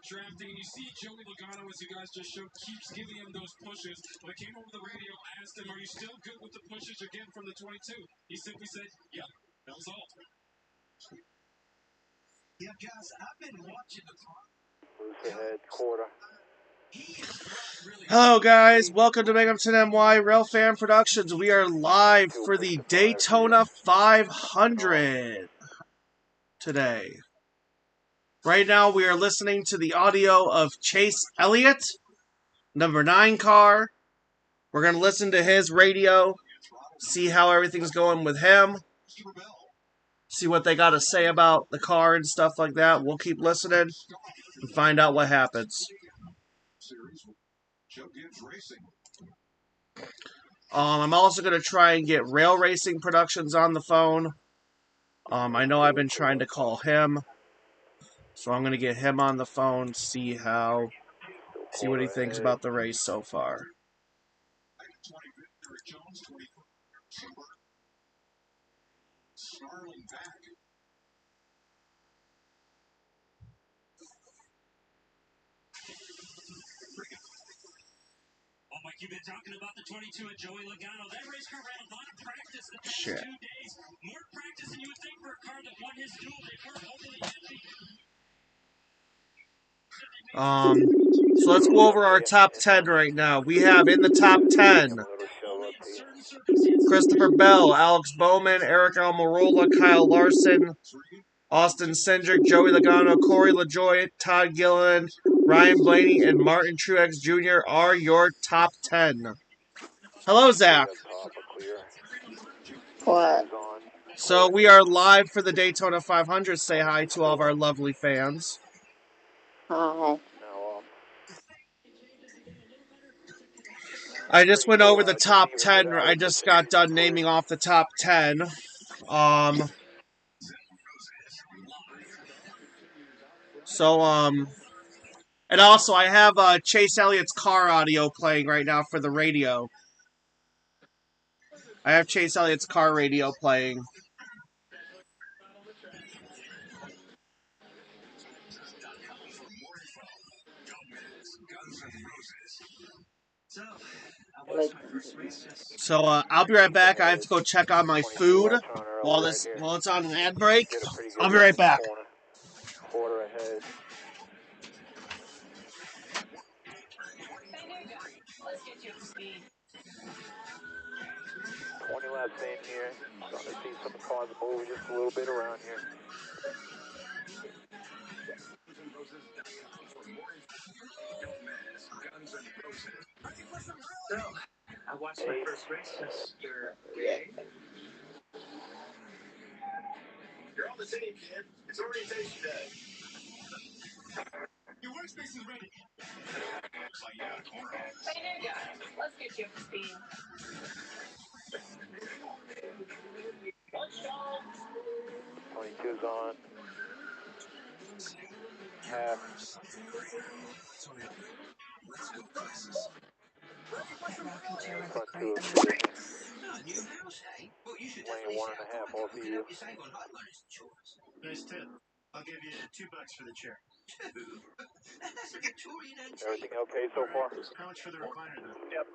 drafting, and you see Joey Logano, as you guys just showed, keeps giving him those pushes. When I came over the radio, asked him, "Are you still good with the pushes you're getting from the 22?" He simply said, "Yeah, that was all." Yeah, guys, I've been watching the clock. Loose ahead, quarter. Hello guys, welcome to Binghamton NY Rail Fan Productions. We are live for the Daytona 500 today. Right now we are listening to the audio of Chase Elliott, number 9 car. We're going to listen to his radio, see how everything's going with him, see what they got to say about the car and stuff like that. We'll keep listening and find out what happens. I'm also going to try and get Rail Racing Productions on the phone. I know I've been trying to call him, so I'm going to get him on the phone, see what he thinks about the race so far. Oh, Mike, you've been talking about the 22 at Joey Logano. That race car ran a lot of practice the past 2 days. More practice than you would think for a car that won his duel. They weren't overly happy. So let's go over our top 10 right now. We have in the top 10 Christopher Bell, Alex Bowman, Eric Almirola, Kyle Larson, Austin Cindric, Joey Logano, Corey LaJoie, Todd Gilliland, Ryan Blaney, and Martin Truex Jr. are your top 10. Hello, Zach. What? So we are live for the Daytona 500. Say hi to all of our lovely fans. Hi. I just went over the top 10. I just got done naming off the top 10. And also I have Chase Elliott's car audio playing right now for the radio. I have Chase Elliott's car radio playing. So I'll be right back. I have to go check on my food while it's on an ad break. I'll be right back. Quarter ahead. Let's get you up to speed. 20 laps in here. Starting to see some cars move just a little bit around here. So, I watched my first race since you're gay. You're on the team, kid. It's orientation day. Your workspace is ready. Looks like you got a corner office. Hey, new guy. Let's get you up to speed. Let's go. 22's on. Half. Front two of position. Lane 1.5 off of you. Nice tip. I'll give you $2 for the chair. Everything okay so far? How much for the recliner, though? Yep.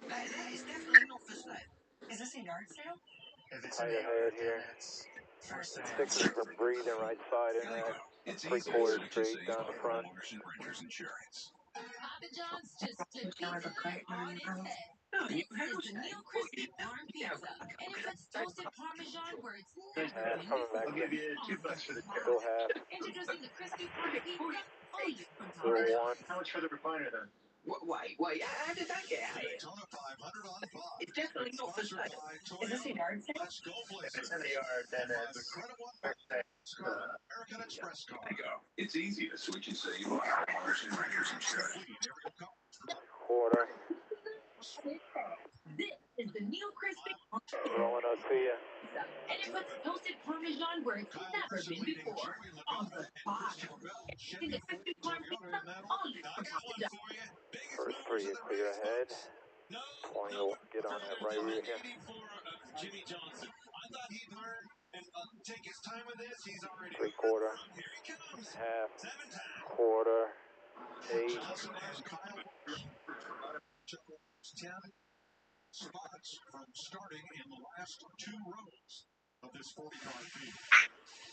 That is definitely not for sale. Is this a yard sale? If it's in the yard, here. it's for sale. 6 is for breathing right side in that. 3/4 straight down the front. Papa John's just flipped pizza on its head. No, you This is the new crispy farm pizza, and it puts toasted Parmesan where it's never been Coming back. I'll give you $2 for the chair. Still half. Introducing the crispy farm pizza, only from Still Papa 1. John's. How much for the recliner, then? Wait, how did that get out here? It's definitely not for sale. Is this a yard sale? If it's in the yard, then it's American Express card. There you go. It's easy to switch and save on homeowners and renters insurance. Quarter. This is the new crispy farm Rolling up to you. pizza, and it puts toasted Parmesan where it's never been before. On the bottom. Introducing the crispy farm pizza, only from Papa John's. First 3 is clear ahead. 20 will get on that right rear here. Jimmy Johnson. I thought he'd learn and take his time with this. He's already 3/4, here he comes. half, 7 times. 1/4, 8. Johnson has Kyle 10 spots from starting in the last 2 rows of this 40-car field.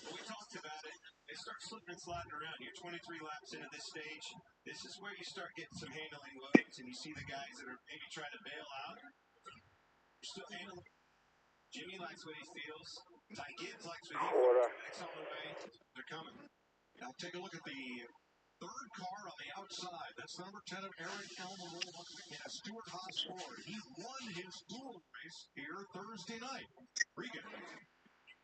Well, we talked about it. They start slipping and sliding around. You're 23 laps into this stage. This is where you start getting some handling loads, and you see the guys that are maybe trying to bail out. You're still handling. Jimmy likes what he feels. Ty Gibbs likes what he feels. Next on the way. They're coming. Now take a look at the third car on the outside. That's number 10 of Eric Almirola in a Stuart Haas Ford. He won his dual race here Thursday night. Regan.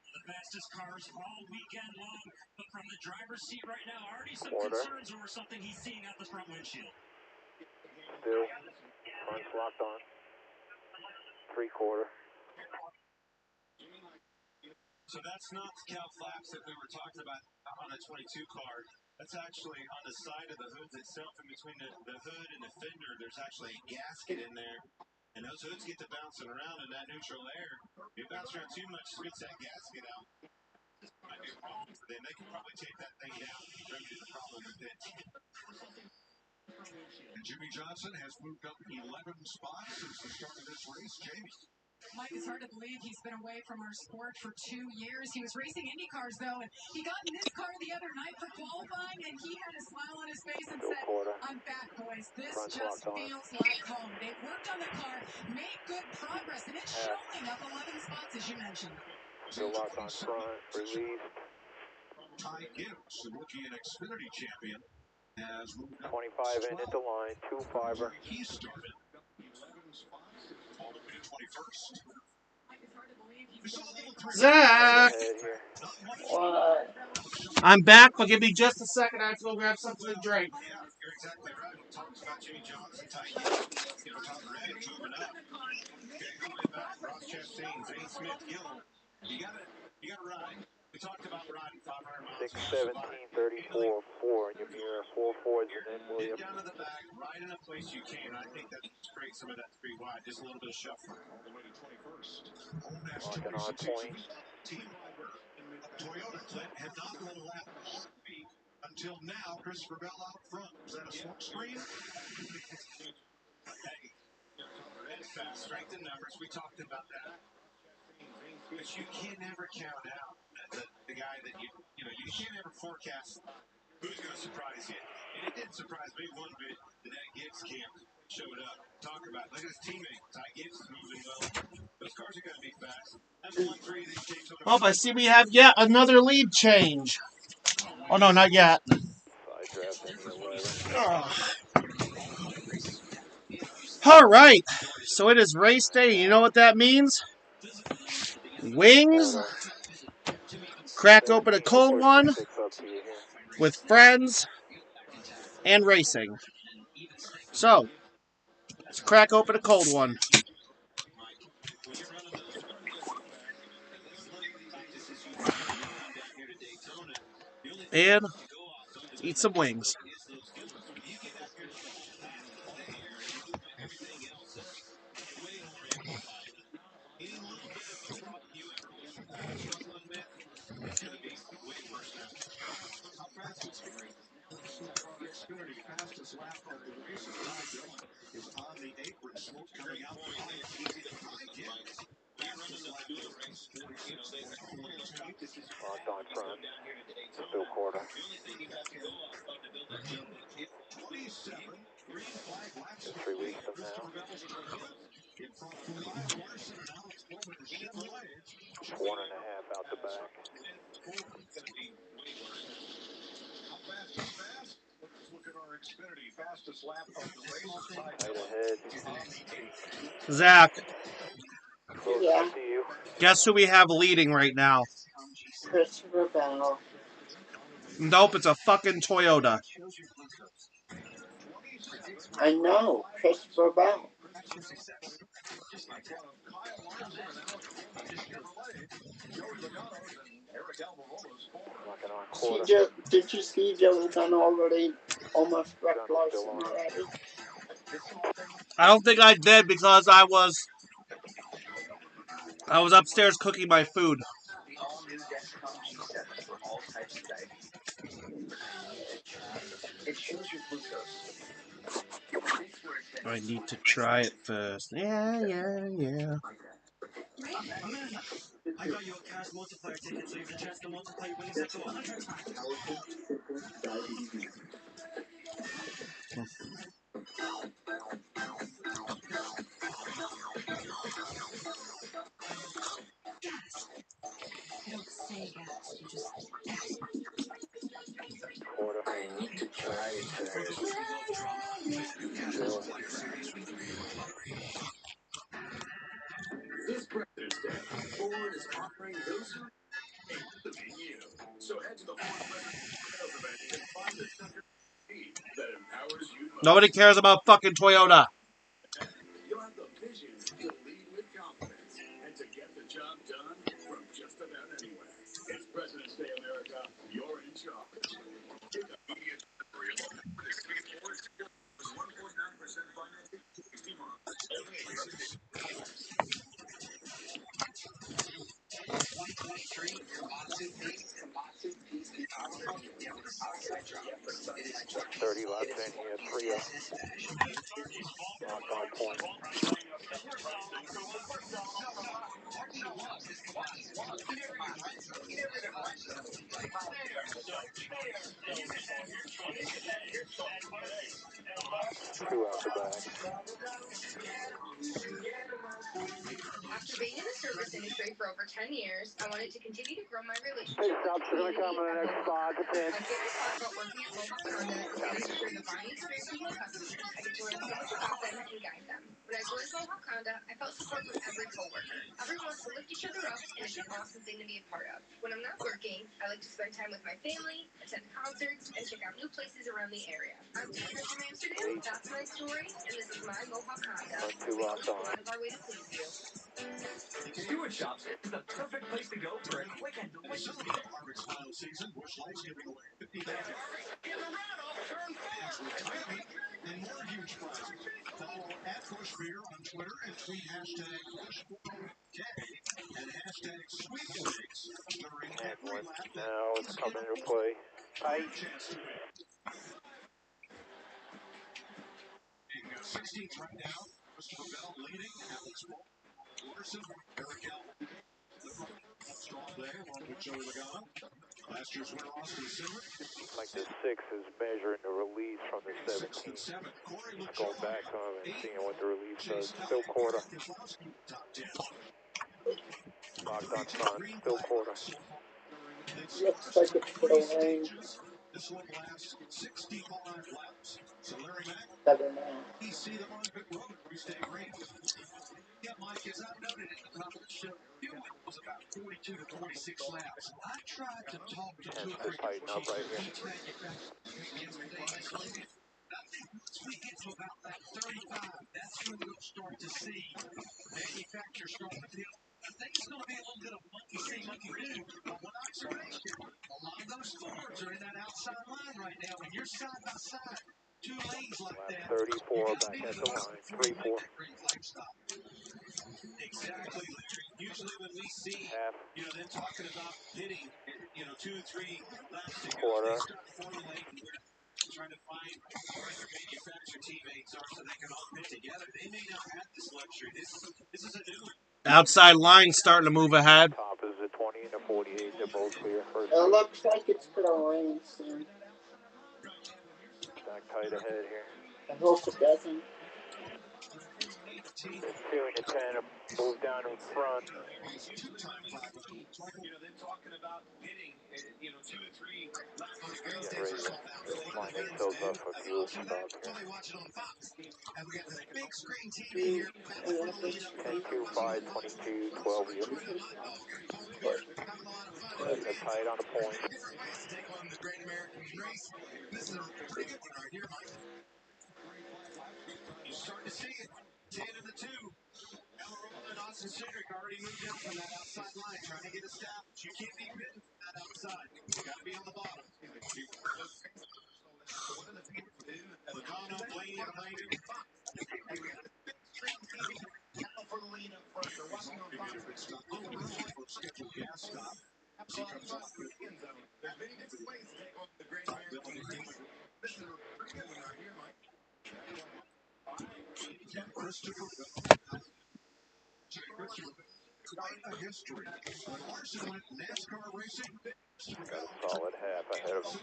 The fastest cars all weekend long, but from the driver's seat right now, already some concerns over something he's seeing out the front windshield. Still, front's locked on. 3/4. So that's not the cow flaps that we were talking about on the 22 car. That's actually on the side of the hood itself, in between the hood and the fender. There's actually a gasket in there. And those hoods get to bouncing around in that neutral air. If you bounce around too much, spits that gasket out. Might be a problem for them. They can probably take that thing down and remedy the problem with it. And Jimmy Johnson has moved up 11 spots since the start of this race. Jamie. Mike, it's hard to believe he's been away from our sport for 2 years. He was racing Indy cars, though, and he got in this car the other night for qualifying, and he had a smile on his face and said, I'm back, boys. This just feels like home. They've worked on the car, made good progress, and it's showing up 11 spots, as you mentioned. Still locked on front, released. Ty Gibbs, the rookie and Xfinity champion, has moved up 25 in at the line, 2/5. He started 11 spots all the way to 21st. Zach! What? I'm back, but give me just a second. I have to go grab something to drink. Yeah, you're exactly right. We talked about Jimmy Johnson, Ty Gibbs, top red moving up. Okay, go way back. Ross Chastain, Zane Smith, Gillum. You gotta ride. We talked about riding 500 miles. 6/17/34, 4 in your mirror, 4 Fords and then Williams. Get down to the back, ride in a place you can. I think that's great. Some of that's pretty wide, just a little bit of shuffling. All the way to 21st. Locking on point. Toyota Clint had not run a lap until now. Christopher Bell out front. Was that a smoke screen? Hey, that's fast. Strength in numbers. We talked about that. But you can't ever count out the guy that you can't ever forecast who's going to surprise you. And it did surprise me one bit that Gibbs camp showed up. Talk about it. Look at his teammate. Ty Gibbs is moving well. Those cars are going to be fast. That's 1-3 of these Daytona. Oh, I see we have yet another lead change. Oh, no, not yet. Side draft in the 11. All right. So it is race day. You know what that means? Wings. Crack open a cold one with friends and racing. So, let's crack open a cold one. And eat some wings. Fastest lap of the race is on the apron. Smoke coming out behind. Locked on front. Still 1/4. 27. Just released them now. 1.5 out the back. Look at our Xfinity fastest lap of the race. Tight ahead. Zach, Yeah. To you. guess who we have leading right now? Christopher Bell. Nope, it's a fucking Toyota. I know. Christopher Bell. Locking on 1/4. Did you see Joe done already almost wrecked Larson already? I don't think I did because I was upstairs cooking my food. I need to try it first. Yeah. I got you a cash multiplier ticket, so you have a chance to multiply your winnings up to 100 times. You don't say gas, you just Quarter. I need to try it first. You love drama? New cash multiplier series from 3-in-1 lottery. This President's Day, Ford is honoring those who believe in you. So head to the Ford President's sales event and find the Tucker that empowers you most. Nobody cares about fucking Toyota. You'll have the vision to lead with confidence and to get the job done from just about anywhere. It's President's Day, America. You're in charge. Immediate delivery of Ford was 1.9% financing, 60 months. Only from 2023 Komatsu Peace Powerful. It is 30 laps in here, 3-0. Locked on point. Two out the back. After being in the service industry for over 10 years, I wanted to continue to grow my relationship Pit with the stops are going to come community in the at next Mohawk 5 to Honda. 10. My favorite part about working at Mohawk Honda is getting to share the buying experience with my customers. I get to learn so much about them and guide them. When I joined Mohawk Honda, I felt support from every coworker. Everyone wants to lift each other up, and it's an awesome thing to be a part of. When I'm not working, I like to spend time with my family, attend concerts, and check out new places around the area. I'm Tina from Amsterdam. That's my story, and this is my Mohawk Honda. We always go out of our way to please you. Stewart Shops is the perfect place to go for a quick and delicious meal. Harvard's final season, Busch Light's giving away 50 grand in the Randolph Turn 4 retirement and more huge prizes. Follow at Busch Beer on Twitter and tweet hashtag Busch4K and hashtag Sweepstakes during every lap. Now it's coming into play. Tight. Chance to win. 16th right now. Christopher Bell leading. Alex Larson, Eric Allen. Strong there, along with Joey Logano. Last year's winner, Austin Silver. Like the 6 is measuring the release from the 17. Going back to him and seeing what the release does. Still quarter. Locked on front. Still quarter. Looks like it's for the rain. This one lasts 65 laps. So Larry Mack, 7 now. you see them on a good road where we stay green. Yeah, Mike, as I noted at the top of the show, fueling was about 42 to 46 laps. I tried to talk to two or three tighten up right here. each manufacturer yesterday and this week. I think once we get to about that 35, that's when we'll start to see manufacturers start to feel. I think it's going to be a little bit of monkey see, monkey do. But one observation, a lot of those Fords are in that outside line right now. When you're side by side, two lanes like that. 34 back at the line. 3-4. Exactly, Larry. Usually when we see, them talking about hitting, 2, 3 laps to go, they start formulating, trying to find where their manufacturer teammates are so they can all fit together. They may not have this luxury. This is a new one. Outside line starting to move ahead. Top is the 20 and the 48. They're both clear. First It looks like it's for the rain soon. back tight ahead here. I hope it doesn't. The 2 and the 10 move down in front. Them talking about hitting, 2 or 3 laps to go. Get ready to line themselves up for fuel stop here. And we got the big screen TV here. 10-2, 5, 22, 12 you. They're tight on the point. Different ways to take on the Great American Race. This is a pretty good one right here, Mike. You start to see it. 10 and the 2. Almirola and Austin Cindric already moved down from that outside line, trying to get established. You can't be bitten from that outside. You got to be on the bottom. Logano, Blaney behind him. for the lead up front. They're watching on Scheduled gas stop. There's many different ways to take on the Great American Race. This is a pretty good one right here, Mike. Quite a history. When Larson went NASCAR racing, Got a solid half ahead of him.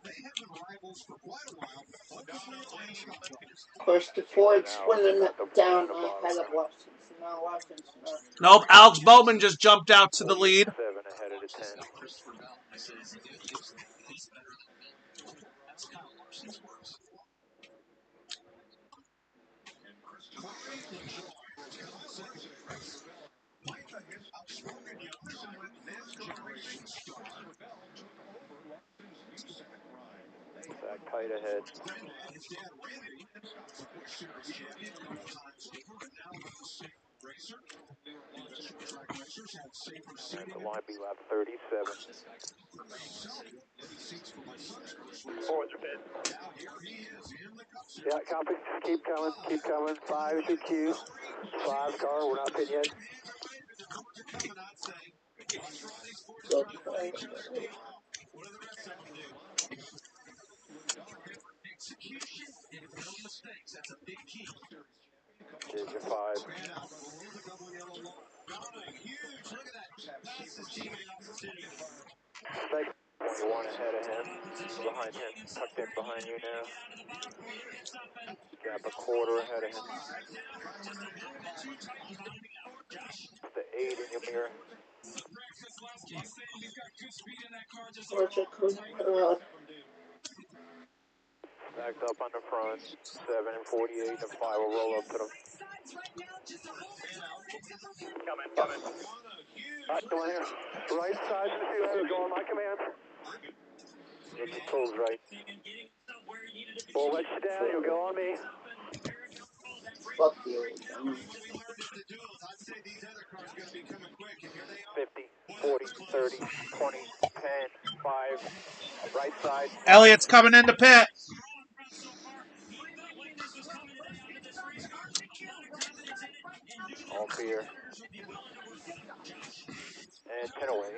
they have been rivals for quite a while. Of course, the Ford's winning it down ahead of Larson. So now Larson's not. Nope, Alex Bowman just jumped out to the lead. 7 ahead of the 10. Outspoken young NASCAR racing star. Back tight ahead. His dad Randy, the Busch Series champion, double-time safer, and now a safer racer. Short track racers have safer seating. The line be lap 37. Seats for my son's first race. Forward to pit. Now here he is in the Cup Series. Yeah, copy. Keep coming. Keep coming. 5 is your cue. 5 car. We're not pitting yet. Good play. What do the rest of them do? Execution and no mistakes. That's a big key. Here's your 5. Huge. Look at that. Fastest teammate off the city. 21 ahead of him. Behind him. Tucked in behind you now. Gap a quarter ahead of him. The 8 in your mirror. Georgia could Backed up on the front. 7 and 48. The 5 will roll up to them. Coming. Alright, come on here. Right side of the field. Go on my command. Get your tools right. We'll let you down. You'll go on me. fuck you. 50, 40, 30, 20, 10, 5. Right side. Elliott's coming into pit. All clear. And 10 away.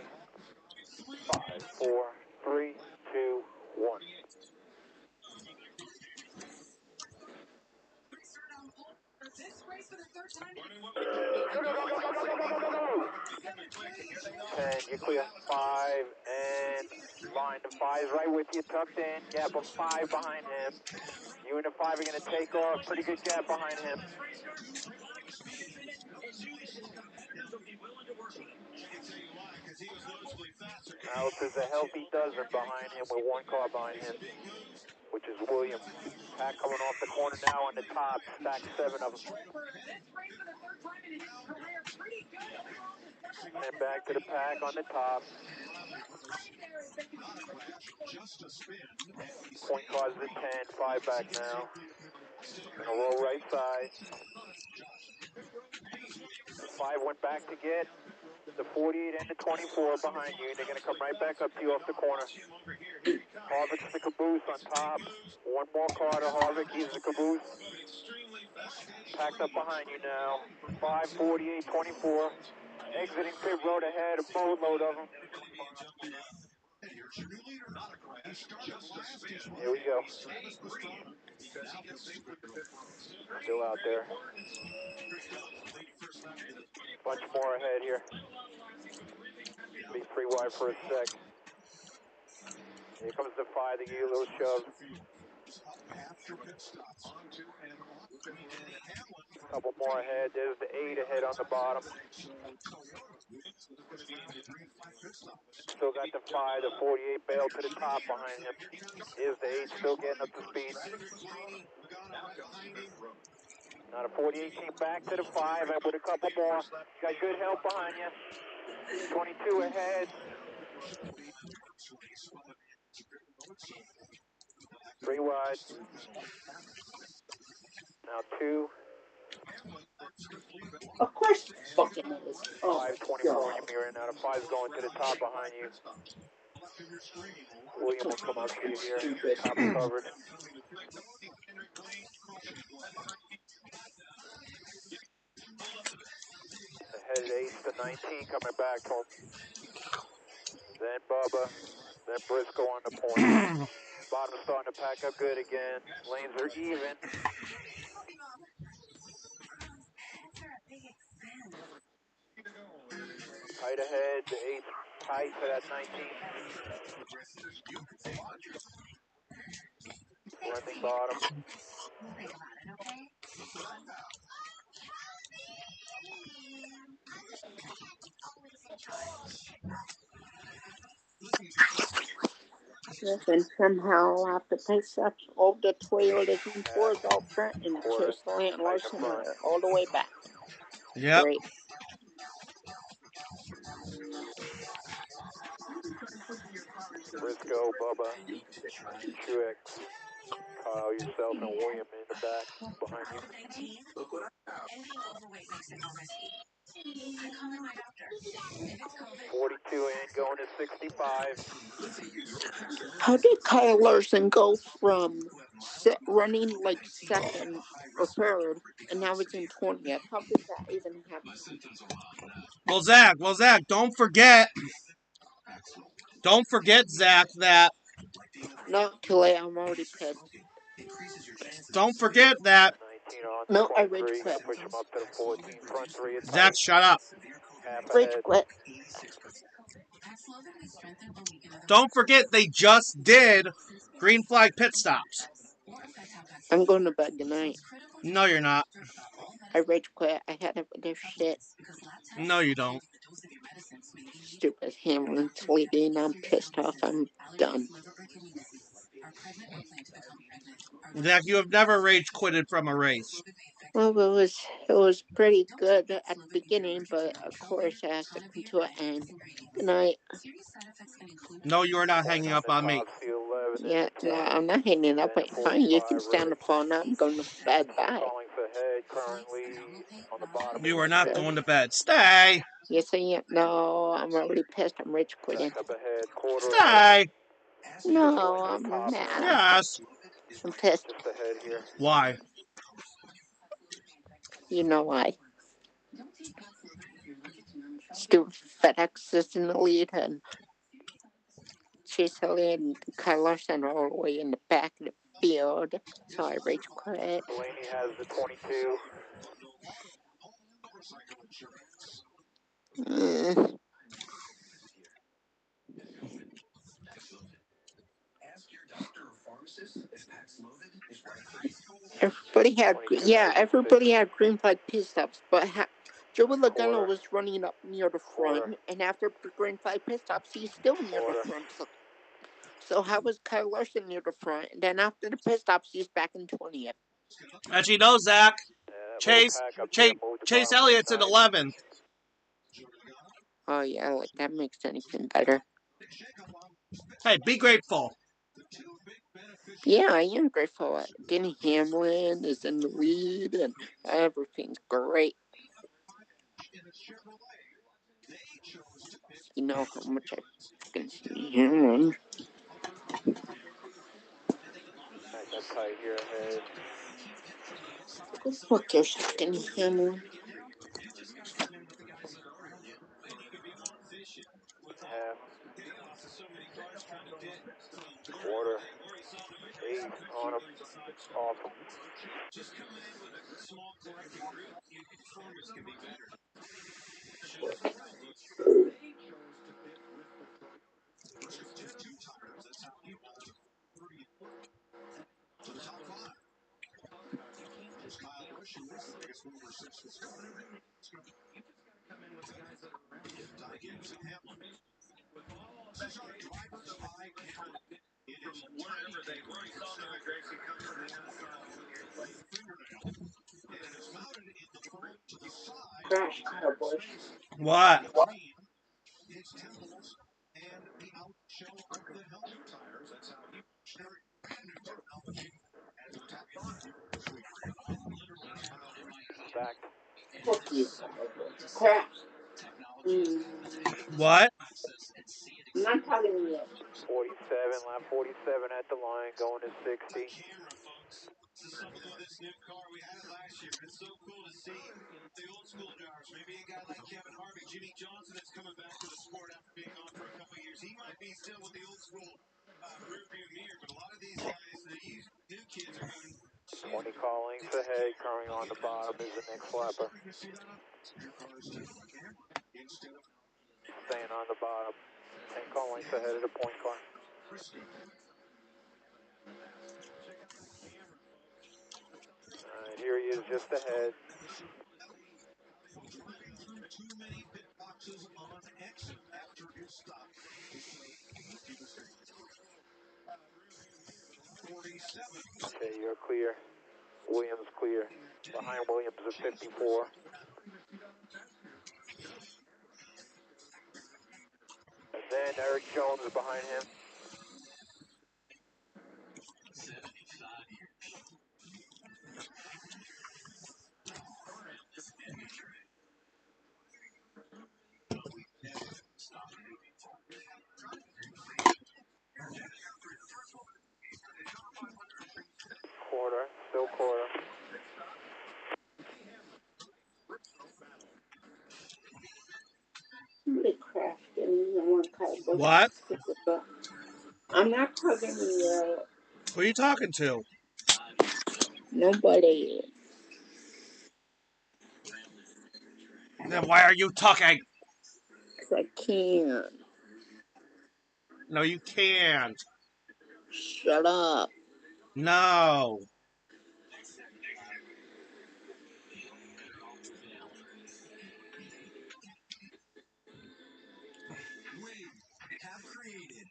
5, 4, 3, 2, 1. This race for the third time. Go. 10, you're clear. 5 and line. The 5's right with you, tucked in. Gap of 5 behind him. You and the 5 are going to take off. Pretty good gap behind him. Alex is a healthy dozen behind him with 1 car behind him, which is William. Pack coming off the corner now on the top. Stack 7 of them. And back to the pack on the top. Point cars at 10. 5 back now. Gonna roll right side. The 5 went back to get the 48 and the 24 behind you. They're going to come right back up to you off the corner. Harvick's the caboose on top. 1 more car to Harvick. He's the caboose. Packed up behind you now. 5, 48, 24. Exiting pit road ahead. A boatload of them. Here we go. Still out there. Bunch more ahead here. Be 3 wide for a sec. Here comes the 5 to give you a little shove. Couple more ahead. There's the 8 ahead on the bottom. Still got the 5, the 48 bailed to the top behind him. Here's the 8 still getting up to speed. Now the 48 came back to the 5 and with a couple more. Got good help behind you. 22 ahead. 3 wide. Now 2. Of course it fucking is. Oh, 5, 24 in your mirror. Now the 5's going to the top behind you. William will come up to you here. Top covered. Ahead 8 to 19 coming back to him. Then Bubba. Then Briscoe on the point. Bottom starting to pack up good again. Lanes are even. Tight ahead, the 8th tight to that 19. Running bottom. We'll think about it, okay? Listen, somehow I'll have to pick up all the Toyotas and Fords out front and Quarter, chase Lance tight in Larson front. all the way back. Yep. Great. Briscoe, Bubba, Truex, Kyle, yourself, and William in the back behind you. Anything overweight makes it more risky. I call in my doctor. If it's COVID, 42 in, going to 65. How did Kyle Larson go from running like second or third, and now it's in 20th? How did that even happen? Well, Zach, don't forget, Zach, that. Not too late. I'm already pissed. Don't forget that. 19 on No, I 23, rage quit. push him up to the 14, front 3 at Zach, tight, shut up. half Rage ahead. quit. Don't forget they just did green flag pit stops. I'm going to bed tonight. No, you're not. I rage quit. I had it with this shit. No, you don't. Stupid Hamlin's leading. I'm pissed off. I'm done. Zach, you have never rage quitted from a race. Well, it was pretty good at the beginning, but of course it has to come to an end. Good night. No, you are not hanging On up the on me. top, field 11 Yeah, in the no, 20. I'm not hanging up. Then Fine, you 45 can stand the phone. I'm going to bed. Bye. calling for head currently on the bottom. You are not Really? going to bed. Stay. Yes, I am. No, I'm already pissed. I'm rage quitting. Back up ahead, quarter Stay. No, I'm mad. Yes. I'm pissed. just ahead here. Why? You know why. Stupid FedEx is in the lead, and Chase Elliott and Kyle Larson are all the way in the back of the field. So I rage quit. Blaney has the 22. Everybody had green flag pit stops, but Joey Logano was running up near the front, and after the green flag pit stops, he's still near the front. So how was Kyle Larson near the front? And then after the pit stops, he's back in 20th. Actually, no, Zach. Chase Elliott's in 11th. Oh yeah, like that makes anything better. Hey, be grateful. Yeah, I am grateful. Denny Hamlin is in the lead, and everything's great. You know how much I fucking see Hamlin. Back up tight here ahead. Go fuck yourself, Denny Hamlin. Half. Quarter. 8 on him. Awesome. Crash Cowboys. What? Back. Fuck you. Crash. What? I'm not talking to you. 47, lap 47 at the line, going to 60. Calling for head, currently on the bottom is the next lapper. staying on the bottom. 10 car lengths ahead of the point car. Alright, here he is just ahead. Too many pit boxes on exit after his stop. 47. Okay, you're clear. Williams clear. Behind Williams at 54. And then Eric Jones is behind him. Quarter, still quarter. Somebody crashed in and one car goes What? to the back. I'm not talking to you. Who are you talking to? Nobody. Then why are you talking? 'Cause I can't. No, you can't. Shut up. No. Have created.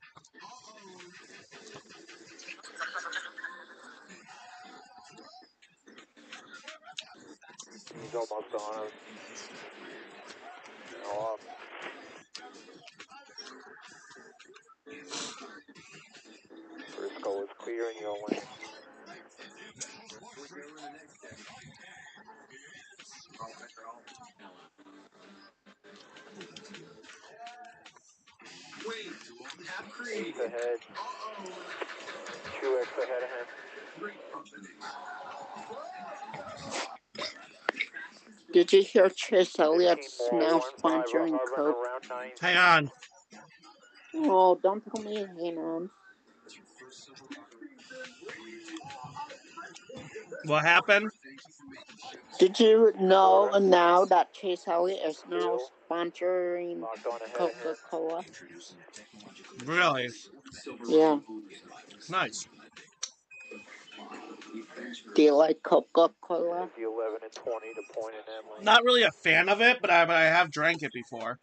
He's almost on him. Now off. Briscoe is clear in your lane. Eighth ahead. Truex ahead of him. Did you hear Chase 15 Elliott's more, now 1-5, sponsoring hovering Coke? around 9th. Hang on. Oh, don't tell me hang on. What happened? Did you know now that Chase Elliott is now sponsoring Locked on ahead of him. Coca-Cola? Really? Yeah. Nice. Do you like Coca-Cola? The 11 and 20 to point in that lane. Not really a fan of it, but I have drank it before.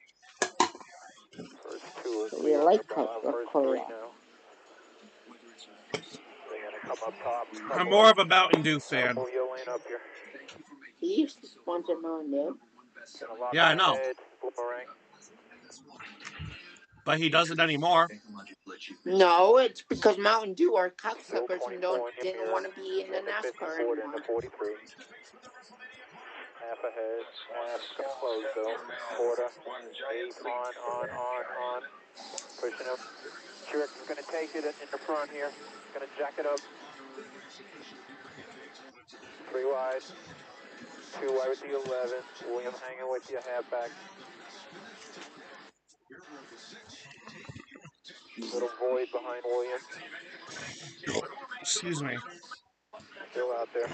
First two are So clear you on like the bottom. First three Coca-Cola? now. They're going to come up top. I'm more of a Mountain Dew fan. Move your lane up here. He used to sponsor Mountain Dew. Gonna lock Yeah, I on know. ahead. Boomerang. But he doesn't anymore. No, it's because Mountain Dew are Still cocksuckers and 24 in your didn't mirror. want to be in the Into NASCAR 54 anymore. into 43. Half ahead. Half gonna close though. Quarter. 8 on. Pushing him. Truex is gonna take it in the front here. Gonna jack it up. 3 wide. 2 wide with the 11. William hanging with you, halfback. Little void behind William. Excuse me. Still out there.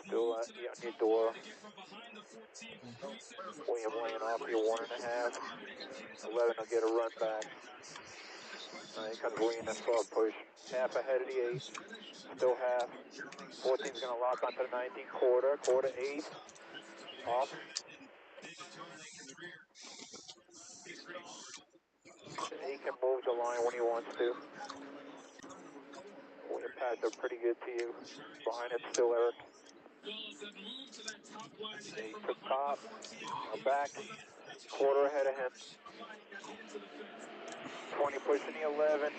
Still on your door. William laying off your 1.5. 11 will get a run back. Here comes William, a soft push. Half ahead of the 8. Still half. 14's going to lock onto the 19. Quarter 8. Off. He can move the line when he wants to. William passed up pretty good to you. Behind it still Eric. 8 to top. Now back. Quarter ahead of him. 20 pushing the 11.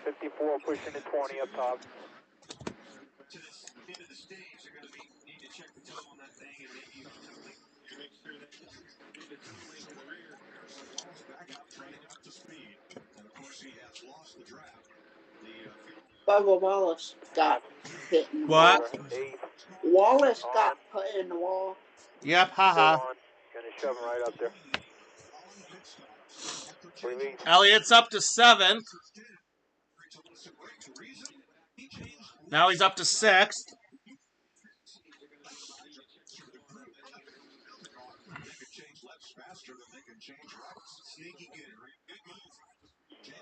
54 pushing the 20 up top. To this end of the stage, they're going to need to check the toe on that thing and maybe even totally make sure that the toe lays in the rear. Wallace back out, running up to speed. And of course, he has lost the draft. Bubba Wallace got hit in the What? wall. 8. Wallace On. got put in the wall. Yep, Still haha. on. Gonna shove him right up there. Release. Elliott's up to 7th. Now he's up to 6th.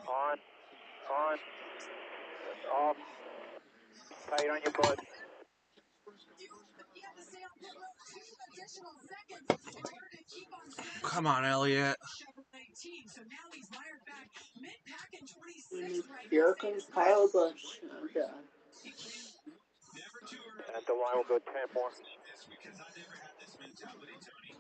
On, off, tight on your butt. Come on, Elliott. Here comes Kyle Busch. I'm done. At the line, we'll go 10 more. Because I never had this mentality, Tony.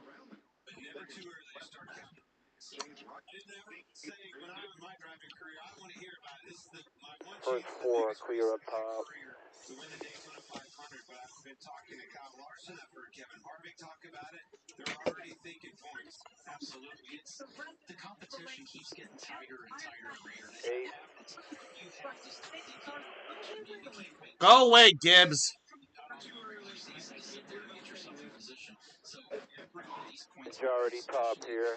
But never too early to start having. I didn't ever say when I was in my driving career, I want to hear about it. This is my one First chance, the 4 biggest clear race up of my top. career to win the Daytona 500. But I've been talking to Kyle Larson. I've heard Kevin Harvick talk about it. They're already thinking points. Absolutely. It's the competition keeps getting tighter and tighter every year. They have to take it. You have to stay. You can't wait. Go away, Gibbs. Not too early season to sit there and get yourself in position. So every one of these points, Majority top here.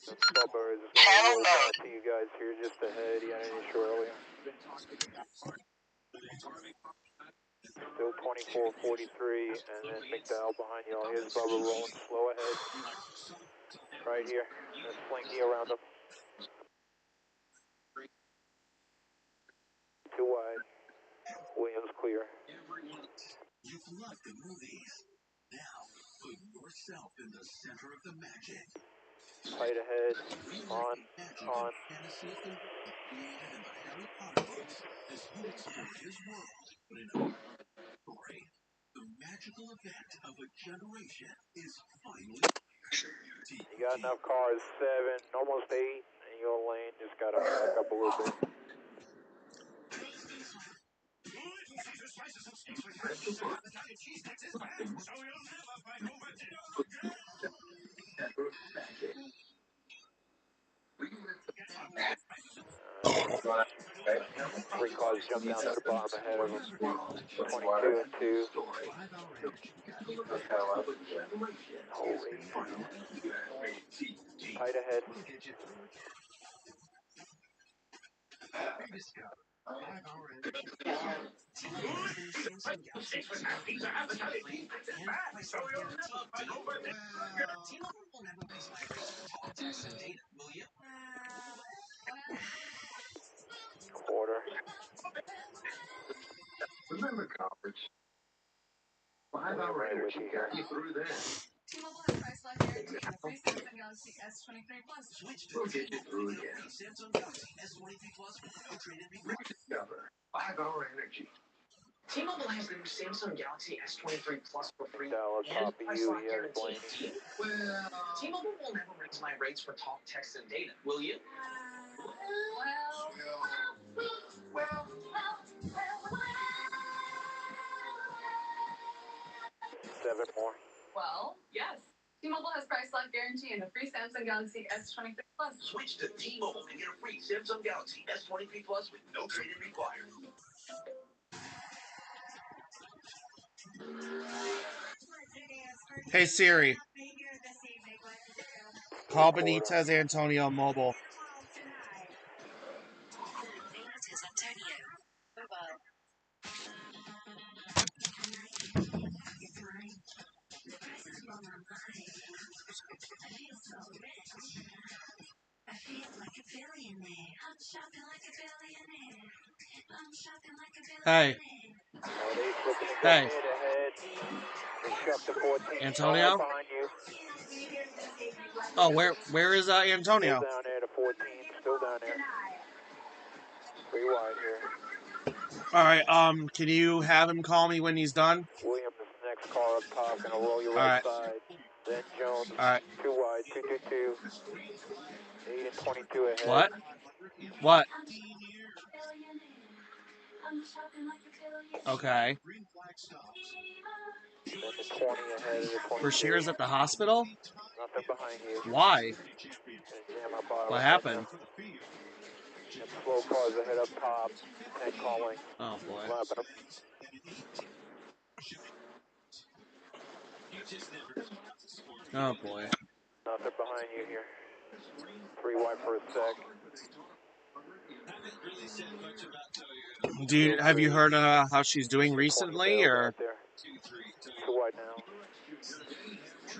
Bubba is going to roll back to you guys here just ahead. He had an issue earlier. Still 24:43, and then McDowell behind y'all. Here's Bubba rolling slow ahead. Right here. That's Slinky around him. Too wide. Williams clear. You've loved the movies. Now, put yourself in the center of the magic. Tight ahead. On. Fantasy created in the Harry Potter books. This whole explore his world, but in a story, the magical event of a generation is finally. You got enough cars, 7, almost 8 in your lane. Just got to back up a little bit. Three cars jumped down to the bottom ahead of him. 22 and 2. Tight ahead. Quarter. Remember, conference. 5 hour energy got you through that. T-Mobile has price lock guarantee in the free Samsung Galaxy S23 Plus. We'll get you through again. Samsung Galaxy S23 Plus with no trade-in required. Rediscover 5 hour energy. T-Mobile has the new Samsung Galaxy S23 Plus for free Dollar and copy price you, lock yes, guarantee. Blaney. Well, T-Mobile will never raise my rates for talk, text, and data, will you? Well. 7 more. Well, yes. T-Mobile has price lock guarantee in the free Samsung Galaxy S23 Plus. Switch to T-Mobile and get a free Samsung Galaxy S23 Plus with no trade-in required. Hey Siri. Call Benitez Antonio Mobile. Hey. Hey. Antonio? Oh, where is Antonio? Still down there to 14. Still down there. 3 wide here. Alright, can you have him call me when he's done? Williams, next car up top, gonna roll your right side. Then Jones, Alright. 2 wide, 222. 8 and 22 ahead. What? What? Okay. Then the 20 ahead of the 22. Brashear's at the hospital? Nothing behind you. Why? Gonna jam up out What right happened? now. And slow cars ahead up top. 10 calling. Oh boy. Lapping up. Oh boy. Nothing behind you here. 3 wide for a sec. Have you heard how she's doing recently, or Too wide now.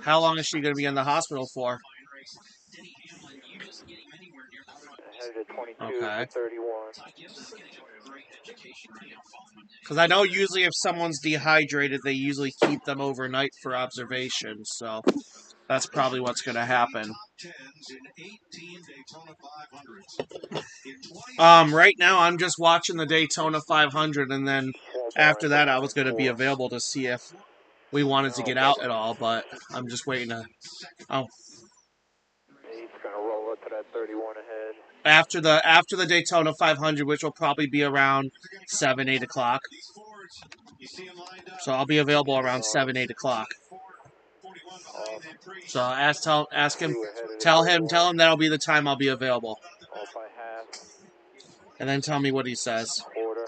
how long is she going to be in the hospital for? Headed at 22 Okay. for 31. Because I know usually if someone's dehydrated, they usually keep them overnight for observation. So that's probably what's going to happen. Right now I'm just watching the Daytona 500, and then after that I was going to be available to see if we wanted to get out at all, but I'm just waiting to. Oh. He's going to roll up to that 31 ahead. After the Daytona 500, which will probably be around 7-8 o'clock. So I'll be available around 7-8 o'clock. So ask him, tell him that'll be the time I'll be available. Off by half. And then tell me what he says. Quarter.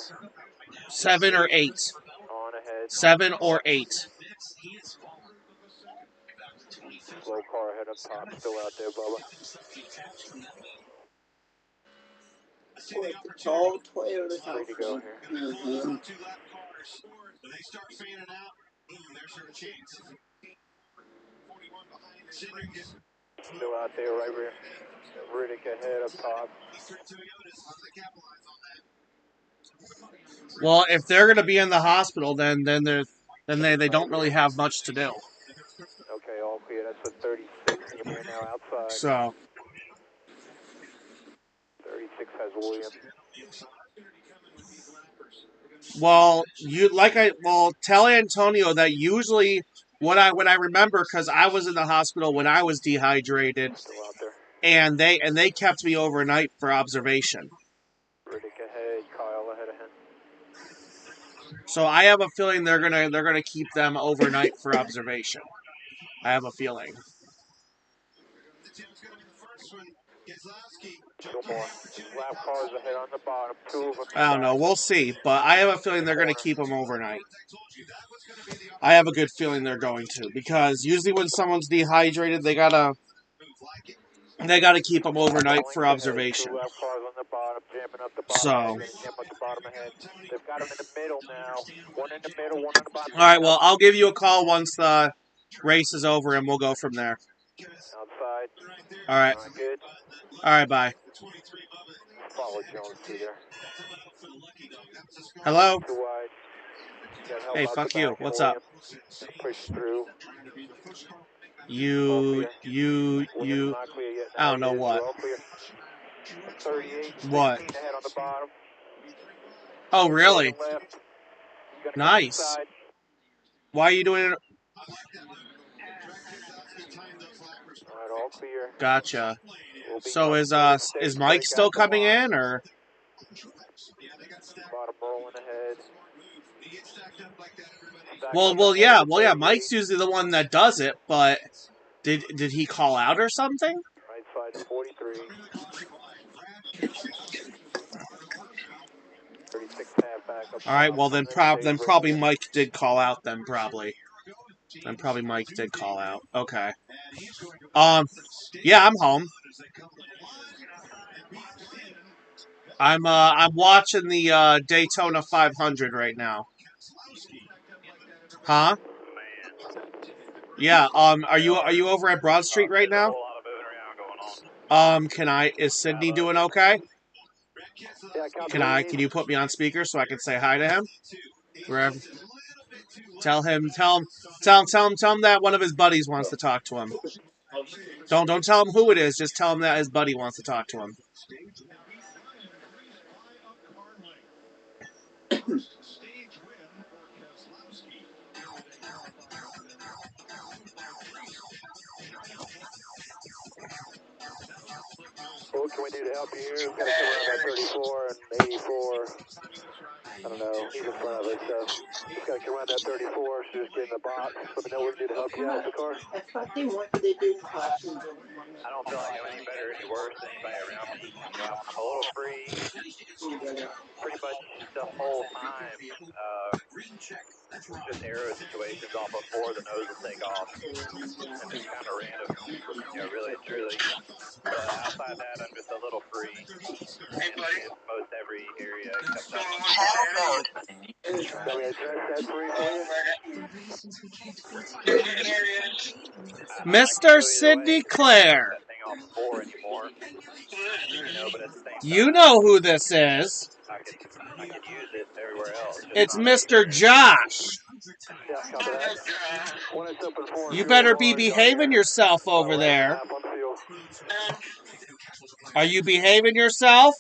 7 or 8. On ahead. 7 or 8. Slow car ahead up top, still out there, Bubba. With the tall Toyotas out Free to go here. Mm-hmm. They start fanning out. There's her chance. 41 behind still out there, right rear. Riddick ahead up top. Well, if they're going to be in the hospital, then they don't really have much to do. Okay, all clear. That's the 36 near now outside. So 36 has William. Well, tell Antonio that usually what I remember, because I was in the hospital when I was dehydrated, Still out there. and they kept me overnight for observation. Riddick ahead, Kyle ahead of him. So I have a feeling they're gonna keep them overnight for observation. I have a feeling. Still more. Lap cars ahead on the bottom. 2 of them. I don't know. We'll see, but I have a feeling they're gonna keep them overnight. I have a good feeling they're going to, because usually when someone's dehydrated, they gotta keep them overnight for observation. 2 lap cars on the bottom, jamming up the bottom. So. Jam up the bottom ahead. They've got them in the middle now. 1 in the middle, 1 on the bottom. All right. Well, I'll give you a call once the race is over, and we'll go from there. Outside. All right. Good. All right. Bye. Follow Jones through there. Hello. Too wide. Hey, fuck you. What's up? Push through. You. I don't know what. 38. What? Ahead on the bottom. Oh, really? Left. Nice. Why are you doing it? Alright, all clear. Gotcha. So is Mike still coming in, or? Bottom rolling ahead. Well, yeah. Mike's usually the one that does it, but did he call out or something? Right side to 43. 36 half back up. All right. Well, then probably Mike did call out. Then probably Mike did call out. Okay. Yeah, I'm home. I'm watching the Daytona 500 right now. Huh? Yeah. Are you over at Broad Street right now? Is Sydney doing okay? Can you put me on speaker so I can say hi to him? Wherever. Tell him that one of his buddies wants to talk to him. Don't tell him who it is. Just tell him that his buddy wants to talk to him. What can we do to help you? We've got to come around that 34 and 84. I don't know. He's in front of us, so he's got to come around that 34. So just get in the box. Let me know what we do to help you out with the car. I thought they do cautions. I don't feel like I'm any better or any worse than anybody around me. You know, I'm a little free pretty much the whole time. Just aero situations off of 4, the nose will take off. And it's kind of random, you know, really and truly. But outside that, I'm just a little free in most every area except that one. Can we address that free for you? Mr. Sidney Clare. That thing off 4 anymore. You know, but at the same time, You know who this is. I can use it everywhere else. It's Mr. Josh. Yeah, copy that. When it's open for You better be behaving yourself over there. Are you behaving yourself?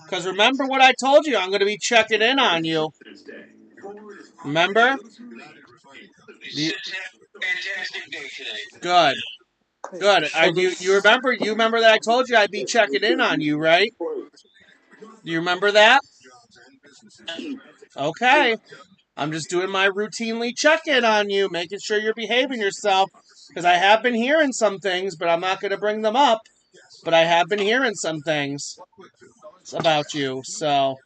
Because remember what I told you. I'm going to be checking in on you. Remember? Fantastic day today. Good. Good. You remember that I told you I'd be checking in on you, right? Do you remember that? Okay. I'm just doing my routinely check-in on you, making sure you're behaving yourself. Because I have been hearing some things, but I'm not going to bring them up. But I have been hearing some things about you, so...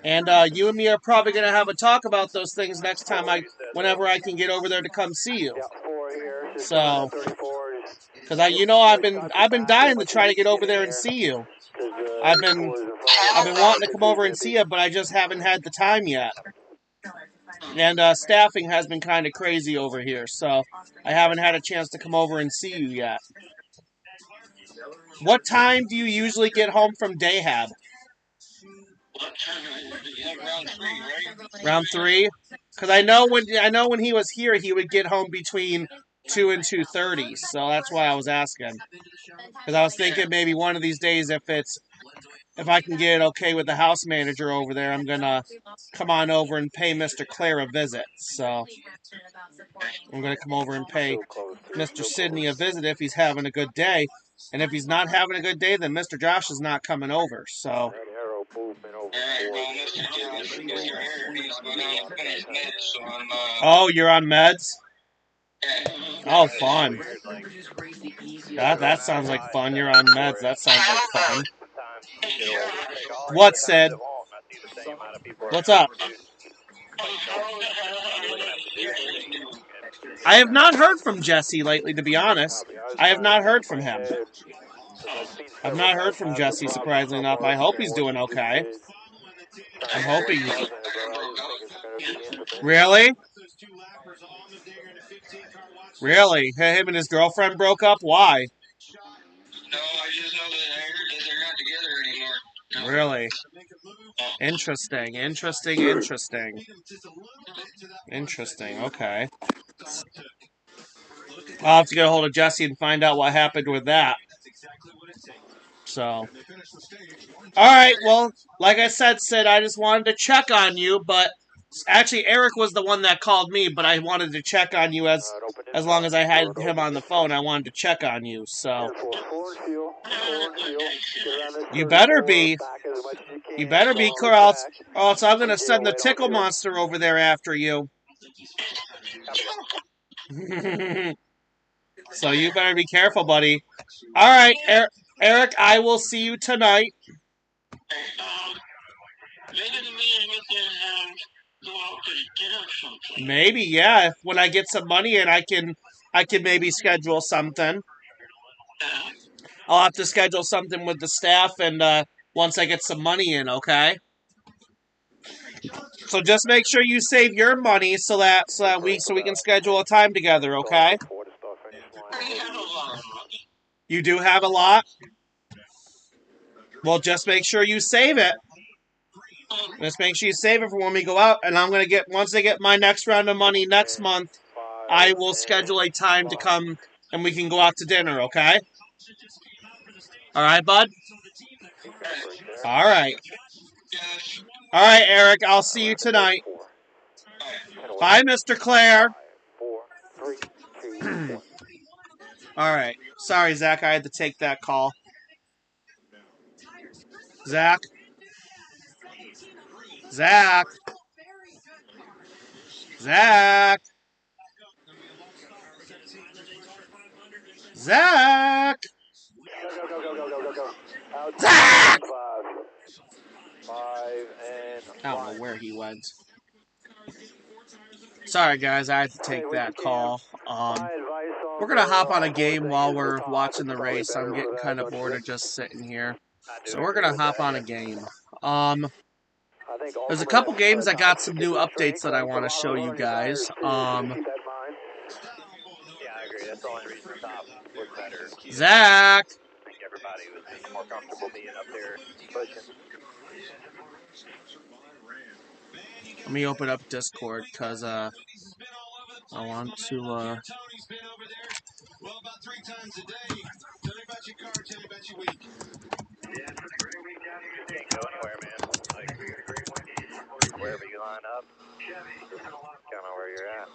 And you and me are probably going to have a talk about those things next time whenever I can get over there to come see you. So, because I've been dying to try to get over there and see you. I've been wanting to come over and see you, but I just haven't had the time yet. And staffing has been kind of crazy over here, so I haven't had a chance to come over and see you yet. What time do you usually get home from Dayhab? Round 3, right? Round 3? Because I know when he was here, he would get home between 2 and 2:30. So that's why I was asking. Because I was thinking maybe one of these days, if I can get it okay with the house manager over there, I'm gonna come on over and pay Mr. Clare a visit. So I'm gonna come over and pay Mr. Sidney a visit if he's having a good day. And if he's not having a good day, then Mr. Josh is not coming over. So. Oh, you're on meds? Oh, fun. That sounds like fun. You're on meds. That sounds like fun. What, Sid? What's up? I have not heard from Jesse lately, to be honest. I have not heard from him. I've not heard from Jesse, surprisingly enough. I hope he's doing okay. I'm hoping. Really? Really? Him and his girlfriend broke up? Why? No, I just know that I heard that they're not together anymore. Really? Interesting. Interesting. Okay. I'll have to get a hold of Jesse and find out what happened with that. So. Alright, well, like I said, Sid, I just wanted to check on you, but actually Eric was the one that called me, but I wanted to check on you as long as I had him on the phone. I wanted to check on you, so. You better be. You better be, or else I'm going to send the tickle monster over there after you. So you better be careful, buddy. All right, Eric, I will see you tonight. Maybe, yeah. When I get some money in, I can maybe schedule something. I'll have to schedule something with the staff, and once I get some money in, okay? So just make sure you save your money so we can schedule a time together, okay? You do have a lot? Well, just make sure you save it. Just make sure you save it for when we go out. And I'm going to once I get my next round of money next month, I will schedule a time to come and we can go out to dinner, okay? All right, bud? All right. All right, Eric, I'll see you tonight. Bye, Mr. Clare. All right. Sorry, Zach, I had to take that call. Zach? Zach. Zach. Zach. Go. Zach. Outside 5 and I don't line. know where he went. Sorry, guys, I had to take that call. My advice on We're gonna hop on a the game thing while is the we're top watching is the probably race. I'm better for getting that, kind of don't you bored of think? just sitting here, I do so we're agree gonna with hop that, on a yes. game. I think There's a ultimately couple that's games that top got some speed new and updates strength, that I right? Put want a to lot of show load you on your guys. tires too, so just keep that in mind. Yeah, I agree. That's the only reason the top was better. Zach. I think everybody was just more comfortable being up there pushing. Let me open up Discord because I want to. Well, about 3 times a day. Tell me about your car, tell me about your week. You can't go anywhere, man. Like, wherever you line up, kind of where you're at.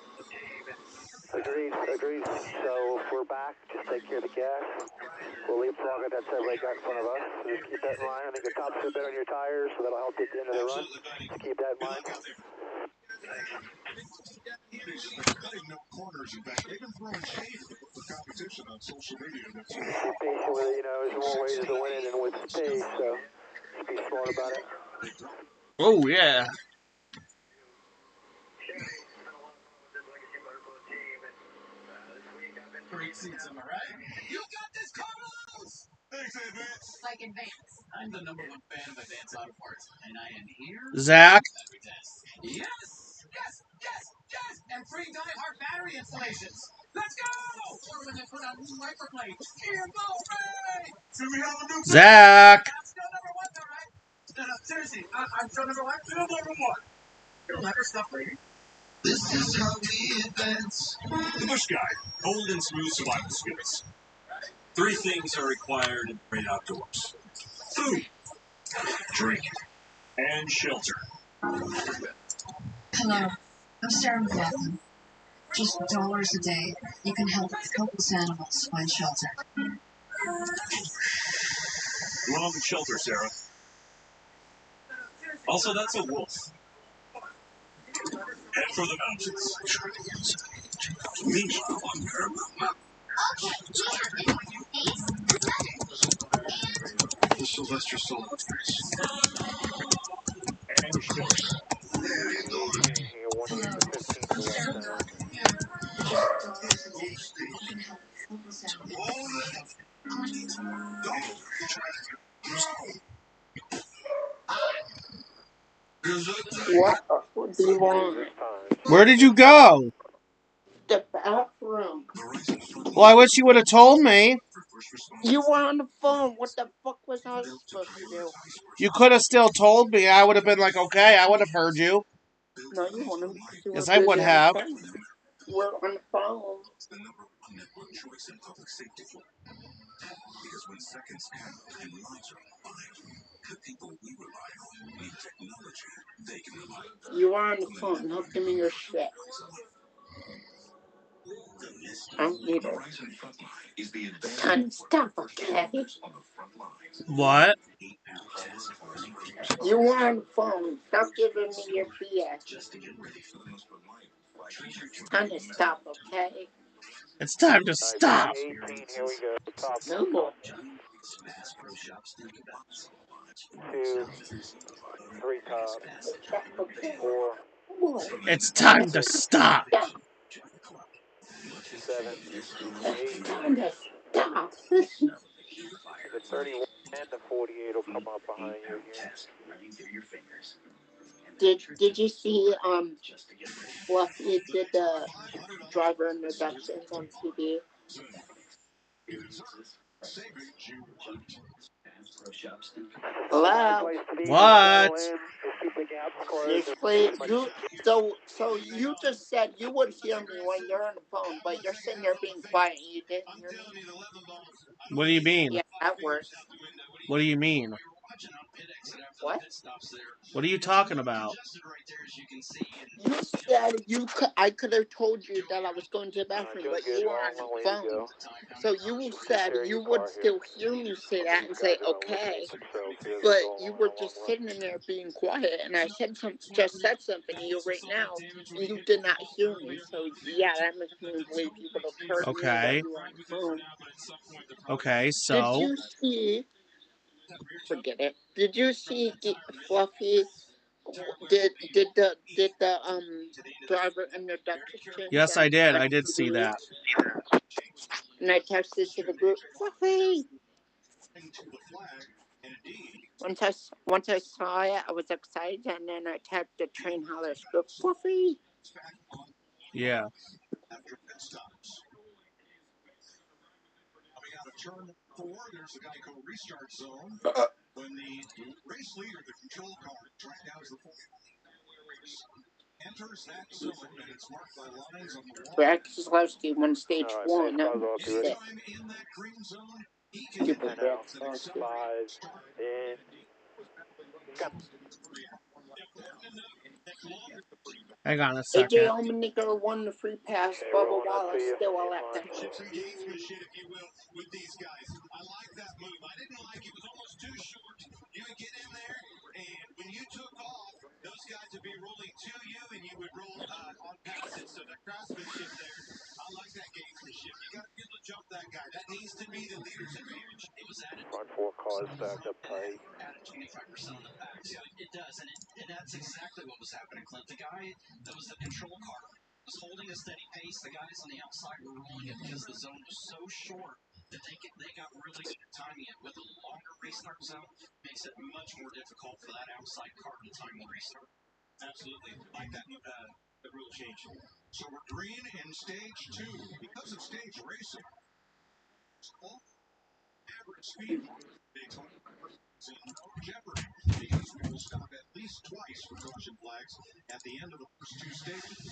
Agreed. So if we're back, just take care of the gas. We'll leapfrog it. That's everybody got in front of us. So just keep that in mind. I think the top's a bit on your tires, so that'll help you at the end of the run. Just keep that in mind. No corners, in fact, they've been throwing shade for competition on social media. That's Be patient with it, you know, there's more ways to win it than with pace, so just be smart about it. Oh yeah. Great seats, am I right? You got this, Carlos! Thanks, Advance. Like Advance. I'm the #1 fan of Advance Auto Parts, and I am here Zach. every test. Yes! And free die-hard battery installations. Let's go! Or when they put on new microplates. So we have a new Zach. I'm still #1 though, right? No, seriously, I'm still #1? Still #1. You'll never stop reading. This is how we advance. The Bush Guide, cold and smooth survival skills. 3 things are required in the great outdoors: food, drink, and shelter. Hello, I'm Sarah McLaughlin. Just $1 a day, you can help countless animals find shelter. Love and shelter, Sarah. Also, that's a wolf. Head for the mountains. Meanwhile, on Paramount. The Sylvester Stallone and shelter. You're 1/8 to 15 to the left now. $1 a day, you can help countless animals find What do you want? Where did you go? The bathroom. Well, I wish you would have told me. You were on the phone. What the fuck was I supposed to do? You could have still told me. I would have been like, okay, I would have heard you. No, you wouldn't because you were Yes, I would busy on the have. phone. You were on the phone. The #1 network choice in public safety. Because when seconds count and lives are on the line, the people we rely on need technology they can rely on. You were on the phone. Now give me your shit. I don't need it. Time to stop, okay? What? You were on the phone. Stop giving me your BS. Time to stop, okay? It's time to stop. 18, here we go. Top. No. 2, 3 top. Okay. 4, It's time to stop. 7, 8. Time to stop. The 31 and the 48 will come up behind you here. Did you see Fluffy did the driver introductions on TV? Hello. What? Seriously, so you just said you would hear me when you're on the phone, but you're sitting there being quiet and you didn't hear me? What do you mean? Yeah, that works. What do you mean? What? What are you talking about? You said I could have told you that I was going to the bathroom, but you were on the phone. So you said you would still hear me say that and say, okay. But you were just sitting in there being quiet, and I said just said something to you right now, and you did not hear me. So yeah, that makes me believe you would have heard me that you were on the phone. Okay, so. Did you see? Forget it. Did you see Fluffy? Did the driver and the Duchess change? Yes, I did. I did see that. And I texted to the group, Fluffy. Once I saw it, I was excited, and then I tapped the train hollers group, Fluffy. Yeah. After pit stops. Coming out of turn 4, there's the Geico restart zone. When the race leader, the control car, tracked out as the 49 enters that zone, and it's marked by lines on the wall. Brad Keselowski won stage 1. That was it. In that green zone, he can stupid Brad. 5 in. Hang on a AJ second. Allmendinger won the free pass. Okay, Bubba rolling up Wallace to you. still a lap It's ahead. some gamesmanship, if you will, with these guys. I like that move. I didn't like it. It was almost too short. You would get in there, and when you took off, those guys would be rolling to you, and you would roll on past it. So the craftsmanship there, I like that gamesmanship. You got to be able to jump that guy. That needs to be the leader's advantage. It was added. Front 4 cars stacked up tight. Added 25% on the back. Yeah, it does, and that's exactly what was happening, Clint. The guy that was the control car was holding a steady pace. The guys on the outside were rolling it because the zone was so short that they got really good at timing it. With a longer restart zone, makes it much more difficult for that outside car to time the restart. Absolutely. Like that, the rule change. So we're green in stage 2 because of stage racing. All average speed Daytona is in no jeopardy because we will stop at least twice for caution flags at the end of the first 2 stages.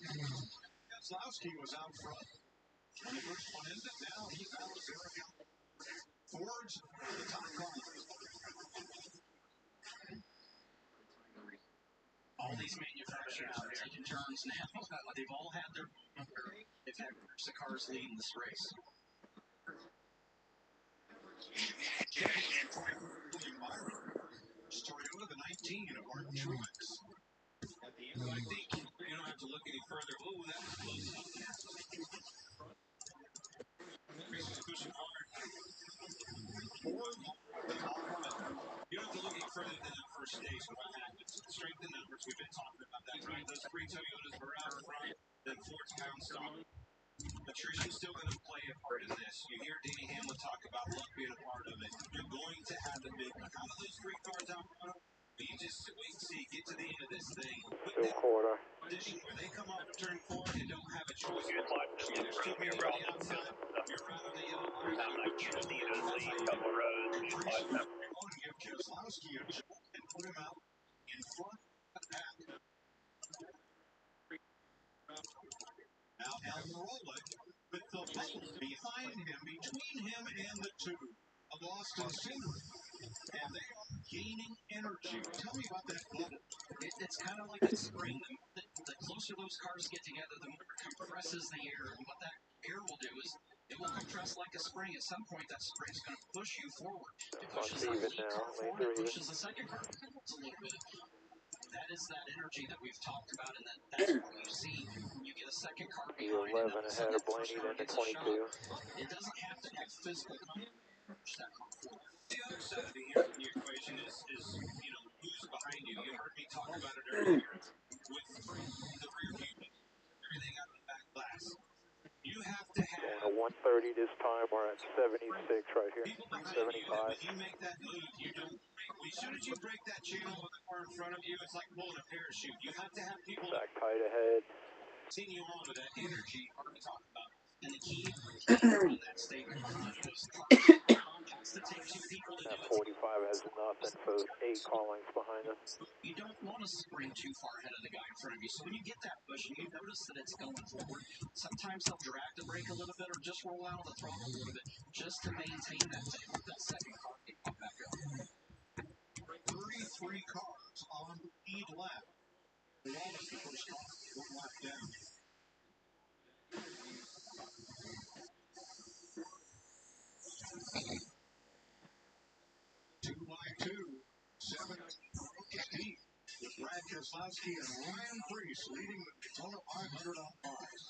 Keselowski was out front when the first one ended. Now he battles Eric Ford's the top car. All these manufacturers are taking turns now. They've all had their they've had groups of cars leading this race. Toyota, the 19 of Martin Truex. I think you don't have to look any further. Oh, that was close up. Race is pushing hard. Ford, the top runner. You don't have to look any further than that first stage. What happens? Strength in numbers. We've been talking about that, right? Those 3 Toyotas were out front. Then Ford's bounced on. Attrition's still going to play a part in this. You hear Danny Hamlin talk about luck being a part of it. You're going to have a big one. How do those 3 cars out front? You just wait and see. Get to the end of this thing. Put that position where they come off of turn 4 and don't have a choice. There's too many on the outside. You're right on the yellow line. You put your foot in. That's how you do it. Attrition, we want to give Keselowski a jolt and put him out in front of the back. Now Almirola with the bubbles behind him, between him and the 2 of Austin Cindric. And they are gaining energy. Tell me about that bubble. It's kind of like a spring. The closer those cars get together, the more it compresses the air. And what that air will do is it will compress like a spring. At some point, that spring's going to push you forward. It pushes that lead car forward. It pushes the second car backwards a little bit. That is that energy that we've talked about, and that's what you see when you get a second car behind it. All of a sudden, that first car gets a shot. It doesn't have to have physical push that car forward. The other side of the equation is who's behind you. You heard me talk about it earlier with the rear view, everything out of the back glass. You have to have 130 this time. We're at 76 right here. people behind you that when you make that move, you don't break. As soon as you break that channel with the car in front of you, it's like pulling a parachute. You have to have people back tight ahead. Continue on with that energy hard to talk about. And the key in that statement was has to take 2 people to do it. 45 has nothing for 8 car lengths behind us. You don't want to spring too far ahead of the guy in front of you. So when you get that push and you notice that it's going forward, sometimes they'll drag the brake a little bit or just roll out of the throttle a little bit just to maintain that second car get back up. three cars on the lead lap. The longest the first car, 1 lap down. 2 by 2, 7 deep, with Brad Keselowski and Ryan Preece leading the Daytona 500 on fives.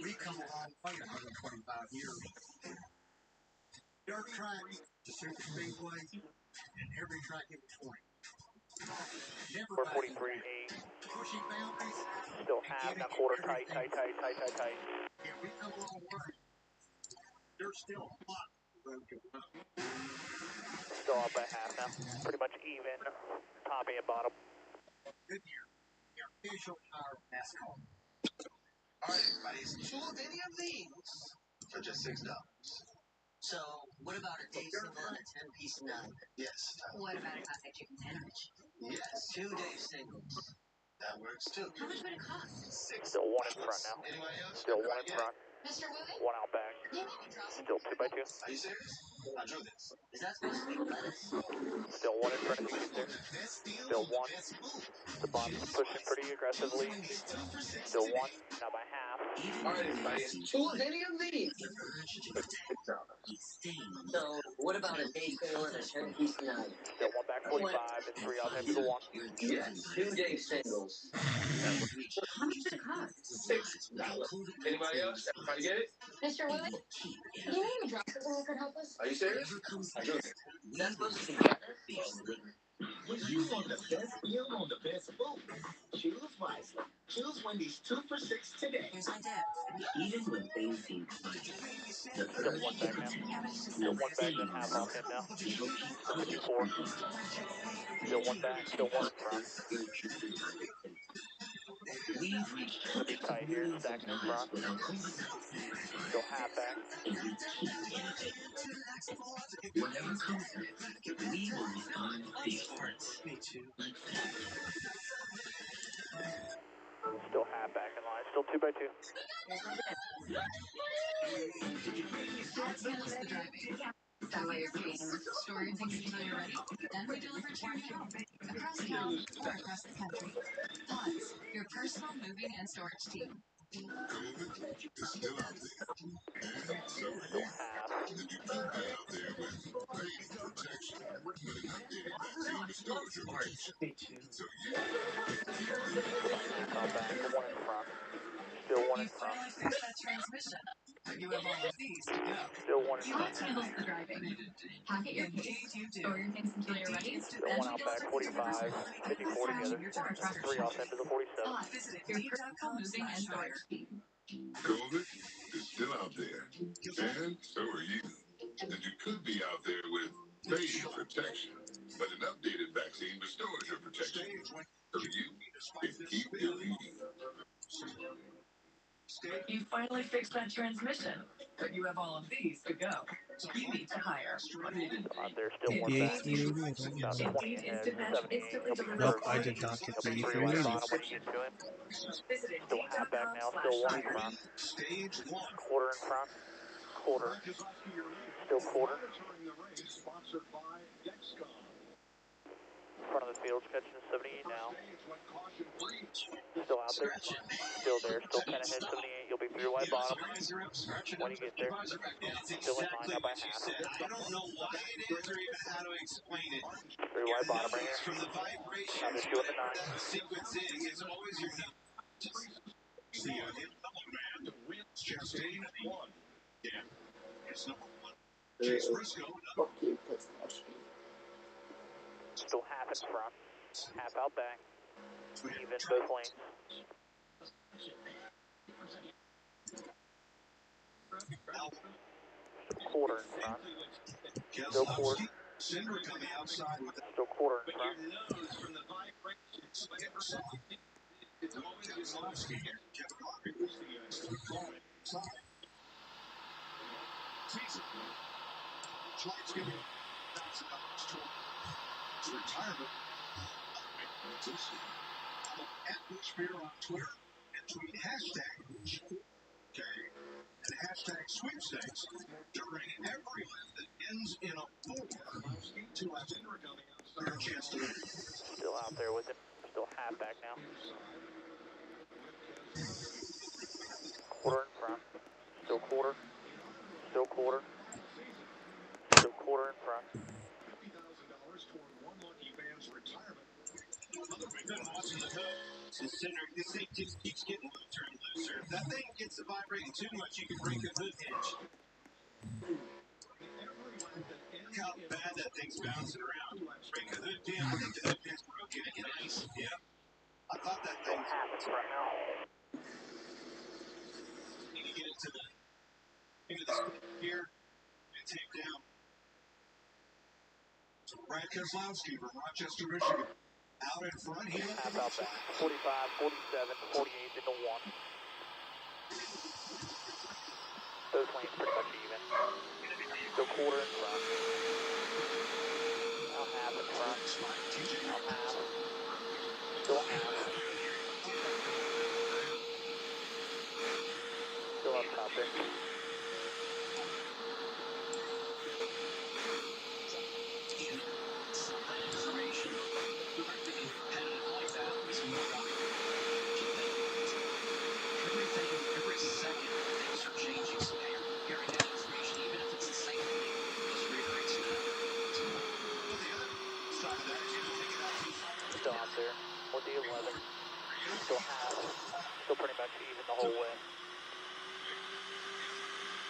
We've come a long way in 125 years. Dirt track, the super speedway, and every track in between. Never 443.8. pushy families. Still half, now quarter tight. Yeah, we've come a long way. There's still a lot of road to run. Still up by half now. Pretty much even, top and bottom. Good year. The official power of NASCAR. All right, everybody. Choose any of these for just $6. So, what about a day single and a 10-piece nug? Yes. What about a classic chicken sandwich? Yes. 2-day singles. That works too. How much would it cost? $6. Still one in front now. Anybody else? Still one in front. Mr. Willie? One out back. You need to draw some. Still 2 by 2. Are you serious? I drew this. Is that supposed to be lettuce? Still one in front if you get there. Still one. The bottom's pushing pretty aggressively. Still one. Now by half. All right, everybody. Choose any of these. So, what about a day single and a 10-piece nug? Still one back 45 and 3 off into the one. Yes. 2-day singles. How much would it cost? $6. Anybody else? Everybody get it? Mr. Willie? Do you need me to draw something that could help us? Are you serious? I drew this. That's supposed to be lettuce? When you want the best deal on the best food, choose wisely. Choose Wendy's 2 for $6 today. Here's my tip. Even when things seem Still one back now. Still one back and half off in now. 54. Still one back. Still one in front. we've reached Gonna be tight here. Stacking in front. Still half back. whatever comes next, we will respond faithfully. Me too. Still half back in line. Still 2 by 2. Let's the driving. Stop by your case. Store your things until you're ready. Then we deliver to your home. Across town or across the country. Pods, your personal moving and storage team. COVID is still out there, and so are Still you. half. And you could be out there with paid protection, but an updated vaccine restores your protection. Me too. So you can Still a half out back. One in front. Still one You in front. finally fixed that transmission. But you have all of these to go. Still one in front. Handles the driving. Packet your Indeed case. you do. Store your things until you're ready. Still one out back. 45. 54 together. 3 off into the 47. Visit Your personal moving and storage team. COVID is still out there, and so are you. And you could be out there with paid protection, but an updated vaccine restores your protection. So you can keep doing you. You finally fixed that transmission. But you have all of these to go. You need to hire. There's still one back. About 20 ahead. 78. He'll be Nope, third. I did not get He'll be 3 83 wide80. bottom when you get to him. Visit Still half back now. Still one in front. Stage 1. Quarter in front. Quarter. Still quarter. Front of the field's catching 78 now. Still out there. Still there. Still 10 ahead. 78. You'll be 3 wide bottom when you get there. Still in line now by half. I don't know why it is or even how to explain it. 3 wide bottom right here. From the vibration, Now just doing the 9. the sequence is always your number. See, man, Chastain, yeah, it's number 1. Chase Briscoe, Still half in front. Half out back. Even both lanes. Still quarter in front. Still quarter. Cinder coming outside with Still quarter in front. retirement. Atmosphere on Twitter and tweet hashtag Okay. And hashtag sweepstakes during every lap that ends in a 4. 2 laps in, your chance to win. Still out there with it. Still half back now. Quarter in front. Still quarter. Still quarter. Still quarter in front. $50,000 toward one lucky fan's retirement. Watching the hood. This thing just keeps getting looser and looser. If that thing gets to vibrating too much, you can break the hood hinge. Look how bad that thing's bouncing around. Break the hood pin, break the hood pin's broken. Nice. Yeah. I thought that thing was half in front now. Need to get it to the into the here and take down. So Brad Keselowski from Rochester, Michigan. Out in front here. Half out back. 45, 47, 48 into 1. Those lanes pretty much even. Still quarter in front. Now half in front. Now half. Still half. Still up top there. Every second, things are changing. So you're hearing that information, even if it's the same thing, just reiterates that. Well, the other side of that is you don't take it out too far. Still out there with the 11. Still half. Still pretty much even the whole way.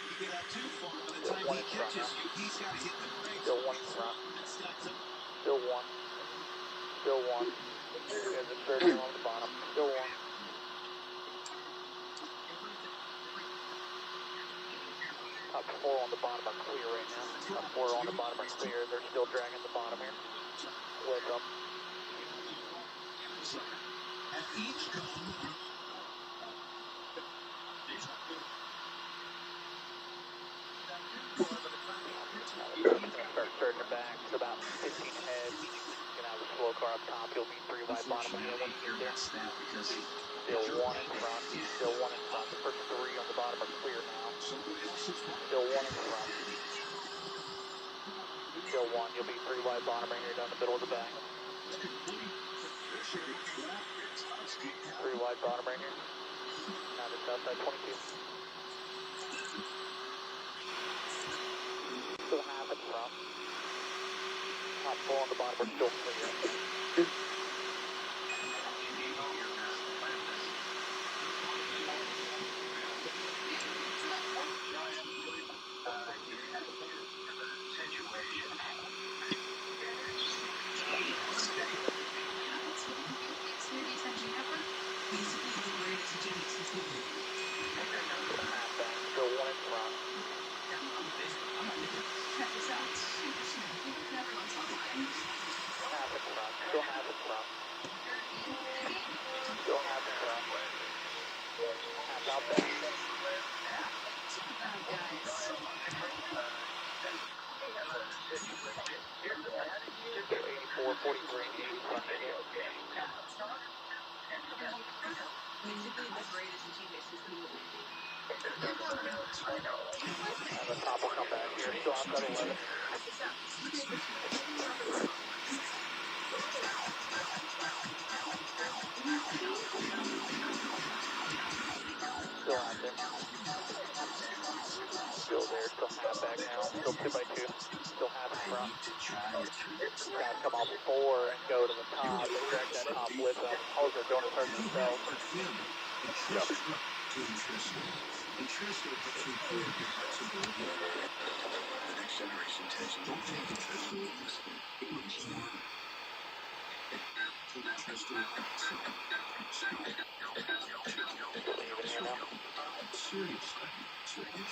You get out too far, by the time he catches you, he's got to hit the brakes. Still 1 in front. Still 1. Still 1. There's a circle on the bottom. Still 1. Top 4 on the bottom are clear right now. Top 4 on the bottom are clear. They're still dragging the bottom here. Wake up. At each Start surging back. It's about 15 ahead. You're gonna have a slow car up top. You'll be 3 wide bottom again when you get there. Still 1 in front. Still 1 in front. The first 3 on the bottom are clear now. Still 1 in front. Still 1. You'll be 3 wide bottom right here down the middle of the back. 3 wide bottom right here. Now just outside 22. Still half in front. Top 4 on the bottom are still clear. The top will come back here. Still outside 11. Still out there. Still there. Still half back now. Still 2 by 2. Still half in front. Guys come off 4 and go to the top and drag that top with them. All they're doing is hurting themselves. Yep. Interesting what you do. The next generation takes don't take it as rules. It was more. Seriously, so you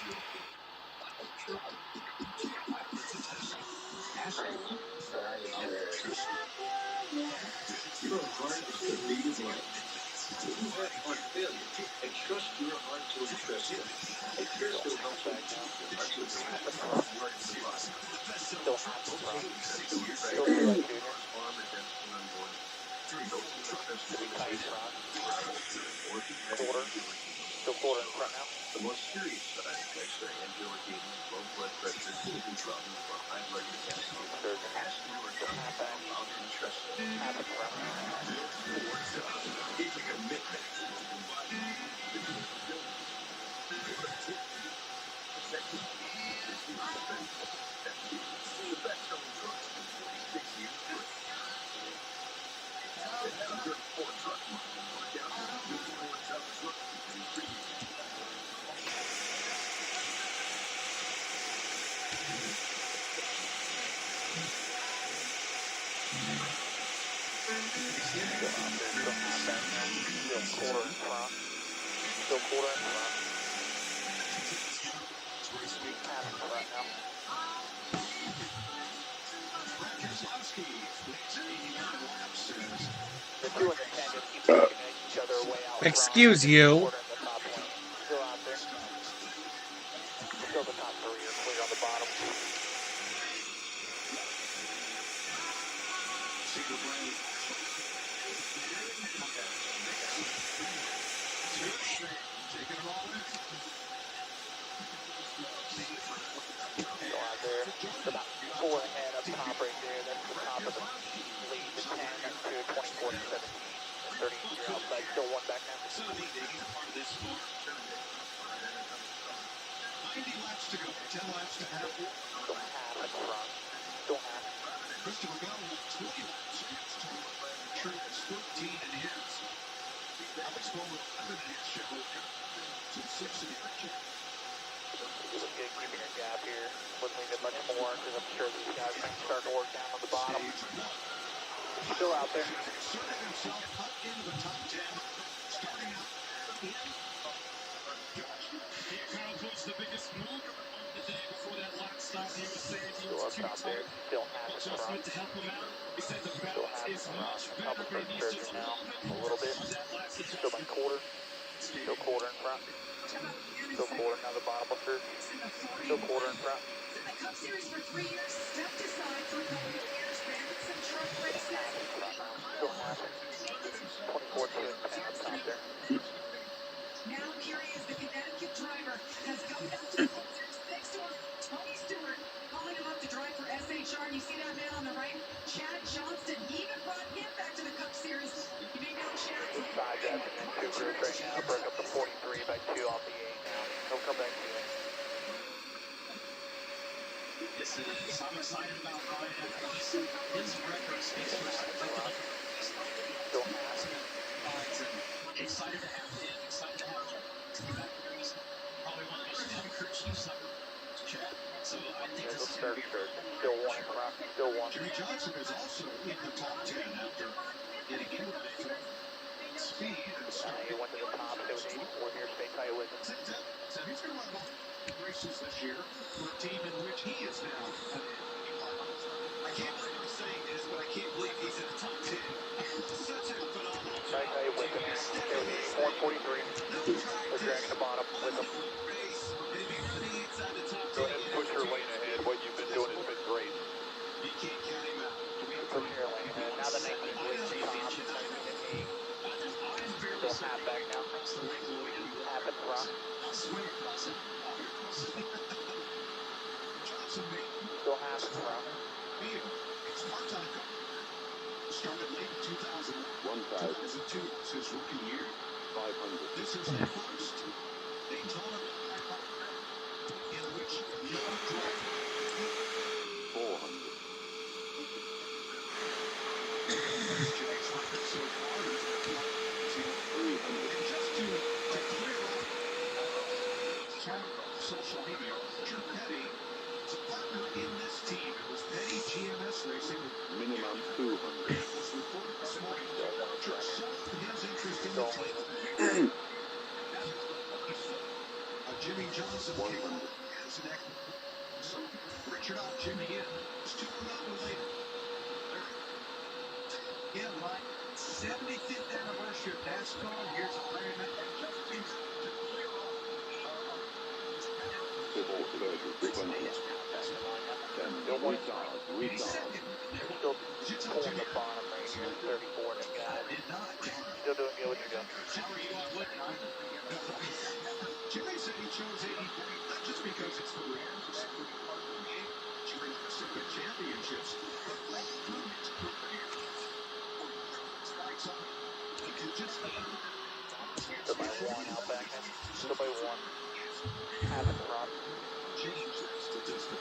your heart is the beat of life. You have heart failure, and trust your heart to a Crisco. A Crisco helps you keep your heart with the heart in the body. Still half in front. Still Arm against an unborn. Here you go. tight front. Quarter. Still quarter in front now. The more serious side effects are angioedema, low blood pressure, kidney problems, or high blood capacity. Ask your doctor about entrusting. Half in front. Built for tough. It's a commitment to local body. The capability, productivity, effectiveness. See the best-selling trucks in 46 years free. And have a good Ford truck model work out. Built for tough truck and free. Still quarter in front. Still quarter in front. Half in front now. The 2 and the 10 just keep looking at each other way out front. Excuse you. Quarter in the top lane. Still out there. Still the top 3 are clear on the bottom. Still out there. It's about 4 ahead up top right there. That's the top of the lead. The 10 and 2, 24 to 17. 30 you're outside. Still 1 back now. 90 laps to go. 10 laps to half. Still half in front. Still half. Christopher Bell with 20 laps against Tom True has 13 in his. Alex Bowman 11 in his show. To 6 in the action. Just keeping your gap here. Wouldn't leave it much more because I'm sure these guys are starting to work down on the bottom. Still out there. Inserted himself up into the top 10. Starting out in. He accomplished the biggest move of the day before that last stop. He was saying he Still was up too top there. Still half in front. to help him out. He said the Still balance half in is front. much A better, couple but first he needs surgery just now. a A little bit. Still by quarter. Still quarter in front. Still quarter now the bottom of third. Still quarter in front. In the Cup Series for 3 years, stepped aside for a couple of years, ran some truck races. Half in front now. Still half. 24 2 and 10 up top there. Now here he is, the Connecticut driver, has come down to the Cup Series thanks to Tony Stewart calling him up to drive for SHR. And you see that man on the right, Chad Johnston. He even brought him back to the Cup Series. You may know Chad. Side drafting in 2 groups right now. Break up to 43 by 2 off the 8 now. He'll come back to you. I'm excited about Ryan. His record speaks for itself. Still half. Excited to have him. Excited to have him. Probably one of the most young crew chiefs ever. Chad. So I think this is Still 1 in front. Still 1. Jimmy Johnson is also in the top 10 after getting into the speed and He went to the top. It was 84 here. Stay tight with him. So he's going to run both races this year for a team in which he is now. I can't believe I'm saying this, but I can't believe he's in the top 10. Such a phenomenal Stay tight with him here. It was 84 and 43. They're dragging the bottom with him. Go ahead and push your lane ahead. What you've been doing has been great. You can't count him out. Push your lane ahead. Now the 19 leads the top. 19 and 8. Still half back now. Half in front. Still half in front. Started late in 2000. 1,002 was his rookie year. 500. This is the first Daytona in which no driver 400. Jake's record so far is 300. and just to clear up social media, Richard Petty is a partner in this team. It was Petty GMS Racing. Minimum 200. It was reported this morning that Richard sold his interest in the team. Jimmy Johnson came on as an ex. So Richard out, Jimmy in. It's 2 unrelated. Again, my 75th anniversary of NASCAR. Here's a Larry Civil surgery 20. 10. Retard. Still pulling the bottom right here. 34 and a guy. Still doing good what you're doing. Jerry said he chose 83 not just because it's the rare that would be part of the game during the circuit championships, but right through his career. Strikes on. He can just Still by one out back then. Still by one. Half in front. change that statistic.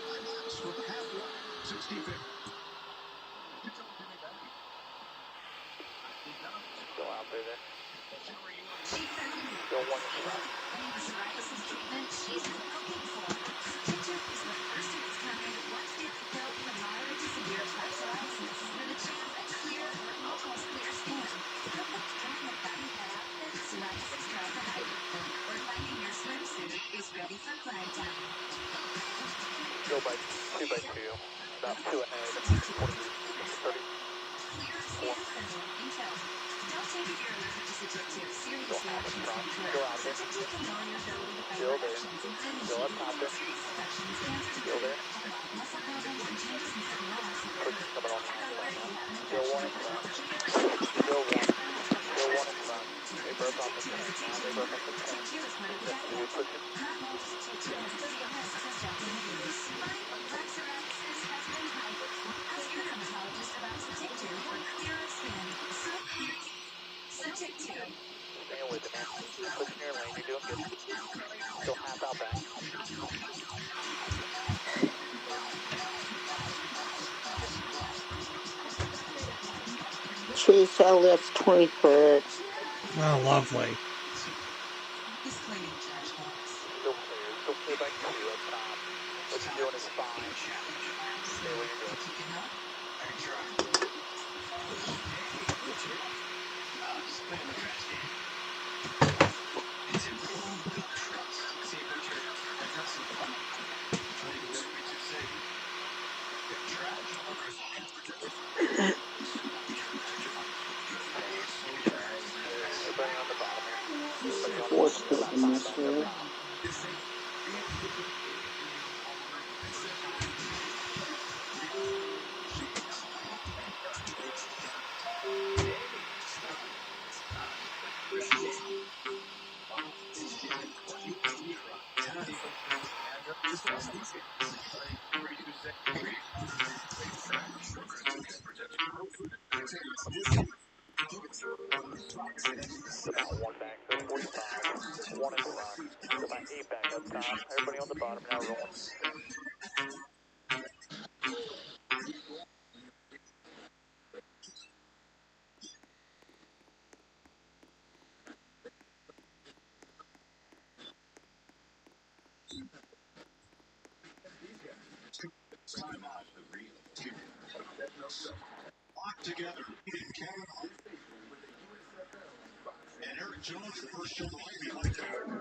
That's for the half line. 65th. Still out there. Still one in front. Psoriasis treatment she's been looking for. Tincture is the first of its kind once-daily pill for moderate to severe type psoriasis with a chance at clear or almost clear skin. Perfect during a body pet outfit, psoriasis drop and hydration, or finding your swimsuit is ready for flag time. Still by 2 by 2. About 2 ahead. 30. Clear skin and details. Don't take it you're allergic to Suggestive. Serious reactions can occur. Still out there. Suggestive can lower your ability to fight Still there. infections, including Still up top there. serious infections, cancers, Still there. muscle problems, and changes in cell loss. Pushing coming on the Alert if you have an Still one in infection. front. Still one. Still one in front. They broke off the 10. Now they broke off the 10. Tincture is part of the Do we push it? not all tincture has success opportunities. Plaque psoriasis has been hiding. Ask your dermatologist about tincture for clearer skin. Tincture. Stay with it, man. Pushing your lane. You're doing good. Still half out back. Chase LS 23rd. Oh, lovely. Still clear. Still clear by 2 up top. What you're doing is fine. Stay where you're doing. Everybody on the bottom here. Everybody on the What's bottom. in this here? Still about 1 back. They're 45. 1 in front. Still about 8 back up top. Everybody on the bottom now rolling. Locked together. And Eric Jones, the first show line behind him.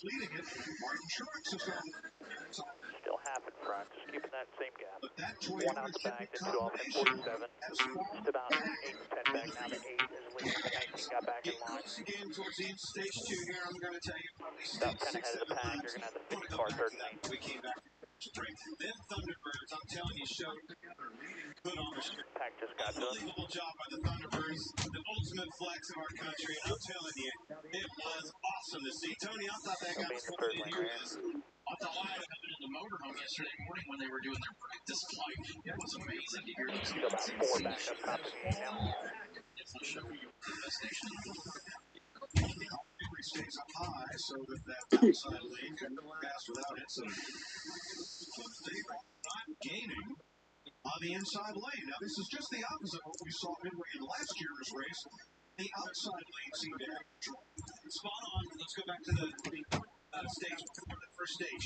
Leading it, Martin Truex is on. Still half in front. Just keeping that same gap. But that 1 out the back. Then 2 off at 47. Just about 8 and 10 back. Now the 8 is leading. The 19 got back in line. Close again towards the end of stage 2 here. I'm going to tell you probably About 10 6, ahead of the 7 pack. times. You're going to have the I want to 50 go car back third to that lane. when we came back. Then Thunderbirds, I'm telling you, showed good ownership. Pack just got to us. Unbelievable job by the Thunderbirds. The ultimate flex of our country. And I'm telling you, it was awesome to see. Tony, I thought that He'll guy be in was your going third to lane hear right this. here. I thought I had him in the motorhome yesterday morning when they were doing their practice flight. It was amazing to hear those Still about 4 back up top of the 8 now. Henry stays up high so that outside lane can pass without incident. They are not gaining on the inside lane. Now, this is just the opposite of what we saw midway in last year's race. The outside lane seemed to have control. Spot on. Let's go back to the stage before the first stage.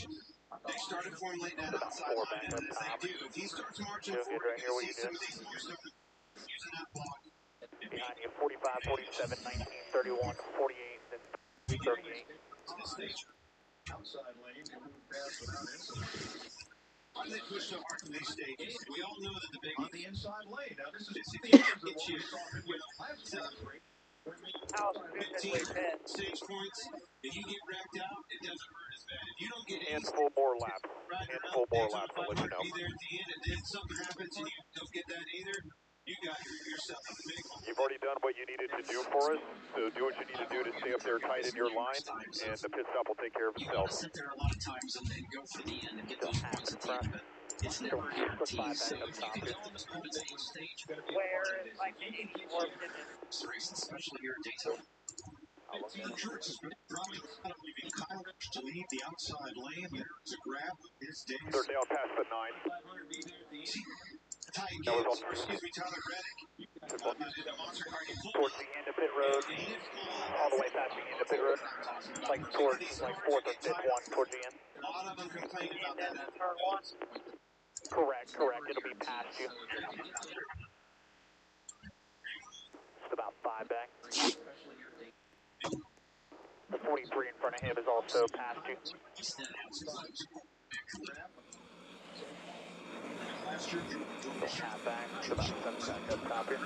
They started for him late that outside line, and as they do, if he starts marching Doing good forward, right you're here. What going to you see some doing? of these boys starting using that block. Behind you, 45, 47, 19, 31, 48, then 38. Outside lane can move fast without incident. Why do they push so hard in these stages? We all know that the big on the inside lane. Now this is if you get you with last year's race. 15 stage points, if you get racked out, it doesn't hurt as bad. If you don't get any Handful more laps. right Handful more laps, I'll let you know. be there at the end, and then something happens and you don't get that either, You got yourself a big one. You've already done what you needed to do for us, so do what you need to do to stay up there tight in your line, and the pit stop will take care of You want itself. to sit there a lot of times and go for the end and get those points at the end, but it's never guaranteed. So if you can go on this commentating stage, Where is my mini for pigeon? especially here at Daytona. I'll look at it. Leaving Kyle to lead the outside lane. There's a grab with his days. They're down past the 9. Ty Gibbs, or excuse me, Tyler Reddick. In the monster car, he pulled Towards the end of pit road, and he didn't pull up. all the way past the end of pit road, like towards like 4th or 5th one, towards the end. A lot of them complained about And that. then turn one. Correct. It'll be past you. Just about 5 back. The 43 in front of him is also past you. Half back, it's about 7 back up top here.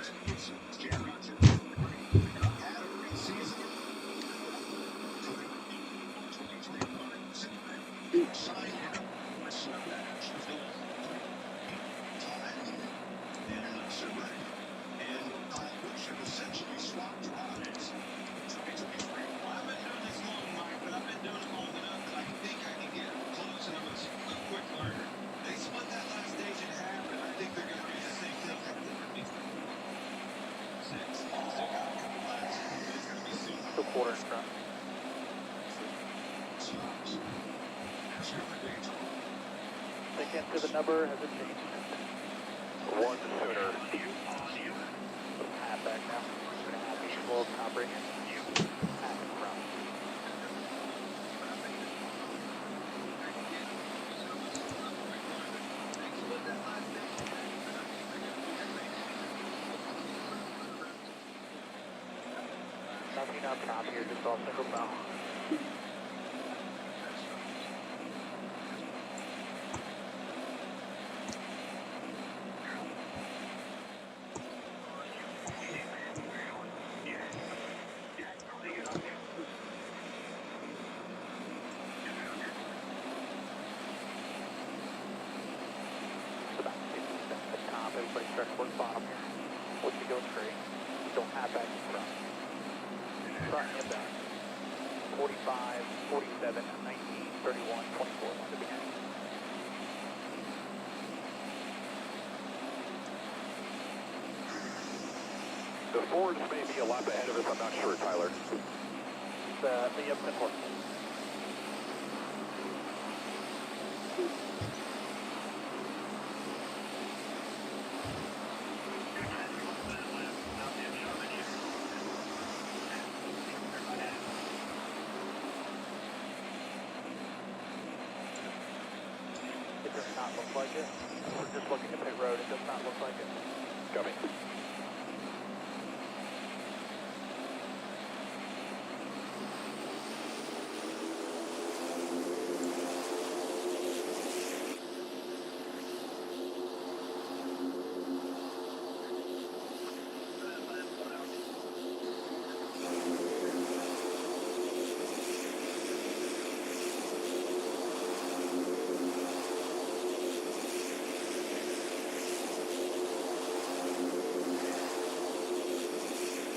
Quarter in front. Think into the number, has it changed? One sooner. Half back now. Half equal, top right here. Half in front. Nothing up top here, just all single bow. About 50 cents at the top, everybody starts to work bottom here. Once you go straight, you don't have back in front. Front and back. 45, 47, 19, 31, 24 on the beginning. The Fords may be a lap ahead of us, I'm not sure, Tyler. The upset horse. It does not look like it. We're just looking at pit road. It does not look like it. Coming.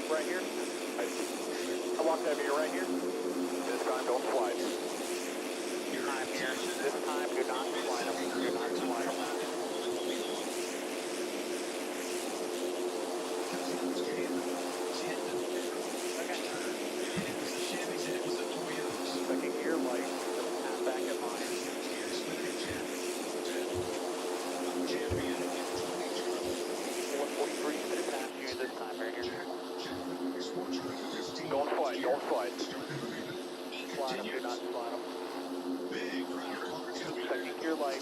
Right here. I walked over here right here. This time don't slide. Time here. This time do not slide them. Do not slide them. Second gear light. Half back at line. 143 is going to pass you this time right here. Don't slide, don't slide. Slide them, do not slide them. Second gear light,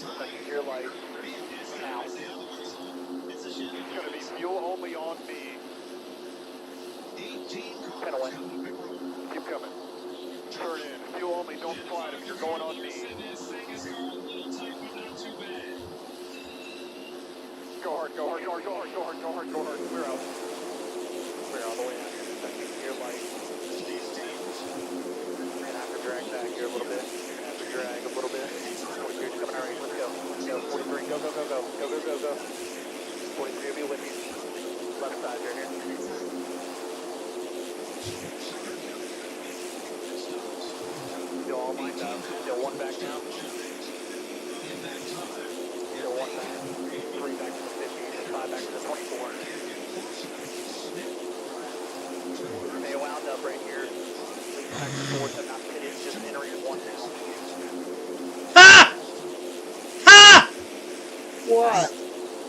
now. It's going to be fuel only on me. 10 away. Keep coming. Turn in, fuel only, don't slide if you're going on me. Go hard, go hard, go hard, go hard, go hard, go hard, go hard. Clear out. Clear all the way out here. Second gear light. You're going to have to drag back here a little bit. You're going to have to drag a little bit. 42's coming already. Let's go. Let's go. 43. Go, go, go, go. Go, go, go, go. 43 will be with you. left side right here. Still all lined up. Still one back now. Still one back. 3 back to the 50 and 5 back to the 24. Stay wound up right here. Lead back and forth. I'm not pitted. Just entering one now. Ha! Ha! What?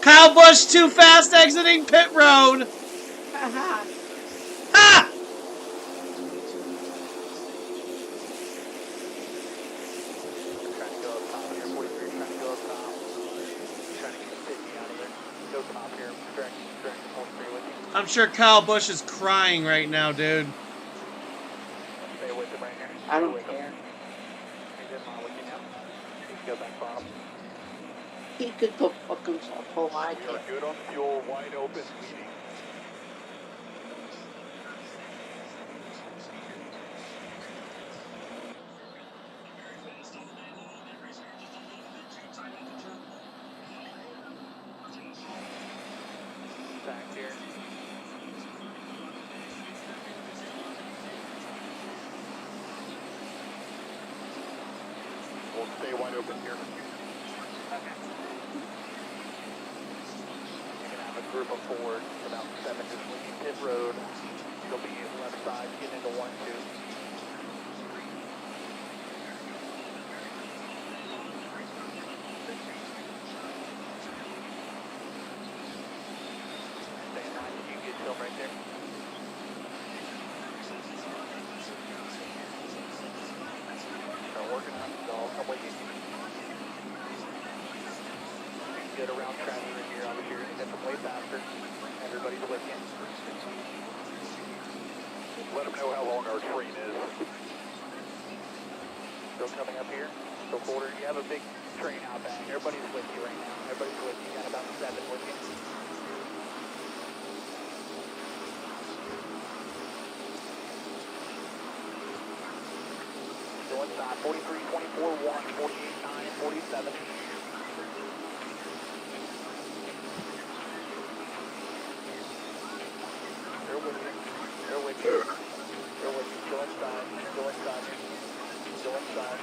Kyle Busch too fast exiting pit road. Haha. Ha! Trying to go up top here. 43 trying to go up top. Trying to get the 50 out of there. Go top here. Direct 43 with you. I'm sure Kyle Busch is crying right now, dude. Stay with him right here. I don't care. He's in line with you now. You can go back bottom. He could go fuck himself for all I We are care. good on fuel. Wide open leading. Back here. We'll stay wide open here. Okay. You're going to have a group of 4, about 7 just leaving pit road. They'll be left side, get into 1, 2. Stay in line, you can get to them right there. Start working on it, they'll all come with you. Good around traffic right here, obviously you're going to get them way faster. Everybody's with you. Let them know how long our train is. Still coming up here. Still quarter. You have a big train out back. Everybody's with you right now. Everybody's with you. You got about 7 with you. Still inside. 43, 24, 1, 48, 9, 47. They're with you. They're with you. They're with you. Still inside. Still inside. Still inside.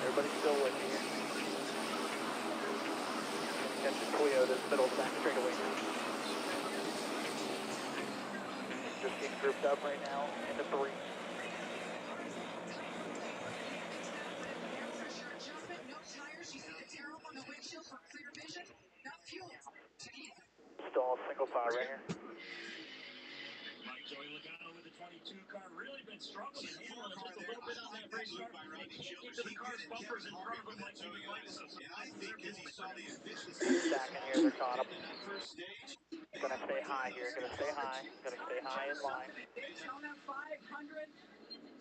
Everybody's still with you. Catch the Toyota's middle back straightaway. Just getting grouped up right now into 3. Pressure adjustment, no tires. You see the tear up on the windshield for clear vision. Enough fuel. Still all single file right here. Joey Logano with the 22 car really been struggling. Just a little bit on that restart. Into the car's bumpers in front of him like he likes us. And I think as he saw the efficiency Back in here, they're caught up. in that first stage, Gonna stay high here. Gonna stay high. Gonna stay high in line. Daytona 500.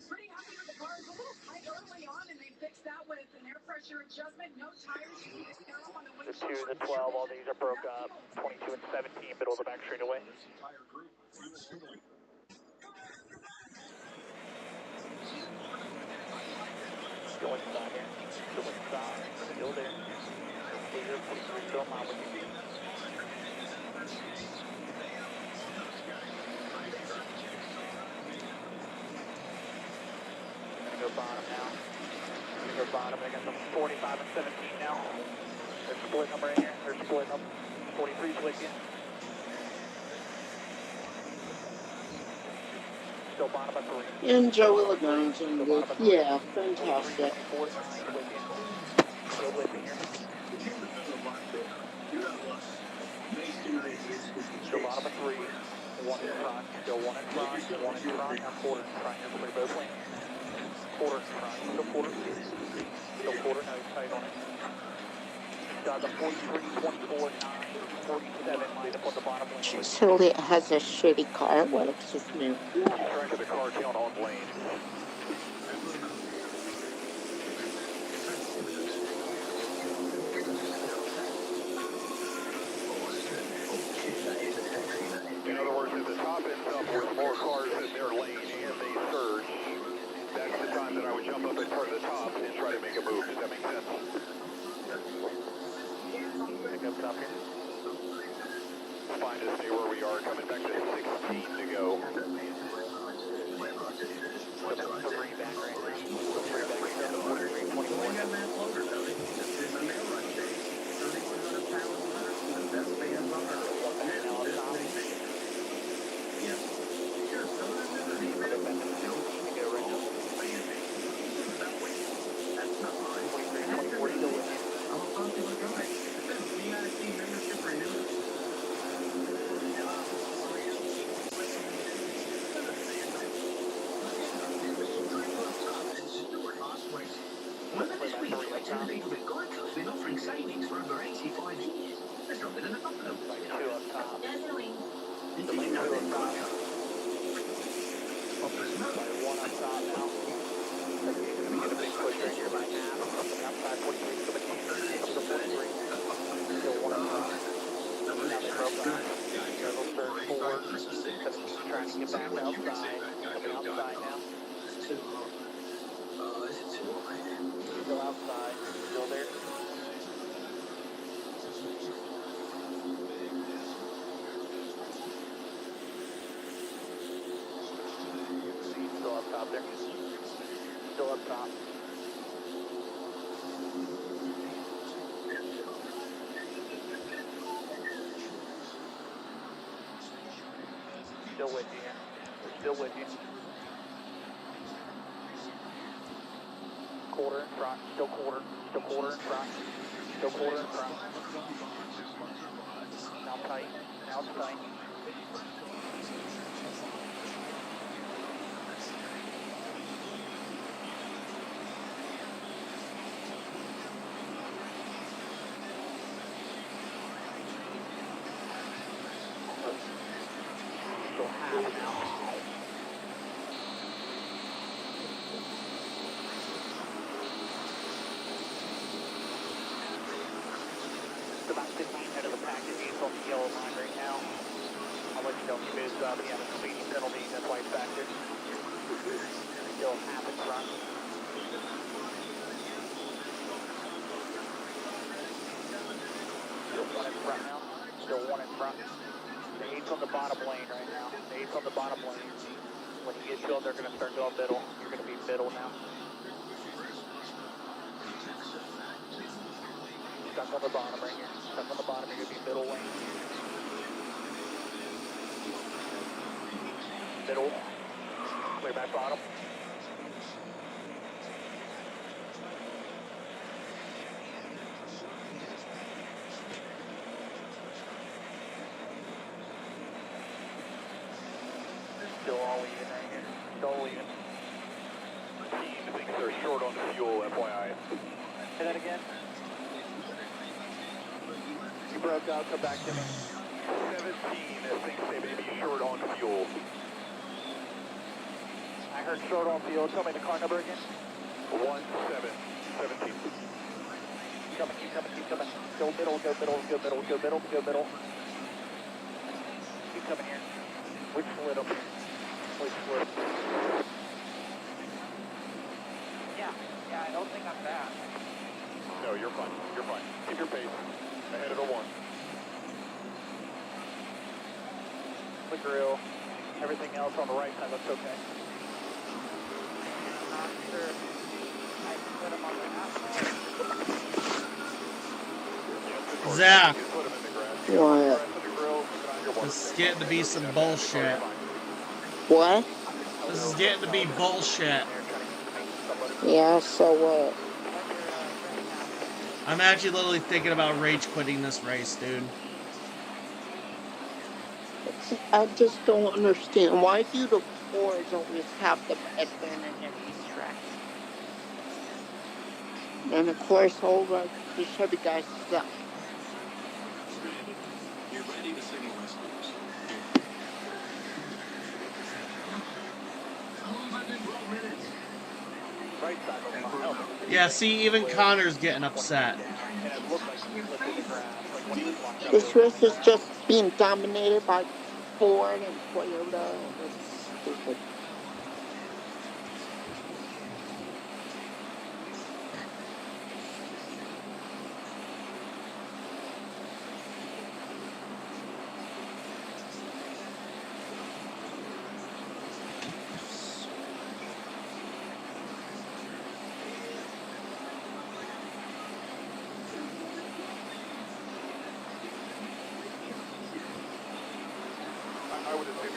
Pretty happy with the car. It's a little tight early on, and they fixed that with an air pressure adjustment. No tires. You see the tear up on the The windshield. 2, the 12, all these are broke up. 22 and 17, middle of the back straightaway. Still inside here. Still inside. Still there. Clear. 43 still in line with you. Gonna go bottom now. Gonna go bottom. They got some 45 and 17 now. They're splitting them right here. They're splitting them. 43's with you. Still bottom at 3. And Joey Logano's in good. Yeah, fantastic. 24 9 with you. Still with you here. Still bottom at 3. 1 in front. Still 1 in front. 1 in front. Now quarter in front. Everybody both win. Quarter in front. Still quarter. Still quarter. Now he's tight on it. Got the 43, 24, 9, 47 lined up on the bottom lane. Just Elliott has a shitty car. What is his name? Track of the car count on lane. In other words, if the top ends up with more cars in their lane and they surge, that's the time that I would jump up in front of the top and try to make a move. Does that make sense? Pick up top here. trying to stay where we are, coming back to 16 to go. Three back right now. Three back, 7:43:24. We got that loader, though. This is a mail rush day. 3,100 pounds worth. The best fans on earth. Yes. Sure, some of this is an email. Don't about weight. That's not mine. 23:24 still with you. I'm a popular guy. It says VIP membership renewal. One of the streets where television with Geico has been offering savings for over 85 years. Let's drop it in a bundle. Two up top. Did you know that Geico offers One up top now. You're going to get a big push right here by half. Outside 43 to the key. Up to 43. Still one up top. Now the rope on. Double third forward. Trying to get back outside. Coming outside now. Is it too high? Still outside. Still there. Still up top there. Still up top. Still with you here. We're still with you. Quarter in front. Still quarter. Still quarter in front. Still quarter in front. Now tight. Now it's tight. Still half now. About 15 head of the package. He's on the yellow line right now. I'll let you know if he moves up. He has a speeding penalty. That's why he's back there. Still half in front. Still one in front now. Still one in front. The 8's on the bottom lane right now. The 8's on the bottom lane. When he gets you, they're going to start going middle. You're going to be middle now. Stuck on the bottom right here. Stuck on the bottom, you're going to be middle lane. Middle. Clear back bottom. Still all even right here. Still all even. Team thinks they're short on fuel, FYI. Say that again. You broke out, come back to me. 17 thinks they may be short on fuel. I heard short on fuel. Tell me the car number again. 17. Keep coming, keep coming, keep coming. Go middle, go middle, go middle, go middle, go middle. Keep coming here. Which split up? Which split? Yeah, I don't think I'm bad. No, you're fine. You're fine. Keep your pace. Ahead of the one. The grill. Everything else on the right side looks okay. Not sure. I put him on the asphalt. Zach, What? this is getting to be some bullshit. What? This is getting to be bullshit. Yeah, so what? I'm actually literally thinking about rage quitting this race, dude. I just don't understand. Why do the Fords always have the advantage in these tracks? And of course, all the Chevy guys suck. You're ready to signal rescuers. How long has it been? 12 minutes. Right side looks fine. Yeah, see, even Connor's getting upset. This race is just being dominated by Ford and Toyota, and it's stupid.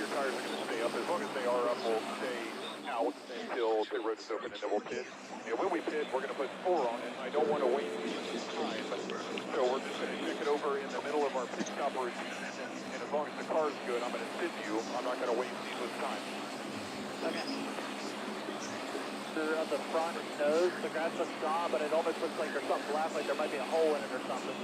your tires are going to stay up. As long as they are up, we'll stay out until pit road is open, and then we'll pit. And when we pit, we're going to put 4 on it. I don't want to waste time, so we're just going to check it over in the middle of our pit stop routine, and as long as the car's good, I'm going to sit you. I'm not going to waste needless time. Okay. At the front nose, the grass looks gone, but it almost looks like there's something left, like there might be a hole in it or something.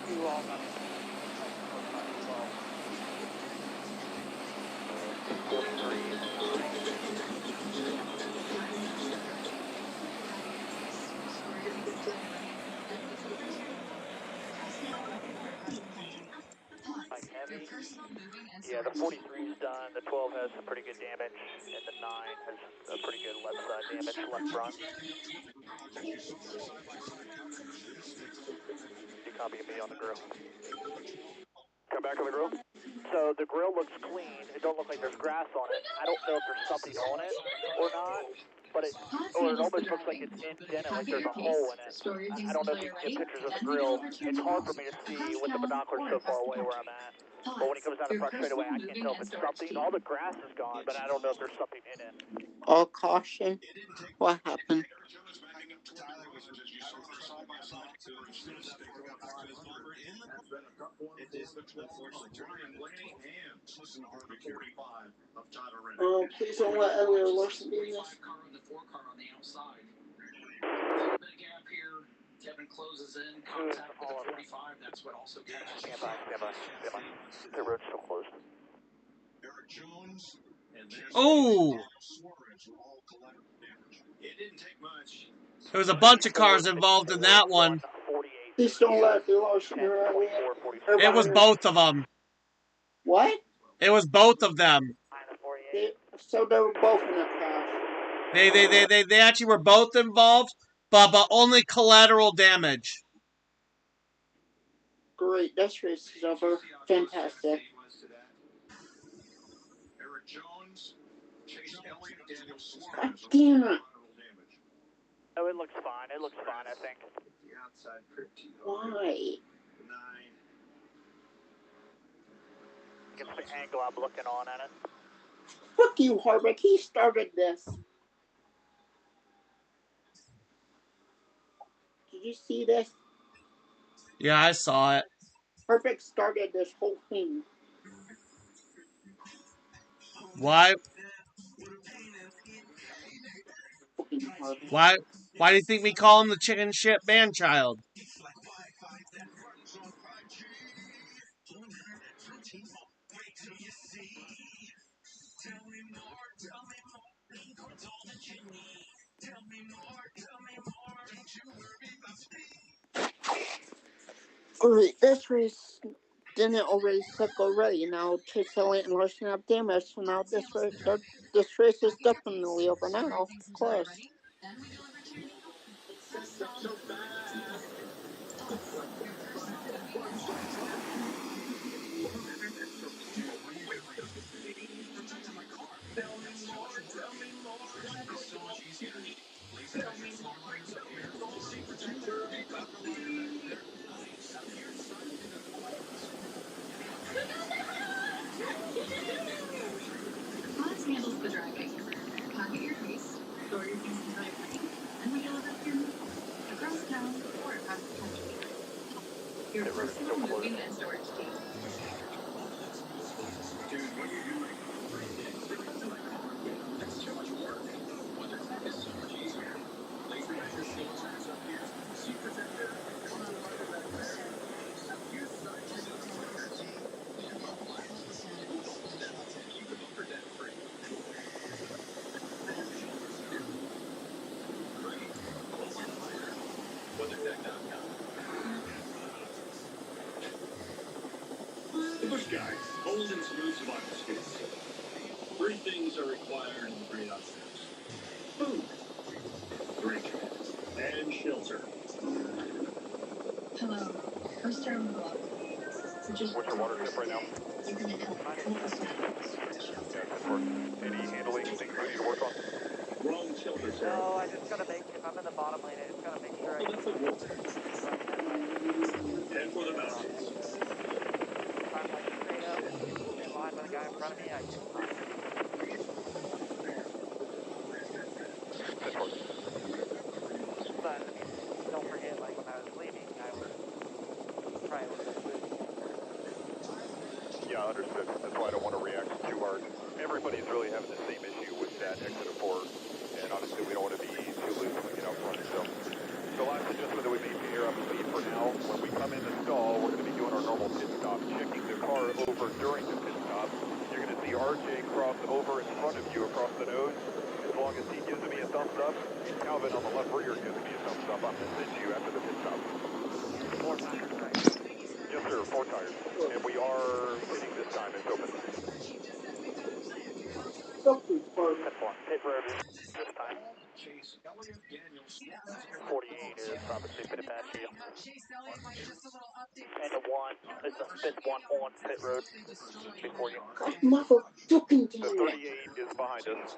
Too long. Yeah, the 43's done, the 12 has some pretty good damage, and the 9 has a pretty good left side damage, left front. You copy me on the grill. Come back on the grill. So the grill looks clean, it don't look like there's grass on it. I don't know if there's something on it or not, but it almost looks like it's indented, like there's a hole in it. I don't know if you can get pictures of the grill. It's hard for me to see with the binoculars so far away where I'm at. But when he comes down the front straightaway, I can't tell if it's something. All the grass is gone, but I don't know if there's something in it. All caution. What happened? Oh, please don't let Elliot Larson do this. Kevin closes in, contact with the 45, that's what also gets Stand by. The road's still closed. Oh! It didn't take much. There was a bunch of cars involved in that one. Please don't let the Larson do it. It was both of them. What? It was both of them. So they were both in a crash. They actually were both involved, but only collateral damage. Great, this race is over. Fantastic. God damn it. Oh, it looks fine, I think. Why? It's the angle I'm looking on at it. Fuck you, Harvick. He started this. Did you see this? Yeah, I saw it. Harvick started this whole thing. Why? Why do you think we call him the chicken shit man-child? Great, this race didn't already suck already. Now Chase Elliott and Larson have damage, so now this race is definitely over now. Of course. Pons handles the driving. Pocket your case, store your things until you're ready, and we deliver to your movie, across town or across the country. Your personal moving and storage team. Dude, what are you doing? That's too much work. WeatherTech is so much easier. Laser measure filters up here. Sea protector. Come on, use Scientific filters. Keep the bumper debt free. Great. WeatherTech.com. The Bush Guys, bold and smooth survival skills. 3 things are required in the great outdoors: food, drink, and shelter. Hello. First term of love. What's your water tip right now? You're gonna have Any handling things we need to work on? Wrong shelter, sir. No, I just gotta make, if I'm in the bottom lane, I just gotta make sure I can everybody's really having the same issue with that exit of 4, and obviously we don't want to be too loose when we get out front. So the last adjustment that we made to air up speed for now, when we come in the stall, we're going to be doing our normal pit stop, checking the car over during the pit stop. You're going to see RJ cross over in front of you across the nose. As long as he gives me a thumbs up, Calvin on the left rear gives me a thumbs up, I'm going to send you after the pit stop. 4 tires, right? Yes, sir, 4 tires. And we are pitting this time. It's open. Pit road this time. 48 is obviously pit Apache. And the 1, it's a pit 1 on pit road before you. Motherfucking The 38 is behind us.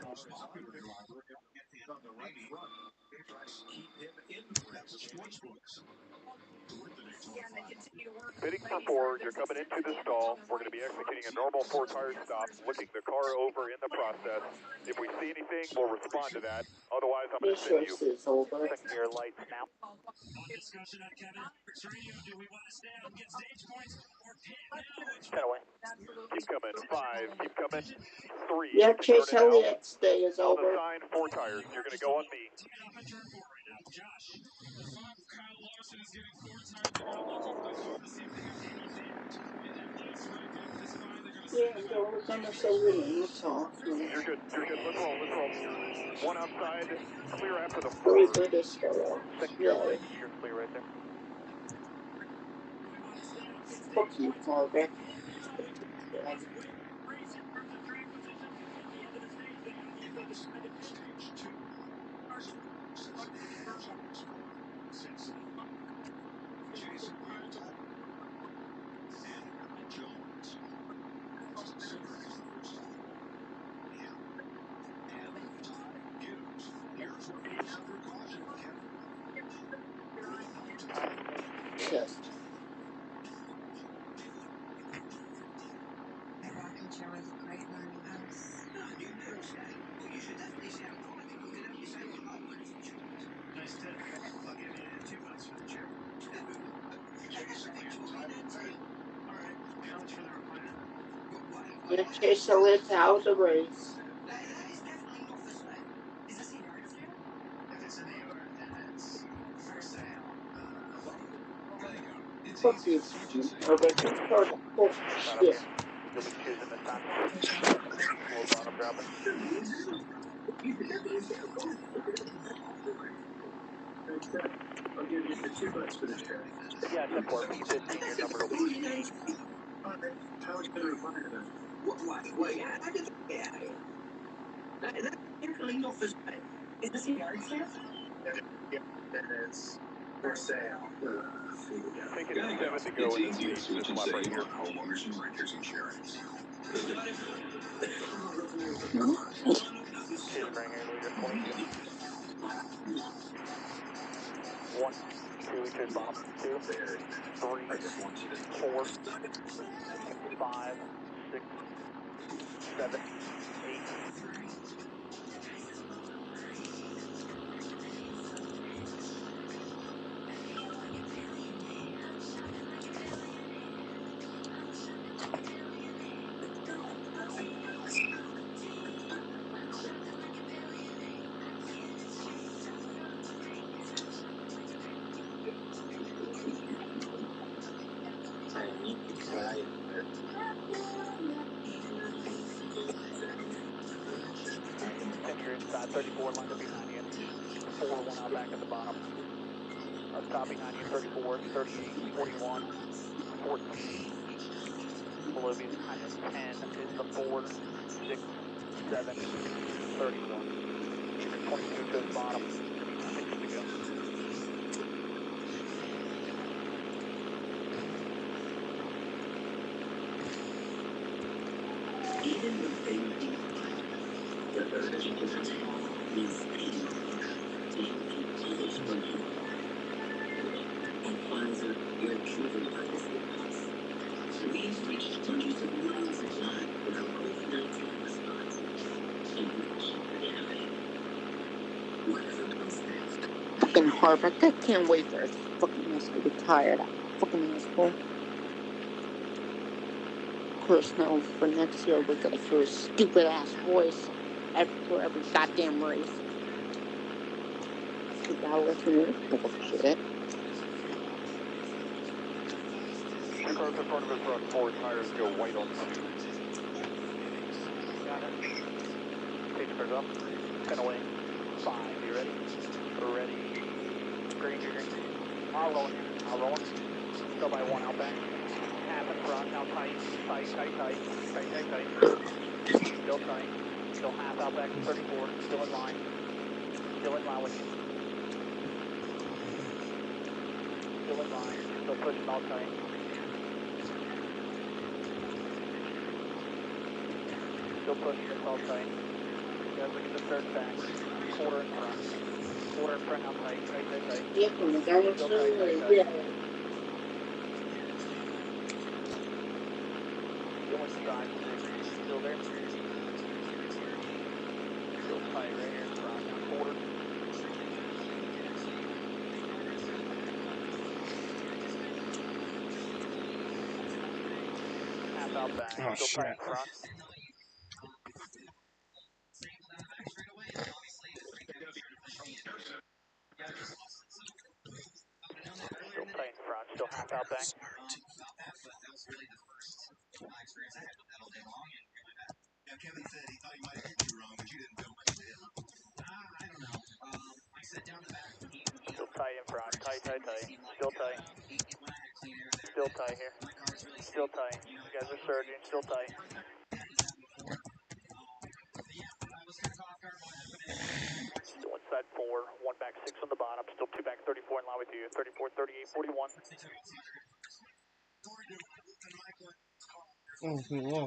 Pitting for 4, you're coming into the stall. We're going to be executing a normal 4-tire stop, looking the car over in the process. If we see anything, we'll respond to that. Otherwise, I'm going to send you. Checking your lights now. Discussion on Kevin Harvick's radio. Do we want to stay out and get stage points or pit now? It's Cut away. Keep coming. 5. Keep coming. 3. Yeah, Chase Elliott's day is On the over. sign, 4 tires. You're going to go on me. off in turn 4 right now. Josh. The fun of Kyle Larson is getting 4 tires. They're going to look over the car to see if they have any damage. If that last wreck off this 5, they're going to Yeah, they're gonna say your name's off. You're good. You're good. Let's roll. Let's roll. 1 outside. Clear after the 4. Very British fellow. Checking Yeah. your lights. You're clear right there. Fuck you, Harvick. Jason Wheelton and Aaron Jones. Consider his first time. And Ty Gibbs. Here's what he has for caution, Kevin. Yes. That rocking chair would look great in our new house. New house, eh? Well, you should definitely say I'm calling and hook it up. You say, well, I'll learn some chores. Nice tip. I'll give you $2 for the chair. Jason, here's title three. All right. How much for the recliner then? Yeah, Chase Elliott's out of the race. That is definitely not for sale. Is this a yard sale? If it's in the yard, then it's for sale. Well, there you go. It's Fuck easy you, to switch and say. Harvick. Harvick, Right up bullshit. here. You'll be choosing this time. Slow bottom dropping. I'll give you $2 for the chair. Yeah, 10 4. P15, your number will be 8. All right. How much for the recliner then? Wait, how did that get out of here? That's definitely not for sale. Is this a yard sale? Then it's for sale. Taking 7 to go in this lap right here. Homeowners and renters insurance. Choose bring your leader 22. 1, 2, each is bottom. 2, 3, 4, 5, 6, 7, 8. You're inside 34, lined up behind you. 4, 1 out back at the bottom. Up top behind you, 34, 38, 41, 14. Below you behind you, 10 is the 4, 6, 7, 31. 22 goes bottom. 6 to go. Even when they were deep, the urge to protect means pain to help you polish what you At Pfizer, we're truly purposely us. We've reached hundreds of millions of lives with our COVID-19 response, and we keep innovating. Whatever comes next. Fucking Harvick. I can't wait for his fucking ass to get tired. Fucking asshole. course, now for next year, we're gonna hear his stupid ass voice for every goddamn race. We gotta listen to this bullshit. Two cars in front of us run 4 tires, go white on 2. Got it. Safety cars up. 10 away. 5, you ready? We're ready. Green, green. I'll roll here. I'll roll. Still by 1 out back. Half in front, now tight. Tight. Still tight. Still half out back to 34. Still in line. Still in line with you. Still in line. Still pushing all tight. Still pushing this all tight. You guys look at the third back. Quarter in front. Quarter in front, now tight. Tight. Yeah, Still tight. Still inside. Still there. Still tight right here in front. Now quarter. Half out back. Oh, Still shit. tight in front. Still tight in front. Still half out back. Kevin said he thought he might have hit you wrong, but you didn't feel much to him. I don't know. I said down the back. Still tight in front. Tight. Still tight. Still tight here. Still tight. You guys are surging. Still tight. Still inside 4. 1 back 6 on the bottom. Still 2 back 34 in line with you. 34, 38, 41. Mm-hmm.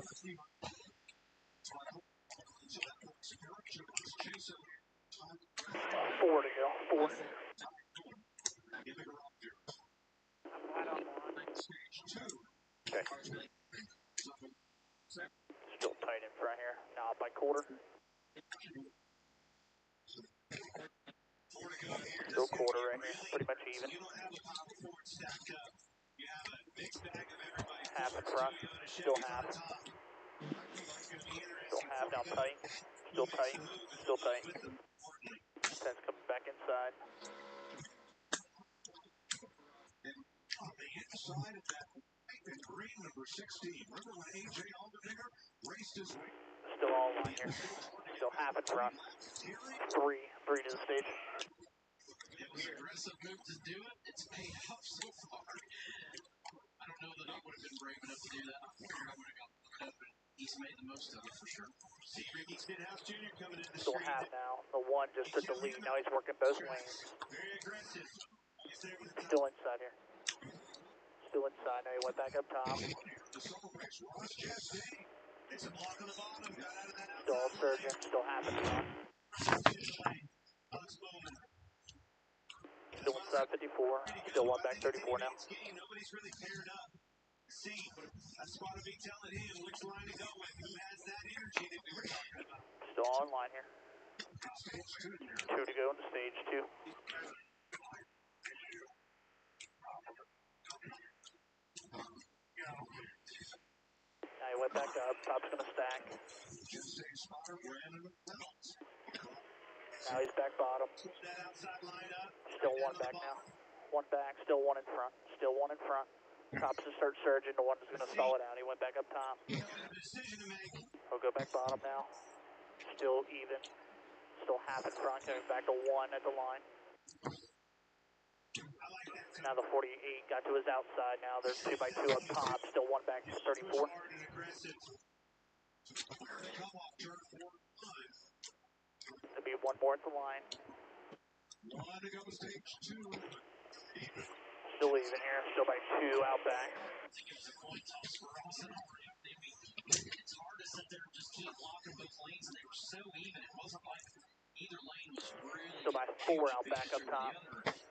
4 to go. 4. Okay. Still tight in front here. Now up by quarter. Still quarter right here. Pretty much even. Half in front. Still half. Still half. Now tight. Still tight. Still tight. 10's coming back inside. Still all line here. Still half in front. 3 to the stage. Aggressive move to do it. It's paid off so far. I don't know that I would have been brave enough to do that before. I would have got it up, and he's made the most of it for sure. See Ricky Stenhouse Jr. coming in the Still street. half now. The 1 just took the lead. Now he's working both lanes. Very aggressive. Still inside here. Still inside. Now he went back up top. It's a block on the bottom. Got out of that. Still all surging. Still half in front. Still inside 54. Still 1 back 34 now. Nobody's really paired up. See, that's why to be telling him which line to go with. Who has that energy that we were talking about? Still on line here. 2 to go in the stage 2. Now he went back up. Top's gonna stack. Now he's back bottom. Still 1 back now. 1 back. Still 1 in front. Still 1 in front. Top's gonna start surging. The 1's gonna stall it out. He went back up top. He'll go back bottom now. Still even. Still half in front. Coming back to 1 at the line. Now the 48 got to his outside. Now there's 2 by 2 up top. Still 1 back to 34. There'll be 1 more at the line. Still even here. Still by 2 out back. It's hard to sit there and just keep locking both lanes, and they were so even. It wasn't like either lane was really. Still by 4 out back up top.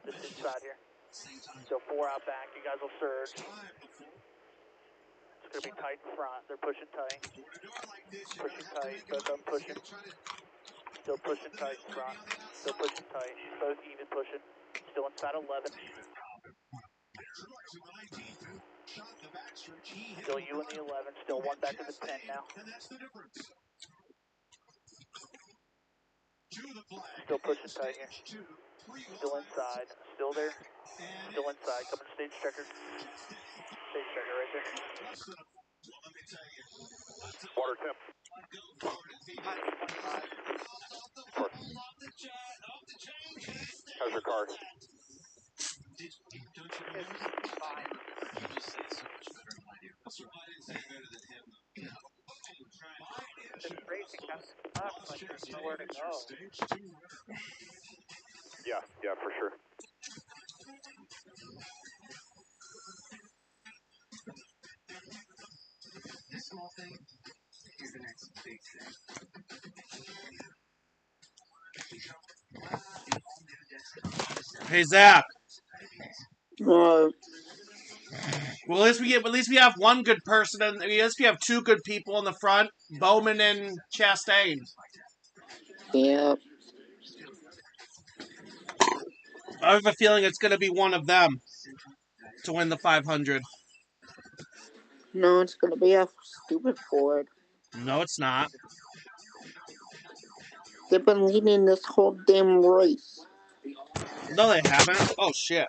This inside here. Still 4 out back. You guys will surge. It's going to be tight in front. They're pushing tight. Pushing tight. Both of them pushing. Still pushing tight in front. Still pushing tight. Both even pushing. Still inside 11. Still you in the 11, still one back to the 10 now. Still pushing tight here. Still inside, still there. Still inside, coming to stage checker. Stage checker right there. Water temp. How's your car? This racing kind of sucks, like there's nowhere to go. Yeah, for sure. This small thing is the next big thing. Hey Zach. Uh, Well, at least we have one good person, and at least we have two good people in the front, Bowman and Chastain. yeah. I have a feeling it's going to be one of them to win the 500. No, it's gonna be a stupid Ford. No, it's not. They've been leading this whole damn race. No, they haven't. Oh, shit.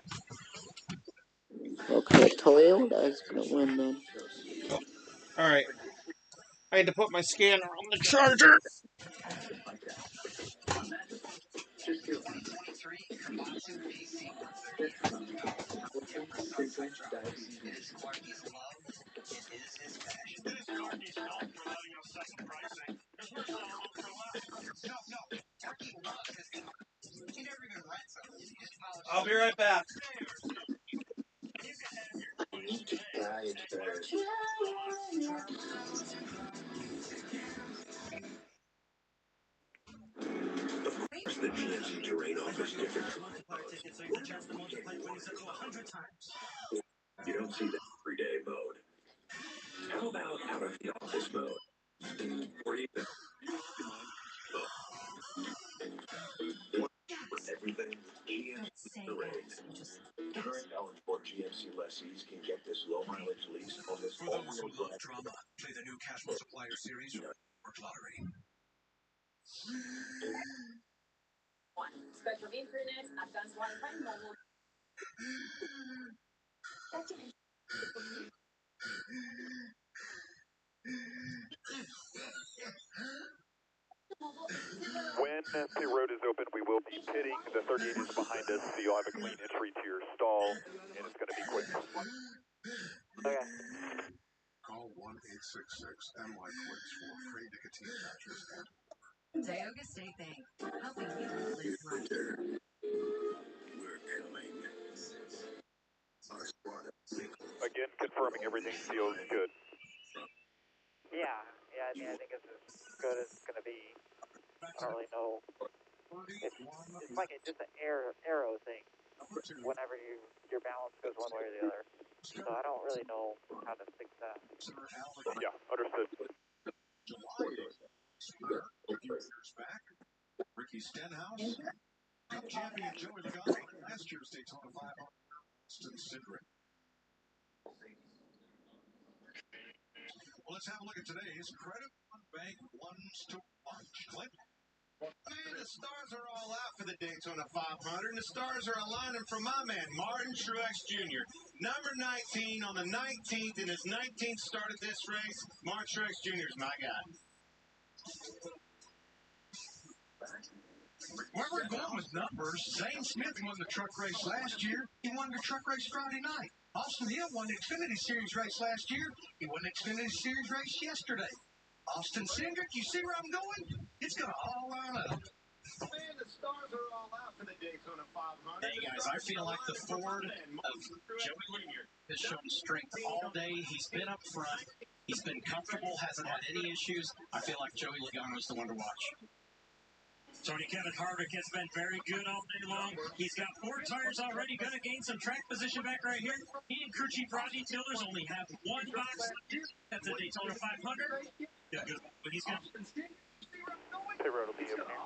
Okay, Toyota is gonna win then. All right. I had to put my scanner on the charger. I'll be right back. The GMC Terrain offers different You don't see that everyday mode. How about out of the office mode? Or even with everything, GMC Terrain. Current eligible GMC lessees can get this low mileage lease on this all-wheel drive. Play the new cash multiplier series or lottery. Special internet, advanced Wi-Fi, mobile. When the road is open, we will be pitting. The 38 is behind us, so you'll have a clean entry to your stall, and it's going to be quick. Okay. Call 1-866-MY-QUICS for free nicotine patches and Tioga State Bank, helping you live life. We're coming. Again, confirming everything feels good. Yeah, I mean, I think it's as good as it's going to be. I don't really know. It's like just an arrow thing. Whenever your balance goes one way or the other. So I don't really know how to fix that. Yeah, understood. Ricky Stenhouse, champion Joey Logano, last year's Daytona 500 to the Sidrick. Well, let's have a look at today's Credit One Bank ones to watch. Clint. Man, the stars are all out for the Daytona 500, and the stars are aligning for my man, Martin Truex Jr. Number 19 on the 19th, in his 19th start at this race. Martin Truex Jr. is my guy. Where we're going with numbers, Zane Smith won the truck race last year. He won the truck race Friday night. Austin Hill won the Xfinity Series race last year. He won the Xfinity Series race yesterday. Austin Cindric, you see where I'm going? It's going to all line up. Man, the stars are all out for the Daytona 500. Hey, guys, I feel like the Ford of Joey Jr. has shown strength all day. He's been up front. He's been comfortable, hasn't had any issues. I feel like Joey Logano is the one to watch. Tony Kevin Harvick has been very good all day long. He's got 4 tires already, going to gain some track position back right here. He and crew chief Rodney Tillers only have 1 box left here. That's a Daytona 500. Yeah, good. But he's got... The road will be open here.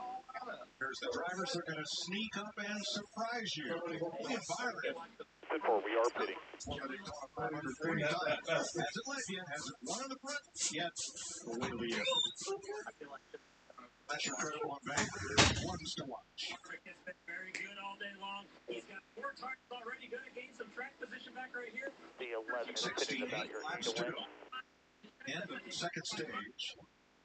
There's the drivers that are going to sneak up and surprise you. William Byron. 10-4. We are pitting. Atlanta hasn't won on the front yet. We'll wait till the end. That's your credit on Vancouver. Ones to watch. Rick has been very good all day long. He's got 4 targets already. Going to gain some track position back right here. The 11 is pitting about your 8 to win. End of the second stage.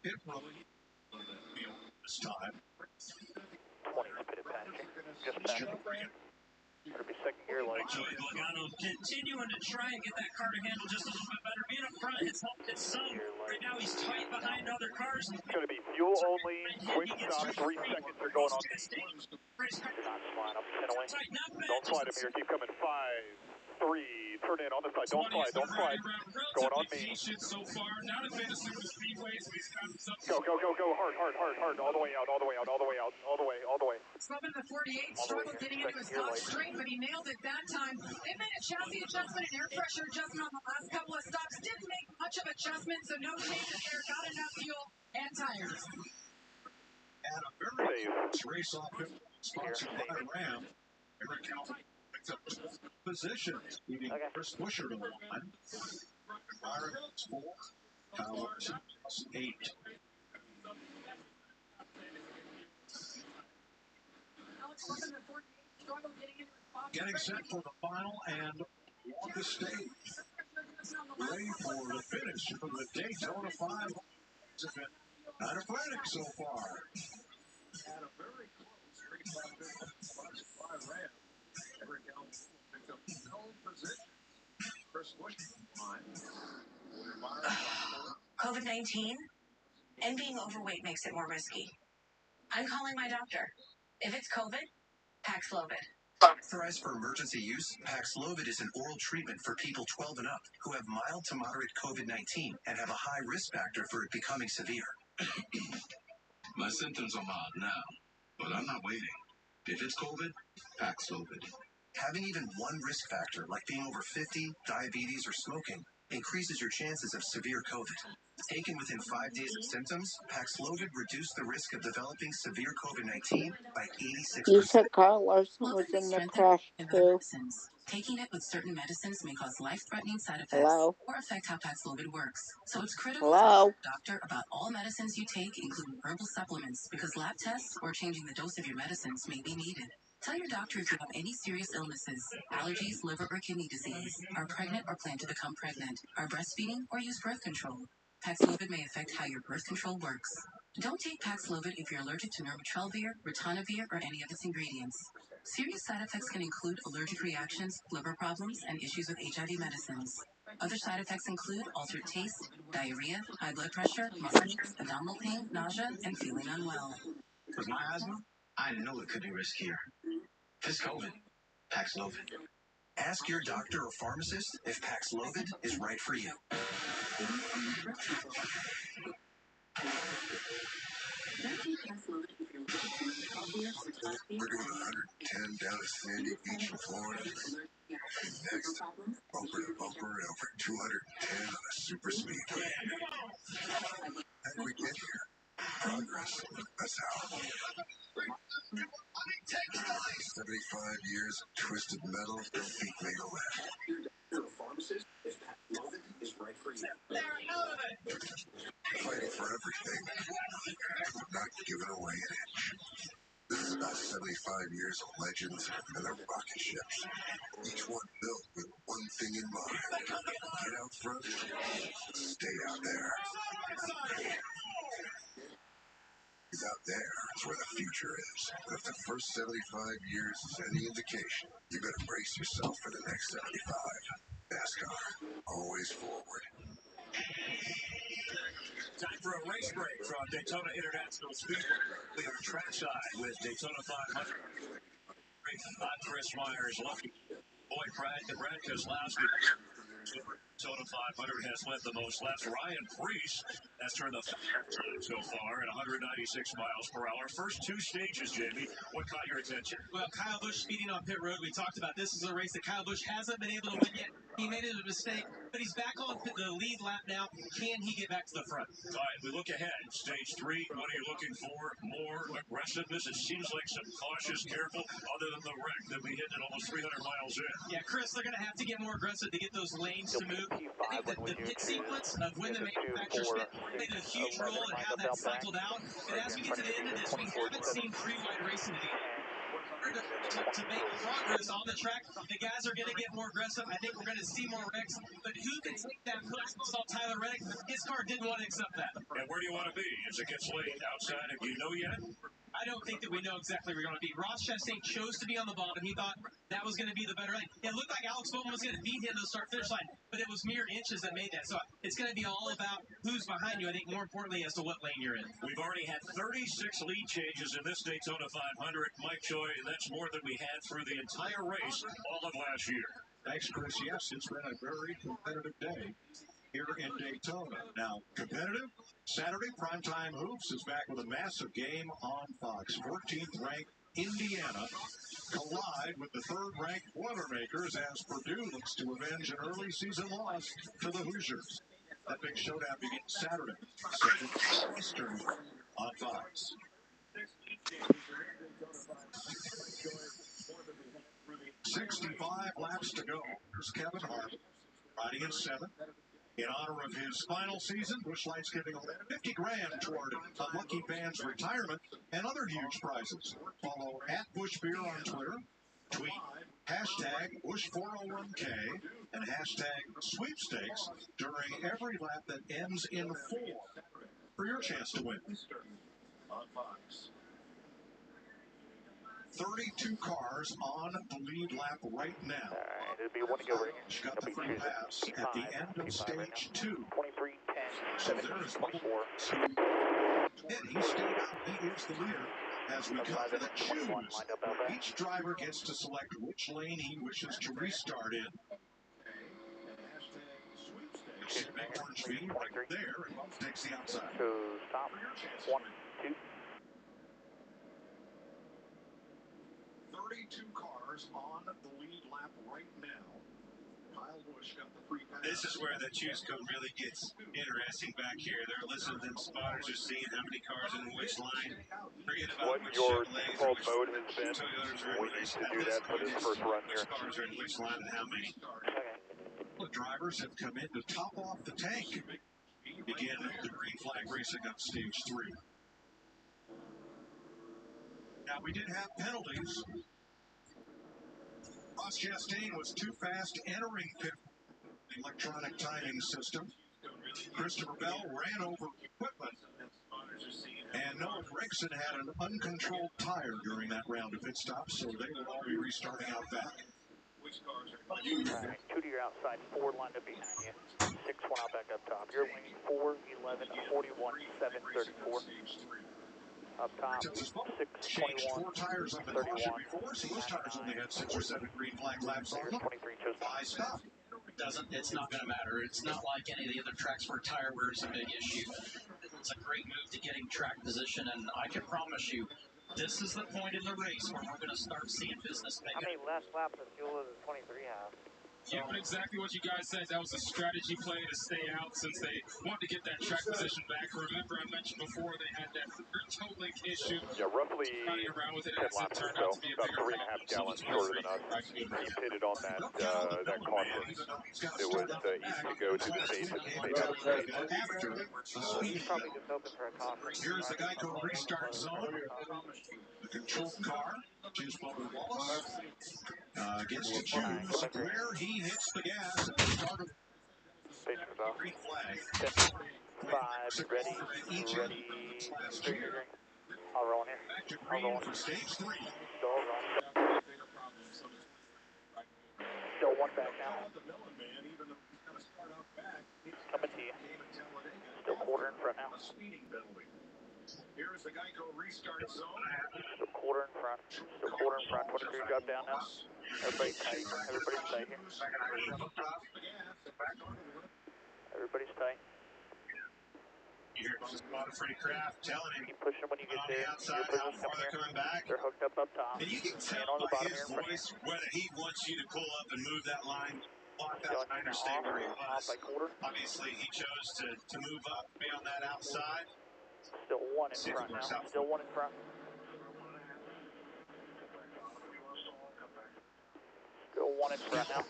Hit this time. 20 is pitted past you. Just past you. Better be second gear light. Joey Logano continuing to try and get that car to handle just a little bit better. Being up front has helped it some. Right now he's tight behind other cars. It's going to be fuel only. Quick stop. 3 seconds are going on me. You're not sliding up the away. Don't slide him here. Keep coming. 5, 3. Turn in on the side. Don't slide. Don't slide. Going on me. So far, not a fan of super speedways. Go, go, go, go. Hard, hard, hard, hard. All the way out. All the way out. All the way out. All the way. All the way. Slumping the 48, struggled getting into his top straight, but he nailed it that time. They made a chassis adjustment and air pressure adjustment on the last couple of stops. Didn't make much of adjustment, so no changes there. Got enough fuel and tires. And a very close race off sponsored by Ram. Eric Calvin picks up position, leading Chris Buescher to 1. Byron is 4. Kyle Larson is 8. Getting set for the final and on the stage. Ready for the finish for the Daytona 500. Not a frantic so far. At a very close race off sponsored by Ram. Eric Calvin picks up no positions. Chris Buescher line. COVID-19 and being overweight makes it more risky. I'm calling my doctor. If it's COVID, Paxlovid. Authorized for emergency use, Paxlovid is an oral treatment for people 12 and up who have mild to moderate COVID-19 and have a high risk factor for it becoming severe. My symptoms are mild now, but I'm not waiting. If it's COVID, Paxlovid. Having even one risk factor, like being over 50, diabetes, or smoking, increases your chances of severe COVID. Taken within 5 days of symptoms, Paxlovid reduced the risk of developing severe COVID-19 by 86%. You said Kyle Larson was in the crash too. Taking it with certain medicines may cause life-threatening side effects Hello? or affect how Paxlovid works. So it's critical Hello? to tell your doctor about all medicines you take, including herbal supplements, because lab tests or changing the dose of your medicines may be needed. Tell your doctor if you have any serious illnesses, allergies, liver or kidney disease, are pregnant or plan to become pregnant, are breastfeeding or use birth control. Paxlovid may affect how your birth control works. Don't take Paxlovid if you're allergic to nirmatrelvir, ritonavir, or any of its ingredients. Serious side effects can include allergic reactions, liver problems, and issues with HIV medicines. Other side effects include altered taste, diarrhea, high blood pressure, muscle aches, abdominal pain, nausea, and feeling unwell. With my asthma, I know it could be riskier. If it's COVID, Paxlovid. Ask your doctor or pharmacist if Paxlovid is right for you. We're doing 110 down at Sandy Beach in Florida. Next, bumper to bumper and over 210 on a super speedway. How do we get here? Progress. That's how. 75 years of twisted metal, feet made of lead. For a pharmacist, if Paxlovid is right for you. Fighting for everything, not giving away an inch. This is about 75 years of legends and their rocket ships. Each one built with one thing in mind. Get out front, stay out there. Because out there is where the future is. And if the first 75 years is any indication, you better brace yourself for the next 75. NASCAR, always forward. Time for a race break from Daytona International Speedway. We are trackside with Daytona 500. I'm Chris Myers, Lucky. Boyd Pratt and Brad Kozlowski. Daytona 500 has led the most laps. Ryan Preece has turned the time so far at 196 miles per hour. First two stages, Jamie, what caught your attention? Well, Kyle Busch speeding on pit road. We talked about this is a race that Kyle Busch hasn't been able to win yet. He made a mistake, but he's back on the lead lap now. Can he get back to the front? All right, we look ahead. Stage 3, what are you looking for? More aggressiveness? It seems like some cautious, careful, other than the wreck that we hit at almost 300 miles in. Yeah, Chris, they're going to have to get more aggressive to get those lanes to move. I think the pit sequence of when the manufacturers played a huge role in how that cycled out. But as we get to the end of this, we haven't seen three-wide racing today. To make progress on the track, the guys are going to get more aggressive. I think we're going to see more wrecks. But who can take that push? We saw Tyler Reddick. His car didn't want to accept that. And where do you want to be as it gets late? Outside, do you know yet? I don't think that we know exactly where we're going to be. Ross Chastain chose to be on the bottom. He thought that was going to be the better lane. It looked like Alex Bowman was going to beat him to the start-finish line, but it was mere inches that made that. So it's going to be all about who's behind you, I think, more importantly, as to what lane you're in. We've already had 36 lead changes in this Daytona 500. Mike Choi, that's more than we had through the entire race all of last year. Thanks, Chris. Yes, it's been a very competitive day here in Daytona. Now, competitive? Saturday, Primetime Hoops is back with a massive game on Fox. 14th ranked Indiana collide with the third-ranked Boilermakers as Purdue looks to avenge an early season loss to the Hoosiers. That big showdown begins Saturday, 7 Eastern on Fox. 65 laps to go. Here's Kevin Hart riding in 7th. In honor of his final season, Busch Light's giving $50 grand toward a lucky fan's retirement and other huge prizes. Follow @BuschBeer on Twitter. Tweet #Busch401K and #sweepstakes during every lap that ends in 4 for your chance to win. On Fox. 32 cars on the lead lap right now. All right, it'll be one to go. Got the free pass at the end of stage 2. 23, 10, So 17, there is 24. And he's still out. He is the leader. As we come to the choose, each driver gets to select which lane he wishes to restart in. See big orange V right there, and Bump takes the outside. So stop. 1, 2. 32 cars on the lead lap right now. Kyle Busch got the free pass. This is where the choose code really gets interesting back here. They're listening to them spotters, are seeing how many cars in which line. Forget about What which your Chevrolets default or mode which has been Toyotas are in when you which used to do that for this first run here. Which cars are in which line and how many. The drivers have come in to top off the tank. Begin the green flag racing on stage 3. Now, we did have penalties. Ross Chastain was too fast entering pit. The electronic timing system. Christopher Bell ran over equipment. And Noah Gragson had an uncontrolled tire during that round of pit stops, so they will all be restarting out back. All right, 2 to your outside, 4 lined up behind you. 6, 1 out back up top. Your lane 4, 11, 41, 7, 34. Up top, 6, 21, 4 tires on the 31. caution before, so those tires only had 6 or 7 green flag laps on them. 23 chose Why stop? It's not going to matter. It's not like any of the other tracks where tire wear is a big issue. It's a great move to getting track position, and I can promise you, this is the point in the race where we're going to start seeing business make. How many less laps of fuel does the 23 have? Yeah, but exactly what you guys said. That was a strategy play to stay out since they wanted to get that track position back. Remember, I mentioned before they had that toe link issue. Yeah, roughly Running around with it 10 as it laps or turned so. out to be a About bigger 3.5 gallons shorter than us. He pitted on that caution. It was easy to go to the station. Stayed out of the station. He's probably just hoping for a conference. Here's the Geico restart zone. The control car, choose Bubba Wallace, gets to choose where he hits the gas at the start of the green flag. 5, ready, ready. I'll roll in here. Back to green for stage 3. Still rolling. Still 1 back now. Coming to you. Still quarter in front now. Here's the Geico restart zone. Still quarter in front. Still quarter in front. 23 drop down now. Everybody tight. Everybody tight here. Everybody's tight. You hear about Freddie Kraft telling him, Keep pushing when you get on there. the outside, Your how business far coming they're here. coming back. They're hooked up top. And you can tell And on the by bottom his here in front of voice whether he wants you to pull up and move that line, block that Going line, or now stay off, where he off was. by quarter. Obviously, he chose to move up, be on that outside. Still one in front now. Still one in front. Still one in front now.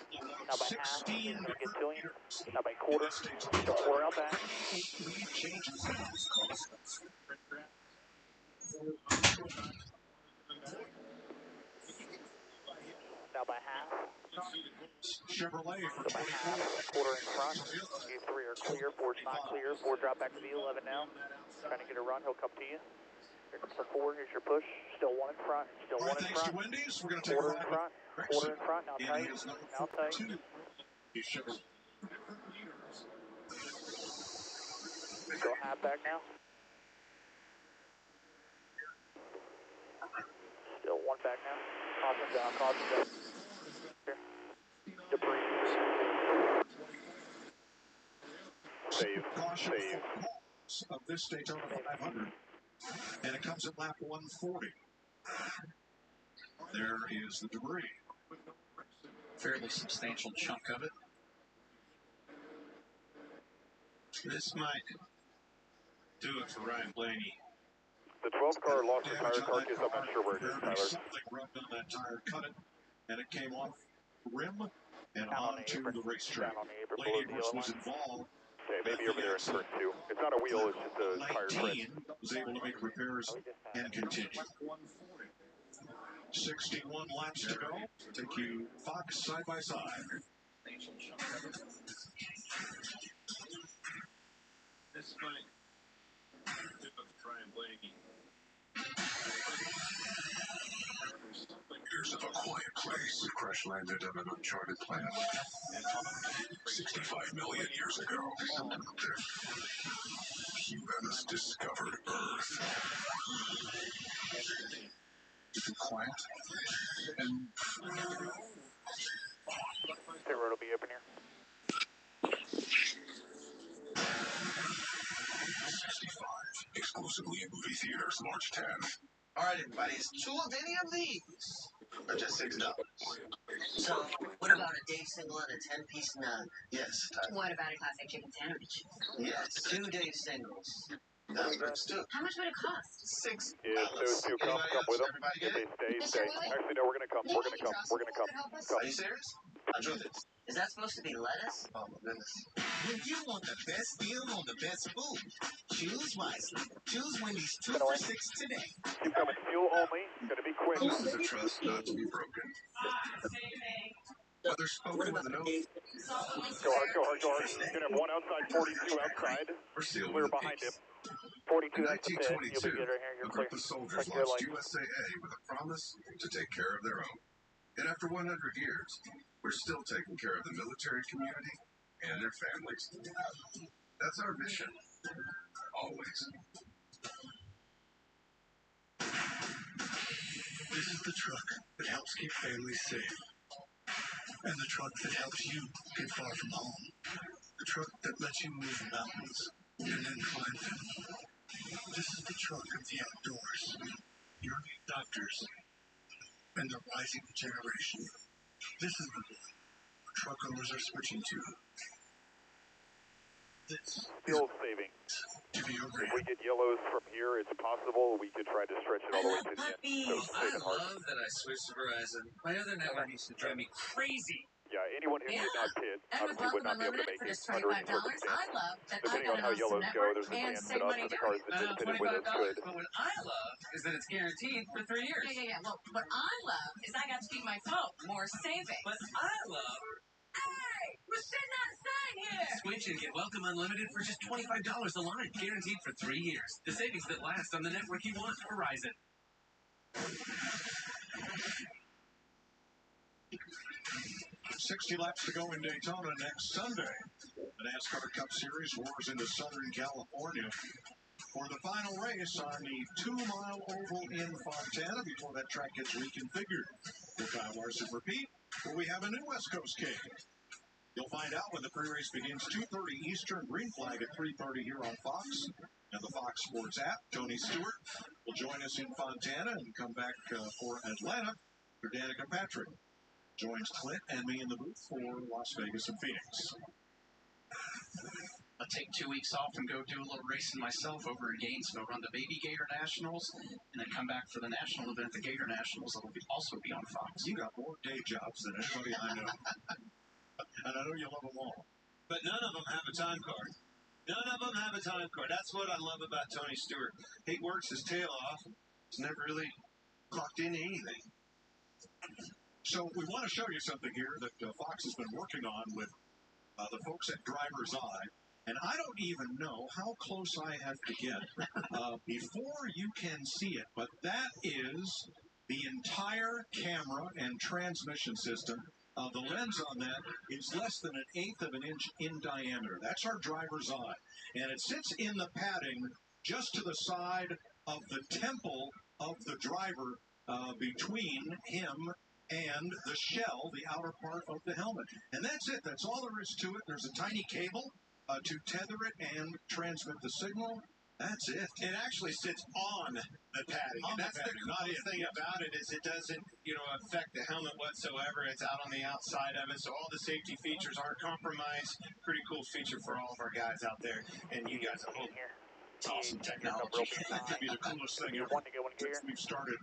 Now by half, he's going to get to him. Now by quarter. Still quarter out back. Now by half. Chevrolet for so by half, quarter in front. You three are clear. Four's not clear. Four drop back to the 11 now. Trying to get a run. He'll come to you. Here comes the four. Here's your push. Still one in front. Still one in front. Quarter in front. Quarter in front. Now tight. Now tight. Still half back now. Still one back now. Caution down. Caution down. Here. Debris. Save. Of this Daytona 500. And it comes at lap 140. There is the debris. Fairly substantial chunk of it. This might do it for Ryan Blaney. The 12 car lost the tire carcass. I'm not sure where it is, Tyler. Something rubbed on that tire, cut it, and it came off the rim and onto the racetrack. Blaney, of course, was involved. Okay, maybe over there in turn 2. It's not a wheel, it's just a tire tread. 19 was able to make repairs and continue. 61 laps to go. Take you Fox side by side. This might do it for Ryan Blaney. Here's a quiet place. We crash landed on an uncharted planet. 65 million years ago, humans discovered Earth. Quiet. And Pit road will be open here. 65. Exclusively in movie theaters, March 10th. All right, everybody, is two of any of these? Or just $6? So, what about a day single and a 10-piece nug? Yes, Tyler. What about a classic chicken sandwich? Yes. 2 day singles. That works too. How much would it cost? $6. If those two come with them. Everybody If get it? they stay. Actually, no, we're going to come. We're going to come. We're going to come. Are you serious? I'll do this. Is that supposed to be lettuce? Oh, my goodness. When you want the best deal on the best food, choose wisely. Choose Wendy's 2 for $6 today. Keep coming. Fuel only. Going to be quick. This is a trust not to be broken. Whether spoken with an oath. Go hard, go hard, go hard. Going to have one outside, 42 outside. Or sealed Clear with a behind him. peace. 42 In at the pit. You'll be 1922, good right here. a You're group clear. of soldiers Like you're launched like, USAA with a promise to take care of their own. And after 100 years, we're still taking care of the military community and their families. That's our mission. Always. This is the truck that helps keep families safe. And the truck that helps you get far from home. The truck that lets you move mountains and then climb them. This is the truck of the outdoors. Your doctors and the rising generation. This is the one truck owners are switching to. This Fuel saving. If we get yellows from here, it's possible we could try to stretch it all the way to the end. So I love that I switched to Verizon. My other network used to drive me crazy. Yeah, anyone who did not pit obviously would not be able to make it under any circumstance. I love that Depending on how yellows go, there's a chance that us and the cars that just pitted with us could. But what I love is that it's guaranteed for 3 years. Yeah. Well, what I love is I got to keep my phone more saving. What I love... Hey! We're sitting outside here! Switch and get Welcome Unlimited for just $25 a line. Guaranteed for 3 years. The savings that last on the network you want. Verizon. 60 laps to go in Daytona next Sunday. The NASCAR Cup Series roars into Southern California for the final race on the 2-mile oval in Fontana before that track gets reconfigured. With Kyle Larson repeat, will we have a new West Coast king? You'll find out when the pre-race begins, 2:30 Eastern, green flag at 3:30 here on Fox and the Fox Sports app. Tony Stewart will join us in Fontana and come back for Atlanta. For Danica Patrick joins Clint and me in the booth for Las Vegas and Phoenix. I'll take 2 weeks off and go do a little racing myself over in Gainesville, run the Baby Gator Nationals, and then come back for the national event, the Gator Nationals. That'll also be on Fox. You got more day jobs than anybody I know. And I know you love them all. But none of them have a time card. None of them have a time card. That's what I love about Tony Stewart. He works his tail off. He's never really clocked into anything. So we want to show you something here that Fox has been working on with the folks at Driver's Eye. And I don't even know how close I have to get before you can see it. But that is the entire camera and transmission system. The lens on that is less than 1/8 of an inch in diameter. That's our Driver's Eye. And it sits in the padding just to the side of the temple of the driver between him and the shell, the outer part of the helmet. And that's it. That's all there is to it. There's a tiny cable to tether it and transmit the signal. That's it. It actually sits on the padding. And that's the cool thing about it is it doesn't, affect the helmet whatsoever. It's out on the outside of it, so all the safety features aren't compromised. Pretty cool feature for all of our guys out there, and you guys at home. It's awesome technology. That could be the coolest thing ever since we've started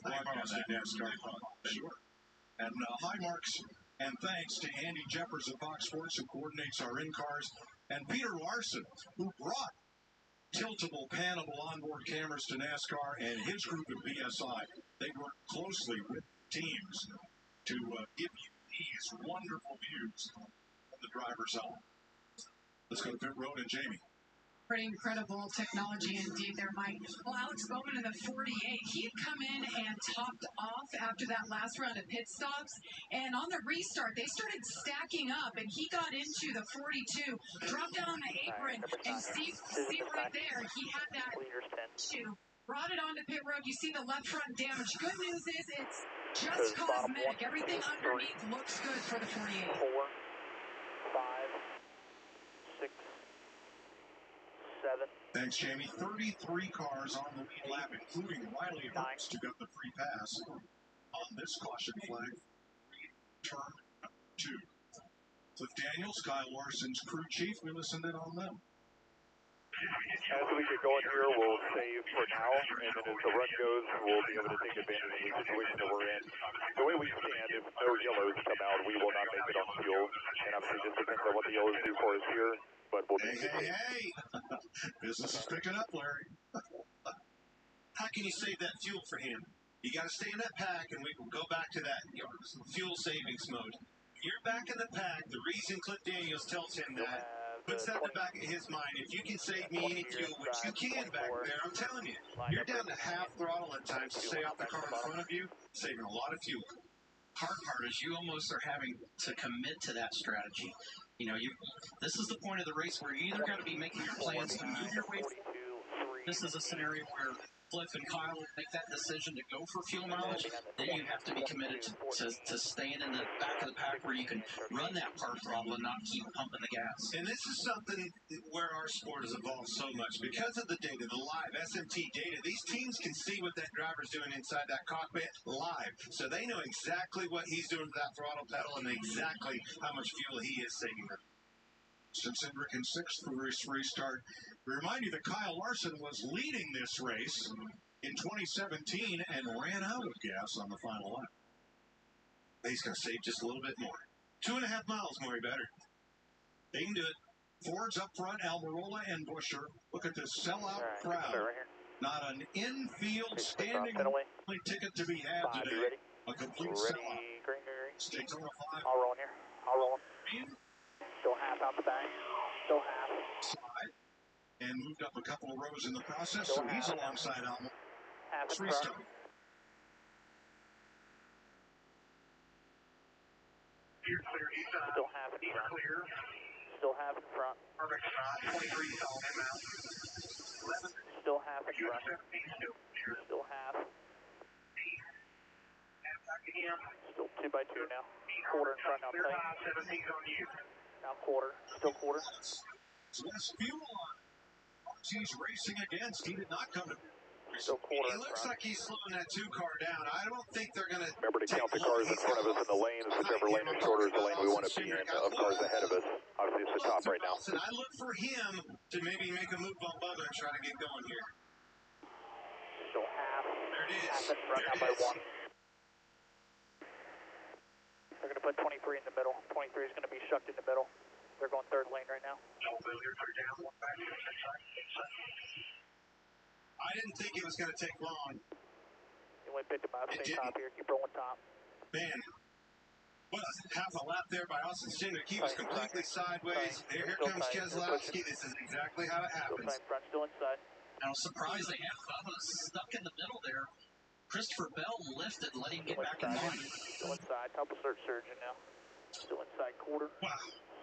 broadcasting NASCAR. Sure. And high marks and thanks to Andy Jeffers of Fox Sports, who coordinates our in-cars, and Peter Larson, who brought tiltable, panable onboard cameras to NASCAR, and his group at BSI. They work closely with teams to give you these wonderful views of the driver's eye. Let's go to pit road and Jamie. Pretty incredible technology indeed there, Mike. Well, Alex Bowman in the 48, he had come in and topped off after that last round of pit stops. And on the restart, they started stacking up, and he got into the 42, dropped down on the apron, and see right there, he had that issue. Brought it onto pit road. You see the left front damage. Good news is it's just cosmetic. Everything underneath looks good for the 48. 4, 5, 6, 7. Thanks, Jamie. 33 cars on the lead lap, including Riley Hurst, who got the free pass on this caution flag. Turn 2. Cliff Daniels, Kyle Larson's crew chief. We listened in on them. As we get going here, we'll save for now, and then as the run goes, we'll be able to take advantage of the situation that we're in. The way we stand, if no yellows come out, we will not make it on fuel, and obviously this depends on what the yellows do for us here, but we'll be Hey. Business is picking up, Larry. How can you save that fuel for him? You got to stay in that pack, and we can go back to that fuel savings mode. You're back in the pack. The reason Cliff Daniels tells him that, puts that in the back of his mind. If you can save me any fuel, which you can back there, I'm telling you, you're down to half throttle at times to stay off the car in front of you, saving a lot of fuel. Hard part is you almost are having to commit to that strategy. This is the point of the race where you either got to be making your plans to move your way forward. This is a scenario where Cliff and Kyle make that decision to go for fuel mileage. Then you have to be committed to staying in the back of the pack where you can run that part throttle and not keep pumping the gas. And this is something where our sport has evolved so much. Because of the data, the live SMT data, these teams can see what that driver's doing inside that cockpit live. So they know exactly what he's doing with that throttle pedal and exactly how much fuel he is saving them. Since Hendrick in 6th for race restart, we remind you that Kyle Larson was leading this race in 2017 and ran out of gas on the final lap. He's going to save just a little bit more. 2.5 miles more, better. They can do it. Ford's up front, Almirola and Buescher. Look at this sellout crowd. Not an infield standing ticket to be had today. A complete sellout. Stakes on the 5. I'll roll here. I'll roll. Still half out the back. Still half. Slide. And moved up a couple of rows in the process, so he's alongside Alma. Half in front. Restart. Still half in front. Still half in front. Still half in front. Still half. Still 2 by 2 now. Quarter in front now, tight. Now quarter. Still quarter. Less fuel on. He's racing against. He did not come to. Still quarter. He looks like he's slowing that 2 car down. I don't think they're going to. Remember to count the cars in front of us in the lanes. Whichever lane is shorter is the lane we want to be in. Of cars ahead of us. Obviously, it's the top right now. I look for him to maybe make a move on Bubba and try to get going here. Still half. There it is. Half in front now by 1. They're going to put 23 in the middle. 23 is going to be shucked in the middle. They're going 3rd lane right now. I didn't think it was going to take long. You went pick him up. Stay top here. Keep rolling top. Man, what half a lap there by Austin Cindric. He was completely sideways. Here comes Keselowski. This is exactly how it happens. Still tight front, still inside. I was surprised they had Bubba stuck in the middle there. Christopher Bell lifted, let him get back in line. Still inside. Couple search surgeon now. Still inside quarter. Wow.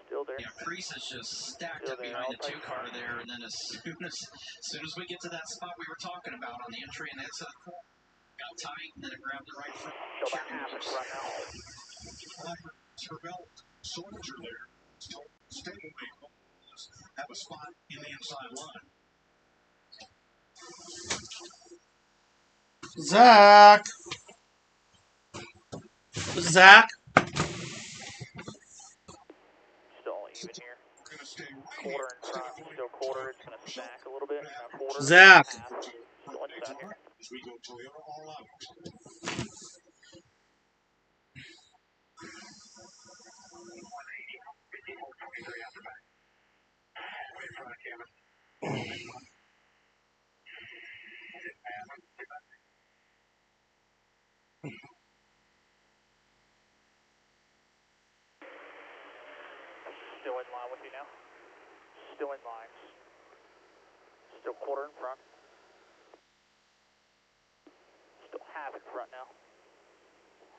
Still there. Yeah, Priest is just stacked up behind the 2 car there, and then as soon as we get to that spot we were talking about on the entry and exit, got tight, and then it grabbed the right front. Still about half in front now. Christopher Bell, soldier there. Stay away. Have a spot in the inside line. Zach. Still even here. Quarter in front. Still quarter. It's going to stack a little bit. Now quarter. Zach. Half. Still inside here. As we go Toyota all out. Still in line with you now. Still in line. Still quarter in front. Still half in front now.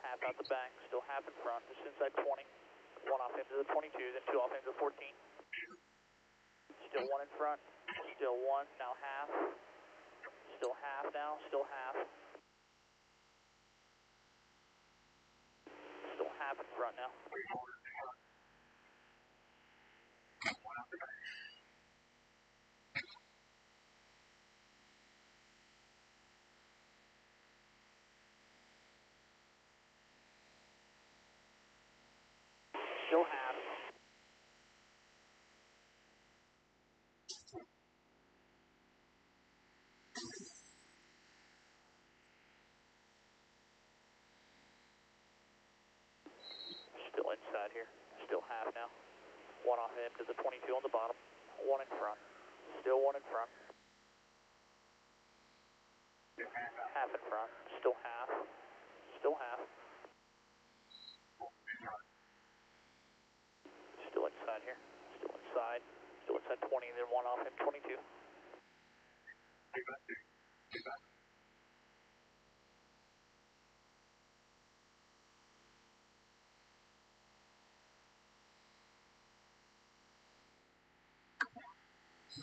Half out the back. Still half in front. Just inside 20. 1 off into the 22, then 2 off into the 14. Still 1 in front. Still 1. Now half. Still half now. Still half. Still half in front now. Still half. Still inside here. Still half now. 1 off him to the 22 on the bottom. 1 in front. Still 1 in front. Half in front. Still half. Still half. Still inside here. Still inside. Still inside 20, then 1 off him 22.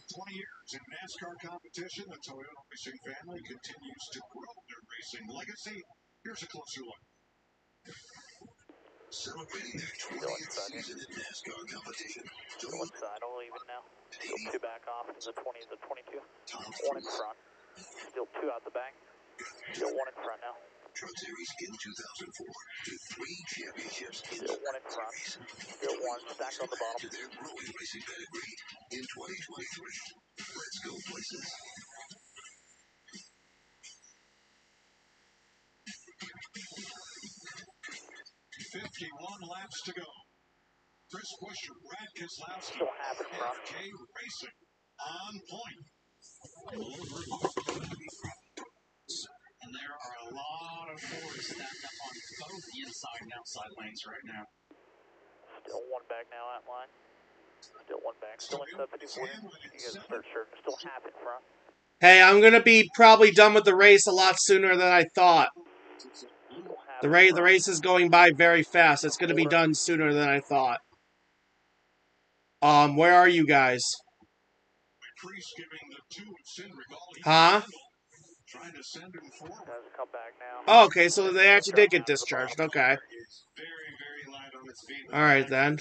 20 years in NASCAR competition, the Toyota racing family continues to grow their racing legacy. Here's a closer look. Celebrating their 20th season in NASCAR competition. Still inside, all even now. Still 2 back off to the 20, the 22. 1 in front. Still 2 out the back. Still 1 in front now. Truck Series in 2004 to 3 championships in still 1 in front. Still 1 stacked on the bottom. To their growing racing pedigree in 2023. Let's go places. 51 laps to go. Chris Buescher, Brad Keselowski, still half in front. FK Racing on point. And there are a lot of Fords stacked up on both the inside and outside lanes right now. Still 1 back now at line. Still 1 back. Still inside 54. You guys start sure. Still half in front. Hey, I'm going to be probably done with the race a lot sooner than I thought. The race is going by very fast. It's going to be done sooner than I thought. Where are you guys? Huh? Trying to send him forward. Doesn't come back now. Oh, okay, so they actually did get discharged. Okay. All right then.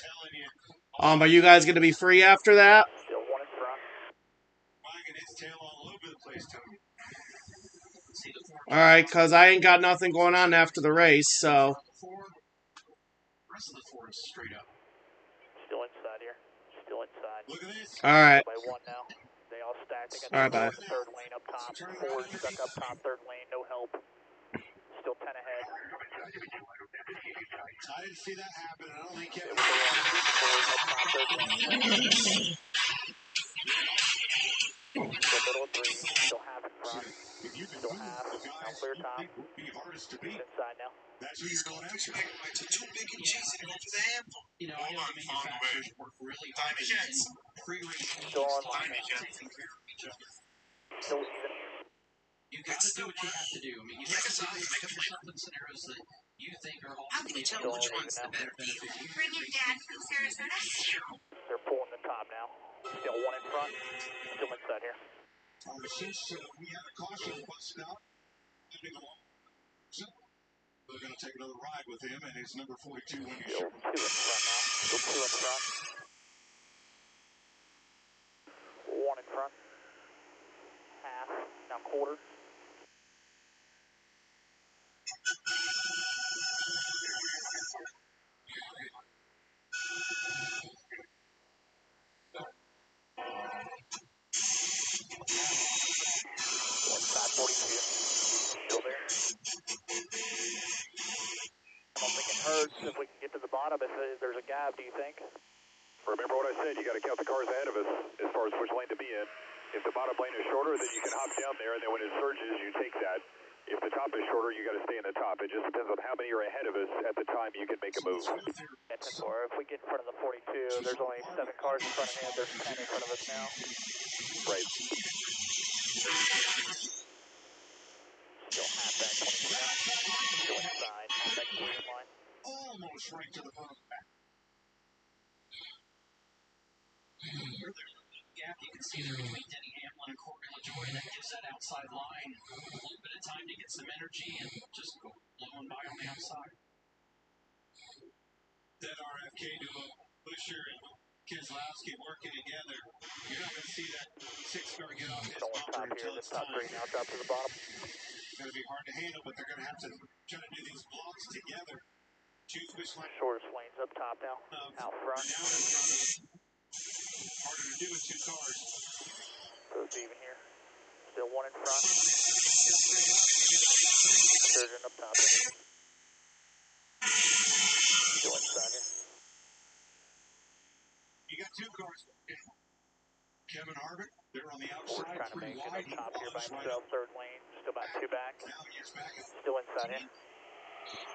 Are you guys gonna be free after that? Still one in front. All right, cause I ain't got nothing going on after the race, so. Rest of the Ford is straight up. Still inside here. Still inside. All right. By one now. They all stacked against All right, the bye. third lane up top. Ford stuck up top, third lane, no help. Still 10 ahead. I didn't see that happen. I don't think It was the one. Ford up top, third lane. Still middle of three. Still half in front. Still half. Now clear top. Just inside now. That's who you're going after. You know, I know the manufacturers work really hard in pre-race Still on line now. taking care of each other. Still even. You got to do what you have to do. I mean, you have to make yourself in scenarios that you think are ultimately Still on even now. Bring your dad from Sarasota. They're pulling the top now. Still one in front. Still inside here. Since we had a caution busted out, we're going to take another ride with him, and it's number 42 when you Still two in front now. Still two in front. One in front. Half. Now quarter. Inside 42. Still there. I don't think it hurts if we can get to the bottom. If there's a gap, do you think? Remember what I said, you got to count the cars ahead of us as far as which lane to be in. If the bottom lane is shorter, then you can hop down there, and then when it surges, you take that. If the top is shorter, you got to stay in the top. It just depends on how many are ahead of us at the time you can make a move. At 10-4, if we get in front of the 42, there's only 7 cars in front of him. There's 10 in front of us now. Right. Still halfback 22 now. Still inside. Halfback 3 in line. almost right to the front. Gap you can see there between Denny Hamlin and Corbin LaJoy that gives that outside line a little bit of time to get some energy and just go blowing by on the outside. That RFK duo, Busher and Keselowski working together. You're not going to see that 6-car get off this bumper until it's top time. 3 now, drop to the bottom. It's going to be hard to handle, but they're going to have to try to do these blocks together. Choose which lane. Shortest lanes up top now. Out front. Down in front of them. Harder to do with 2 cars. So it's even here. Still 1 in front. Surgeon up top here. Still inside here. You got 2 cars. Kevin Harvick, they're on the outside. Ford's trying to make it wide. up top here by himself. Third lane. Still about 2 back. Still inside here.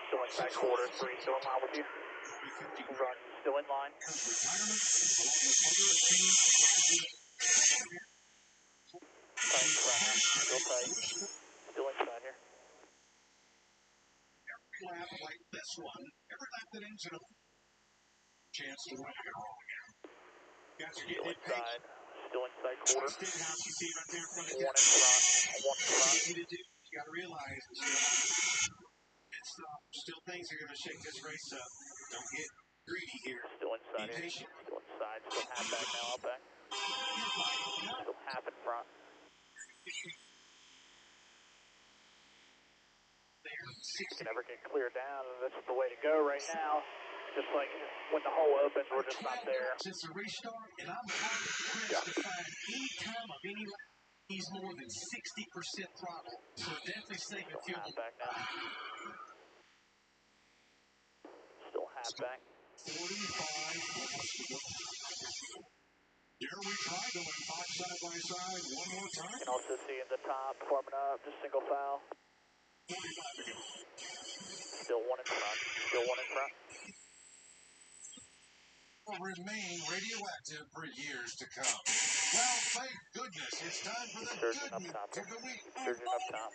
Still inside quarter. 3 still in line with you. Run still in line. Tight front now. Still tight. Still inside here. Every lap like this one, every lap that ends in a chance to win. Still inside. Still inside quarter. 1 in front. 1 in front. You got to realize it's still things are going to shake this race up. Don't get greedy here. Still inside here. Still inside. Still half back now. Out back. Still half in front. If you can ever get cleared down, this is the way to go right now. Just like when the hole opens, we're just not there. Since the restart, and I'm hard pressed to find any time of any lap he's more than 60% throttle. So definitely saving fuel. Half back now. Still half back. 45. Here we try going 5 side by side one more time. You can also see in the top, forming up, just single foul. 45 to go. Still 1 in front. Still 1 in front. Will remain radioactive for years to come. Well, thank goodness it's time for the Surgeon good up top news of here. the week. Surgeon up top.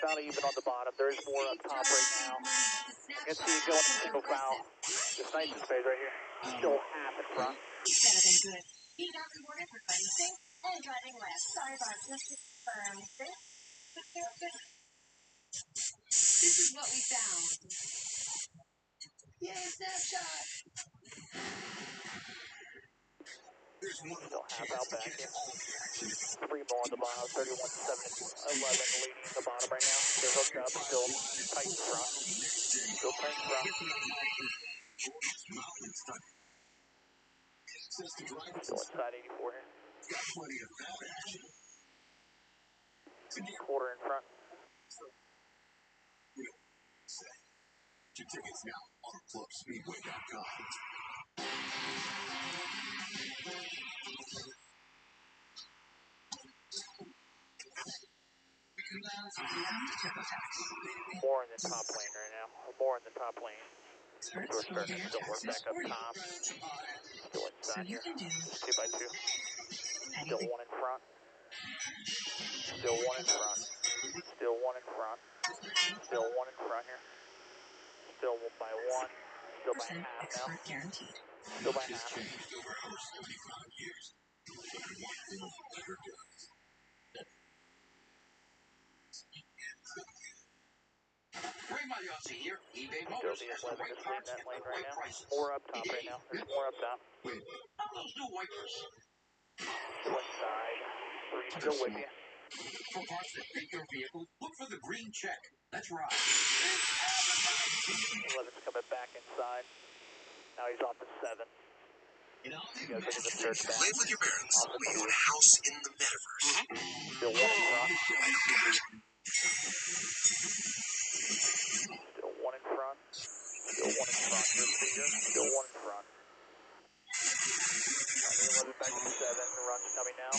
About even on the bottom. There is more up top right now. You can see it going in single foul. This nicest phase right here. Still half in front. Better than good. He got rewarded for fighting safe and driving less. Sorry, Bob. Just confirm this. Still half out back here. 3 more on the bottom, 31.711 leading the bottom right now. They're hooked up, still tight in front. Still tight in front. Still inside 84 here. Quarter in front. Get tickets now on clubspeedway.com. More in the top lane right now. More in the top lane. So we're starting to still work back up top. Still inside here. Just 2 by 2. Still 1 in front. Still 1 in front. Still 1 in front. Still 1 in front here. Still 1 by 1. Still by half now. Still by half. Still the 11 is leading that lane right now. More up top right now. There's more up top. Still inside. 3 still with you. For parts that fit your vehicle, look for the green check. That's right. 11's coming back inside. Now he's off the 7. You guys ready to search back? Live with your parents. Off the We 2. have a house in the metaverse. Still 1 in front. Still 1 in front. Still 1 in front. You're clear. Still 1 in front. On the 11 back to 7. The run's coming now.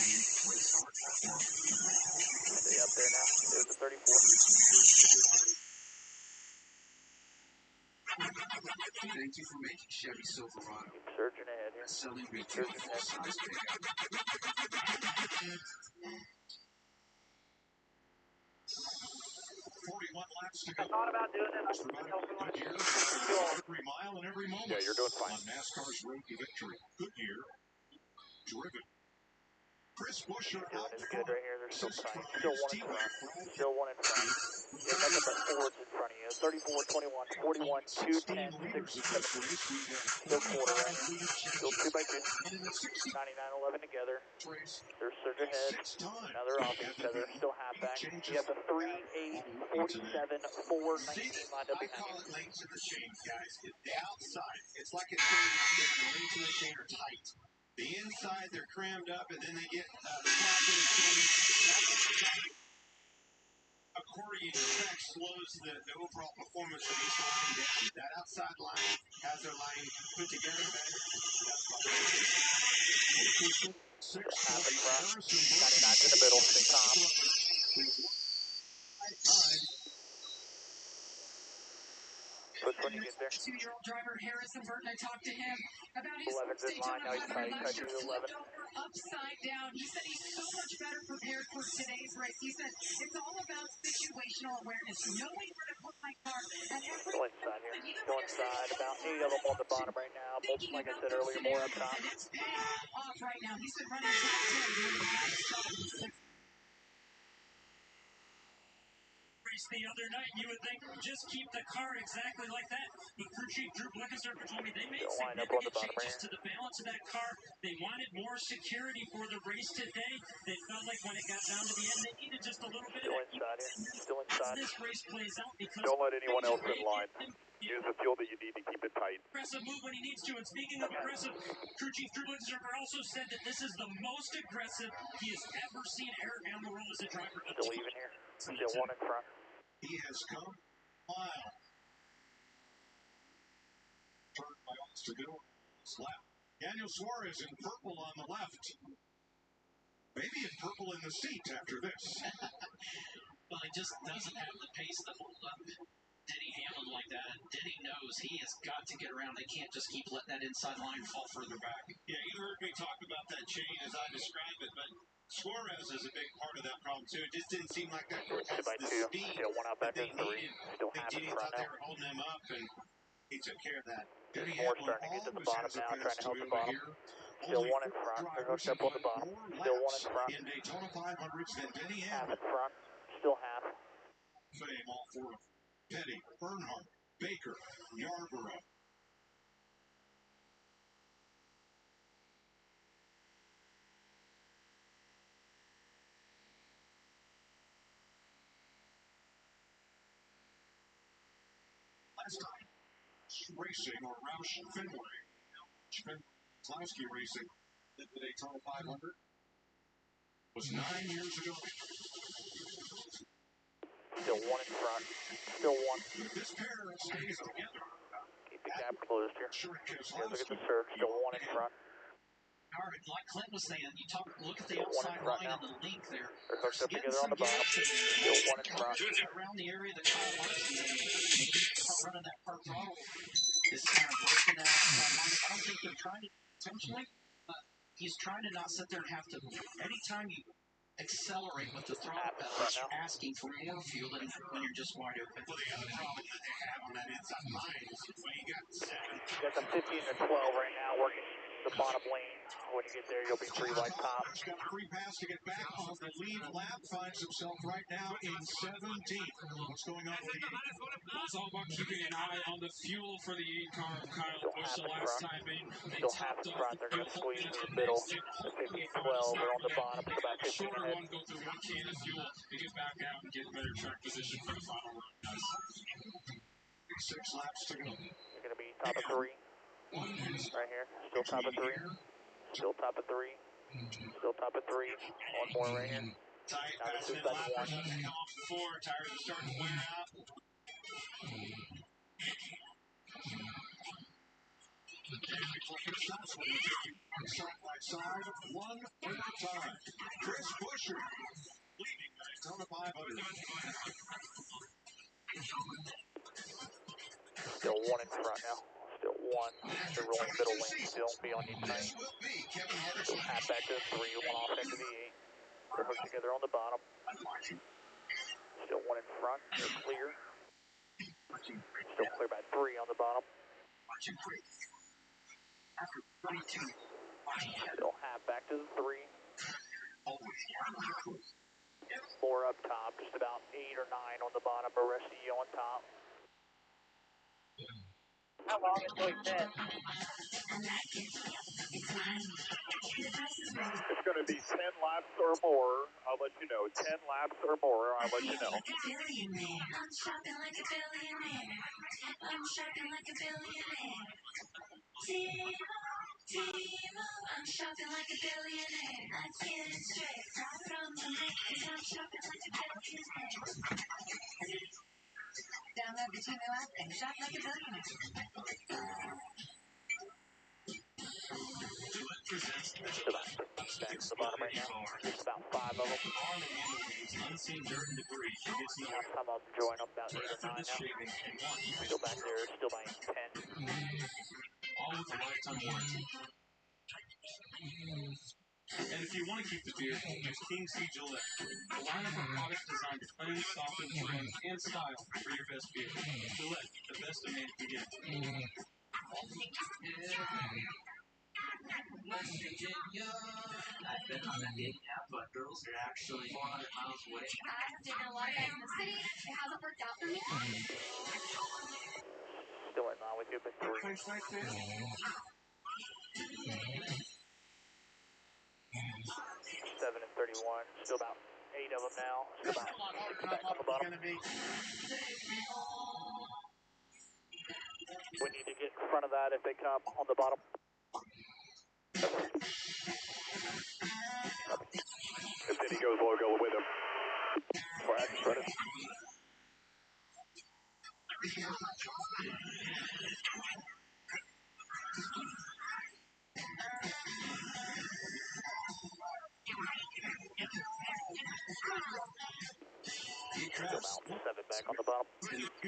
Stay up there now. Stay with the 34. Thank you for making Chevy Silverado. Keep surging ahead here. Selling me Surging ahead. 41 laps to go. I thought about doing it. Goodyear, every mile and every moment. Yeah, you're doing fine. On NASCAR's road to victory. Goodyear, driven. Chris Buescher Doing out is front. good right here. They're still tight. Assist Still 1 in from front. Steve Still 1 in front. You have nothing but Fords in front of you. 34, 21, 41, 2, 10, 6, 7. Still quarter right now. Still 2 by 2. 99, 11 together. They're surge ahead. Now they're off each other. Still half back. You have the 3, 8, 47, 4, 19 lined up behind I call you. it links in the chain, guys. The outside, it's like a chain that's the links in the chain are tight. The inside, they're crammed up, and then they get slapped in the chain. Accordion effect slows the overall performance of each line down. That outside line has their line put together better. Still half in front. 99's in the middle. Stay calm. Push when you get there. 2-year-old driver Harrison Burton, I talked to him about his 11's in line. Now he's tight. Tight to the 11. upside down. He said he's so much better prepared for today's race. He said it's all about situational awareness, knowing where to put my car. And Still inside here. Still inside. About 8 of them on the bottom right now. Most, like I said earlier, more up top. It's paying off right now. He's been running top 10 during the last 6 the other night, you would think just keep the car exactly like that. But crew chief Drew Blickenserver told me they made significant changes to the balance of that car. They wanted more security for the race today. They felt like when it got down to the end, they needed just a little bit Still of inside here. Still inside. As this race plays out, because don't let anyone else in line. Use the fuel that you need to keep it tight. Aggressive move when he needs to. And speaking of aggressive, crew chief Drew Blickenserver also said that this is the most aggressive he has ever seen Eric Almirola as a driver. Still even here. Still 1 in front. He has come a mile. Turn by us to go. Slap. Daniel Suarez in purple on the left. Maybe in purple in the seat after this. Well, he just doesn't have the pace to hold up Denny Hamlin like that. And Denny knows he has got to get around. They can't just keep letting that inside line fall further back. Yeah, you heard me talk about that chain as I described it, but Suarez is a big part of that problem, too. It just didn't seem like that car has the speed Still 1 out back that they to 3. needed. Still I half in think front they now. were holding him up, and he took care of that. There's more starting to get to the bottom now, trying to help the bottom. Still 1 in front. They're hooked up on the bottom. Still 1 in front. In Daytona 500s than Denny Half Hamlin. in front. Still half. Fame all for Petty, Earnhardt, Baker, Yarborough. last time racing or Roush Fenway, Slowski Racing did the Daytona 500 was 9 years ago. Still one in front. Still one. This pair stays together. Keep the gap closed here. Guys, look at the surge. Still one in front. All right, like Clint was saying, look at the outside line and the link there. They're hooked up together on the bottom. Still one in front. Around the area that Kyle Larson running that part throttle is kind of breaking that outside line. I don't think they're trying to intentionally, but he's trying to not sit there and have to. Anytime you accelerate with the throttle pedal, you're asking for more fuel than when you're just wide open. Well, the other problem that they have on that inside line is when you got 7. Got the 15 to 12 right now working the bottom lane. When you get there, you'll be free like top. He's got a free pass to get back on the lead lap. Finds himself right now in 17th. What's going on with the 8? It's all about keeping an eye on the fuel for the 8 car of Kyle Busch. The last time they Still half topped in off front. They're going to squeeze through the middle. The 15 12. They're on the bottom. It's about 15 shorter ahead. one, go through one can of fuel to get back out and get better track position for the final run, guys. 6 laps to go. You're going to be top of 3. Right here. Still top of 3. Still top of 3. Still top of 3. One more right here. Tight, now this is passing back lappers 1. as they come off the floor. Tires are starting to wear out. Side by side, one more time. Chris Buescher leading the Daytona 500. Still one in front now. Still one. They're rolling middle lane. Still be on you tonight. Still half back to the 3. One off into the 8. They're hooked together on the bottom. Still one in front. They're clear. Still clear by 3 on the bottom. Still half back to the 3. More up top. Just about 8 or 9 on the bottom. The rest of you on top. How long until we fit? It's going to be 10 laps or more. I'll let you know. 10 laps or more. I'll let you know. I'm shopping like a billionaire. I'm shopping like a billionaire. I'm shopping like a billionaire. Let's get it straight. Right from the list. I'm shopping like a billionaire. Download the Gmail app and shop like a billionaire. Just about 6 back to the bottom right now. Just about 5 of them. Last time I'll join up about 8 or 9 now. Still back there, still by 10. All with a lifetime warranty. And if you want to keep the beard, use King C Gillette. A lineup of products designed to cleanse, soften, trim, and style for your best beard. Gillette, the best a man can get. West Virginia. I've been on a dating app, but girls are actually 400 miles away. I've dated a lot of guys in the city. It hasn't worked out for me. Still in line with you, but 3. 7 and 31. Still about 8 of them now. Still about 6 back on the bottom. We need to get in front of that if they come on the bottom. If Denny goes, we'll go with him. For added credit. Still about 7 back on the bottom.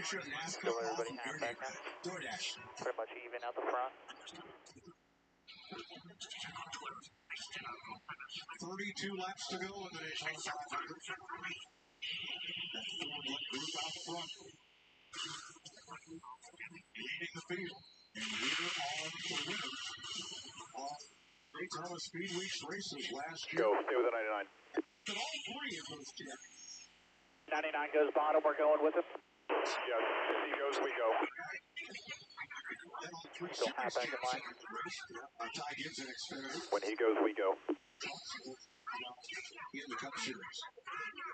Still everybody half back now. Pretty much even out the front. 32 laps to go in the Daytona 500. That Ford group out front. Leading the field. And here are the winners of Daytona Speed Week's races last year. Go, stay with the 99. But all 3 of those jets. 99 goes bottom, we're going with him. Yes, if he goes, we go. Still half back in line. When he goes, we go. In the Cup Series.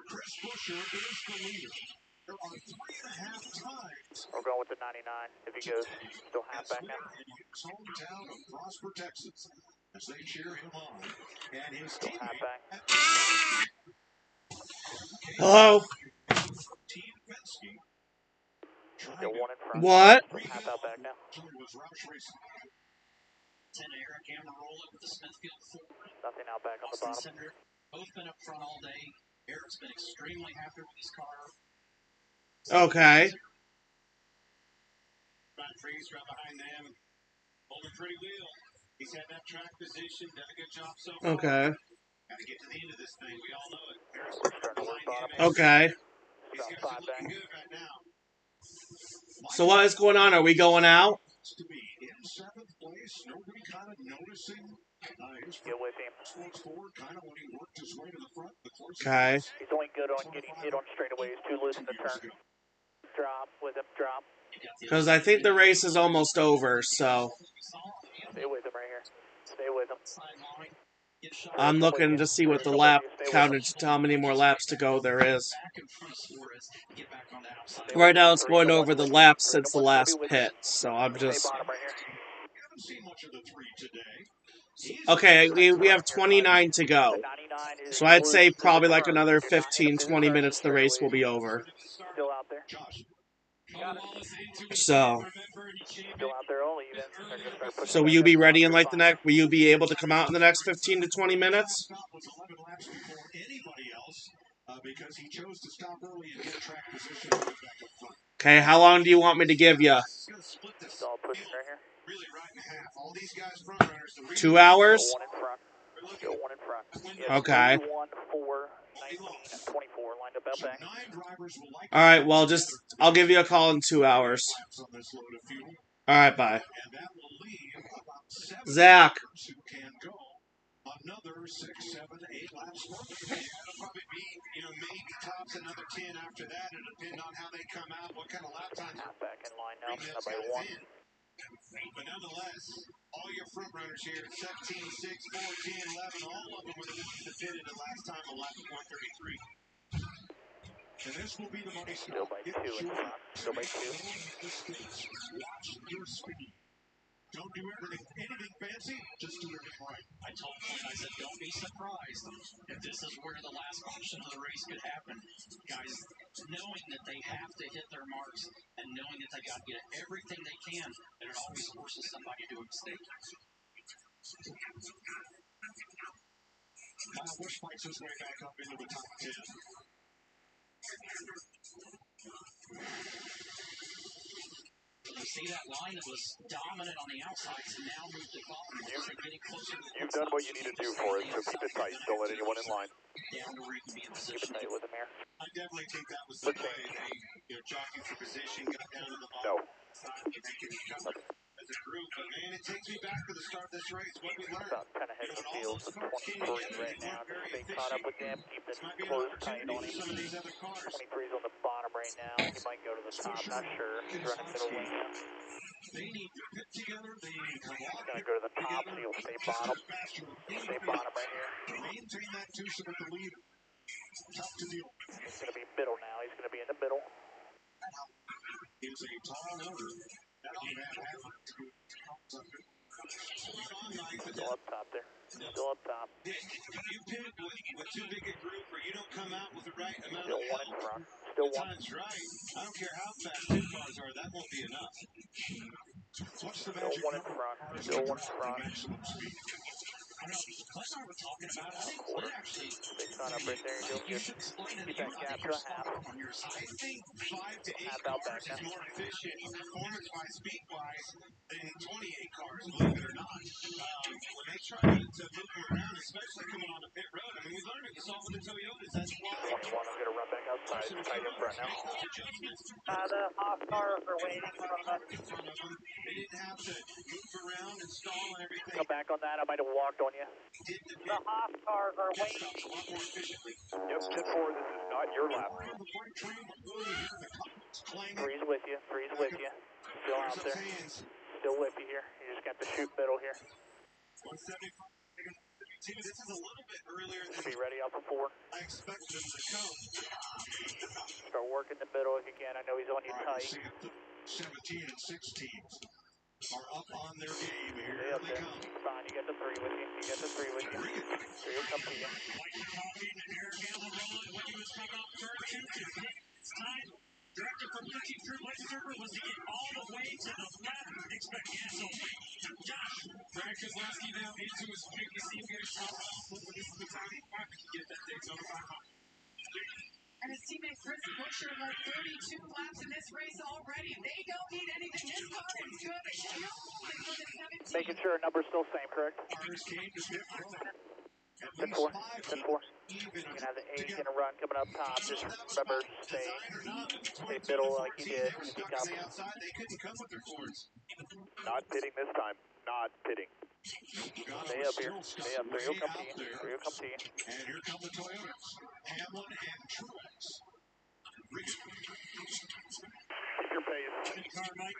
Chris Buescher is the leader. We're going with the 99 if he goes. Still half back now. His hometown of Prosper, Texas, as they cheer him on. And his Still half back. Hello? Still one in front. What? Half out back now. 10 air camera roll up with the Smithfield forward. Nothing out back on the Austin bottom. Center, both been up front all day. Eric's been extremely happy with his car. Okay. Ryan Freeze right behind them. Holding pretty wheel. He's had that track position, done a good job so far. Okay. Got to get to the end of this thing. We all know it. We're starting to work bottom. Okay. He's got 5 back. Good right now. So what is going on? Are we going out? To be in 7th place, nobody kind of noticing his Get with him. forward, kind of when he worked his way to the front. Okay. He's only good on getting hit on straightaways. Too loose in the turn. Drop with him. Drop. Because I think the race is almost over, so Stay with him right here. Stay with him. I'm looking to see what the lap counted, how many more laps to go there is. Right now it's going over the laps since the last pit, so I'm just... Okay, we have 29 to go. So I'd say probably like another 15, 20 minutes the race will be over. Still out there. So... Still out there only even. So will you be ready in like the next... Will you be able to come out in the next 15 to 20 minutes? Okay, how long do you want me to give you? All pushing right here. 2 hours? Still one in front. Still one in front. Okay. 1, 4, 19, 24. Lined up out back. Alright, well I'll give you a call in 2 hours. Alright, bye. Zach. Another 6, 7, 8 laps. It'll probably be, maybe tops another 10 after that. It'll depend on how they come out, what kind of lap times. Half back in line now. Up by 1. But nonetheless, all your front runners here at 17, 6, 4, 10, 11, all of them were the ones that did it the last time on lap 133. And this will be the money Still by 2 in front. Still by 2. Watch your speed. Don't do anything fancy, just do everything right. I told Clint, I said, don't be surprised if this is where the last portion of the race could happen. Guys, knowing that they have to hit their marks and knowing that they got to get everything they can, and it always forces somebody to do a mistake. Kyle Busch fights his way back up into the top 10. You see that line that was dominant on the outside has now moved to bottom. Getting closer to You've done what you need to do for us, so keep it tight. Don't let anyone in line. Down to where you can be in Keep position. it tight with him here. I definitely think that was the play. They, jockeying for position, got down to the No. bottom. As a group, but man, it takes me back to the start of this race. What we learned. About 10 ahead of the field. So 23 right now. Just stay caught up with them. Keep it close tight on him. 23's on the bottom right now. He might go to the top. Not sure. He's running middle lane now. They need to get together. They need to come He's on. going to go to the top, so he'll stay bottom. Stay bottom right here. Maintain that twosome at the lead. Tough to deal with. He's going to be middle now. He's going to be in the middle. He's a tall motor. Still up top there. Still up top. You pit with too big a group, or you don't come out with the right amount Still of one in help. front. Still one. Time's right. I don't care how fast two cars are, that won't be enough. What's the Still magic one in front. Still one in front. maximum speed? Clint and I were talking about it. I think Clint actually, Stay caught up right there. You're doing you good. should explain it. Keep You that were gap thinking to a spot half. on your side. I think 5 to 8 Half out back cars is now. more efficient performance-wise, speed-wise, than 28 cars, believe it or not. When they try to move them around, especially coming on the pit road, I mean, we learned it. We saw with the Toyotas. That's why. 21, I'm going to run back outside. Tight in front now. The hot cars are waiting for us. They didn't have to move around and stall and everything. Come back on that. I might have walked on you. The hot cars are waiting. A lot more efficiently. Yep, 10-4, this is not your lap. Freeze with you. Freeze with you. Still out there. Still with you here. You just got to shoot middle here. This is a little bit earlier than Be ready up for 4. I expect them to come. Start working the middle if you can. I know he's on you tight. 17 and 16s are up on their game here. Stay up there. Fine, you got the 3 with you. You got the 3 with you. 3 will come to you. Like the coffee and Eric Gamble rolling when he was coming off turn 2 to pick his time. Directive from 13 True Blaze Server was to get all the way to the left. Expect gas only. Josh. Brad Keselowski now into his big to see him get a shot. Hopefully this is the time he finally can get that Daytona 500. And his teammate Chris Buescher led 32 laps in this race already. They don't need anything. This car is good. For the 17. Making sure number's still same, correct? 10-4. 10-4. You can have the 8 gonna run coming up top. Just remember, stay middle like you did. If he comes. Not pitting this time. Not pitting. Stay up here. Stay up. 3 will come to you. 3 will come to you. And here come the Toyotas. Hamlin and Truex. Keep your pace.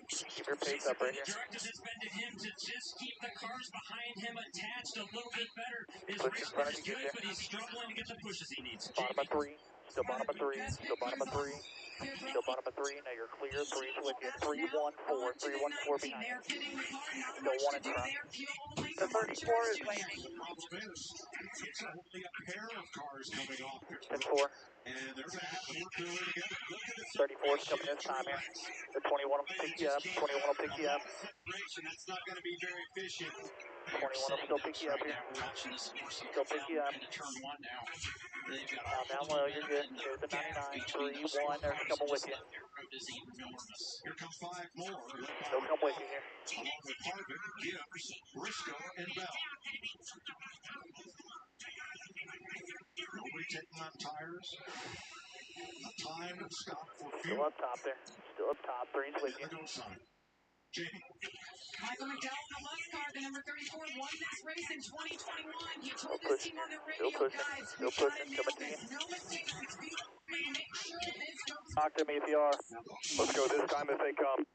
Keep your pace up right here. Directive has been to him to just keep the cars behind him attached a little bit better. His Push race in front of is you, good, get but there. he's struggling to get the pushes he needs. Bottom of 3. Still bottom of 3. Still bottom of 3. Still bottom of 3. Now you're clear. 3's with you. 3-1-4. 3-1-4 behind you. Still 1 in front. The 34 is waiting. It's only a pair of cars coming off. 10-4. And they're going to have to work their way together. 34's coming this time here. The 21 will pick you up. 21 will pick you up. That's not going to be very efficient. 21 will still pick you up here. Still pick you up. Now down low, you're good. There's the 99. 3-1, they're coming with you. Here come 5 more. They'll come with you here. Along with Harvick, Gibbs, Briscoe, and Bell. Nobody taking on tires. A time stop for Still fuel. up top there. Still up top. 3's with you. Jamie. Michael McDowell in the NASCAR, the number 34, won this race in 2021. He told Still his team on the pushing. radio, guys, we Still gotta pushing. nail Coming to this. you. No mistakes. It's being make sure this goes. Talk to me if you are. Let's go this time if they come.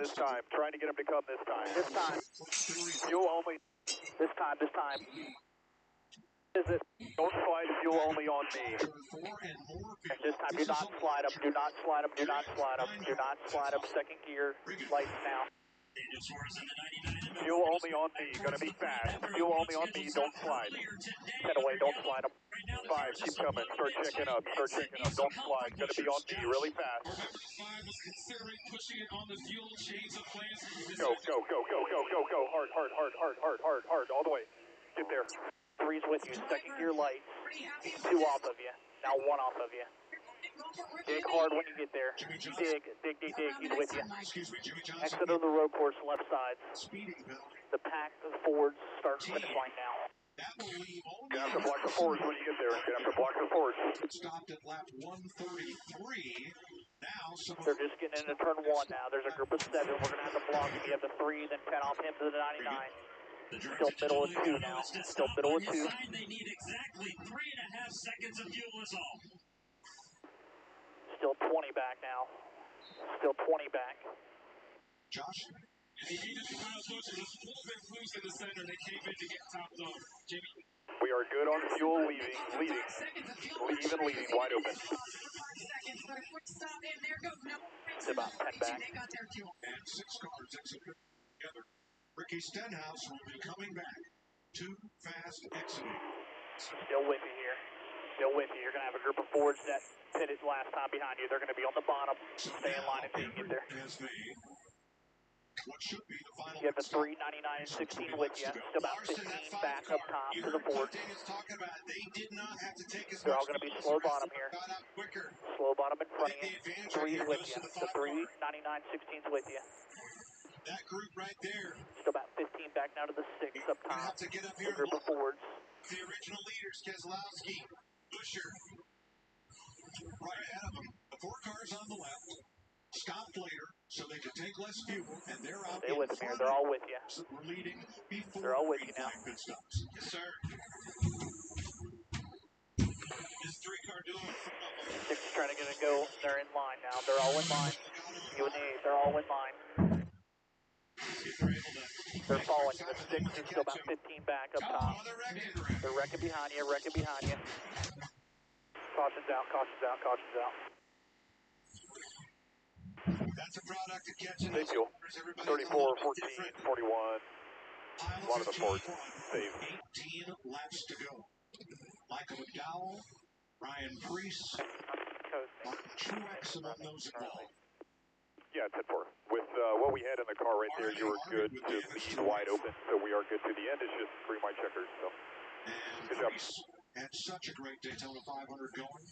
This time. Trying to get them to come this time. This time. Fuel only. This time. This time. Is it? Don't slide fuel only on me. And this time, do not slide them. Do not slide them. Do not slide them. Do not slide them. Second gear. Lights now. Fuel only on me. Gonna be fast. Fuel only on me. Don't slide. 10 away. Don't slide them. 5. Keep coming. Start checking up. Start checking up. Don't slide. Gonna be on me really fast. 5 was considering pushing it on the fuel change of plans. Go, go, go, go, go, go, go. Hard, hard, hard, hard, hard, hard, hard. All the way. Get there. 3's with you. Second gear lights. 2 off of you. Now 1 off of you. Dig hard when you get there. Dig. He's with you. Exit of the road course, left side. The pack of Fords start finish line now. You have to block the Fords when you get there. You have to block the Fords. Stopped at lap 133. Now, they're just getting into turn 1 now. There's a group of 7. We're going to have to block him. You have the 3, then 10 off him to the 99. Still middle of 2 now. Still middle of 2. They need exactly 3.5 seconds of fuel is all. Still 20 back now. Still 20 back. Josh? He needed to kind of push it. It was a little bit loose in the center. They came in to get topped off. Jamie? We are good on fuel leading. Even leading. Wide open. It's about 10 back. And 6 cars exit together. Ricky Stenhouse will be coming back. 2 fast exiting. Still with you here. Still with you. You're going to have a group of Fords that pitted last time behind you. They're going to be on the bottom. Stay in line until you get there. What should be the final. You have the 3, 99, and 16 with you. Still about 15 back up top to the Fords. They're all going to be slow bottom here. Slow bottom in front of you. 3's with you. The 3, 99, 16's with you. That group right there. Still about 15 back now to the 6 up top. A group of Fords. The original leaders, Keselowski, Buescher. Right ahead of them. The 4 cars on the left. Stopped later so they could take less fuel, and they're out. Stay with them here. They're all with you. We're leading before. They're all with you now. Pit stops. Yes, sir. This 3-car doing 6 is trying to get a go. They're in line now. They're all in line. You and the 8, they're all in line. See if they're able to They're following you. The six is still about 15 back up top. They're wrecking behind you, wrecking behind you. Caution's out, caution's out, caution's out. That's a product of catching Safe fuel. 34, 14, 41. A lot of the force safe. 18 laps to go. Michael McDowell, Ryan Priest, Martin Truex among those involved. Yeah, 10-4. With what we had in the car right there, you were good to lead wide open, so we are good to the end. It's just green white checkers. So good job. Had such a great Daytona 500 going,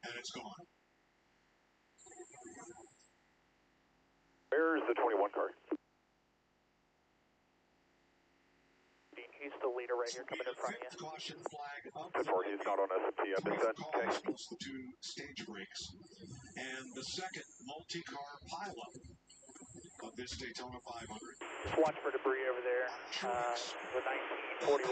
and it's gone. Where's the 21 car? He's the leader right here coming in front of you. Caution flag up. 10-4, he's not on SMT. I missed that. Okay. Plus the 2 stage breaks. And the second multi-car pileup of this Daytona 500. Just watch for debris over there. The 19, 41,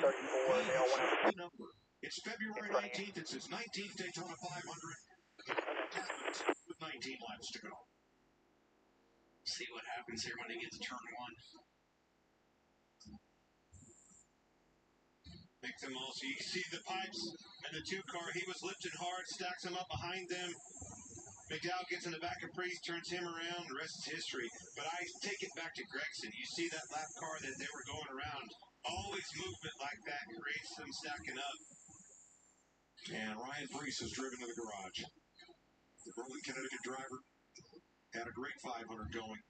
34, they all went out. It's February 19th. It's his 19th Daytona 500. With 19 laps to go. See what happens here when they get to turn 1. Make them all. So you can see the pipes and the 2 car. He was lifting hard, stacks them up behind them. McDowell gets in the back of Priest, turns him around. The rest is history. But I take it back to Gregson. You see that lap car that they were going around. Always movement like that creates them stacking up. And Ryan Priest is driven to the garage. The Berlin, Connecticut driver had a great 500 going.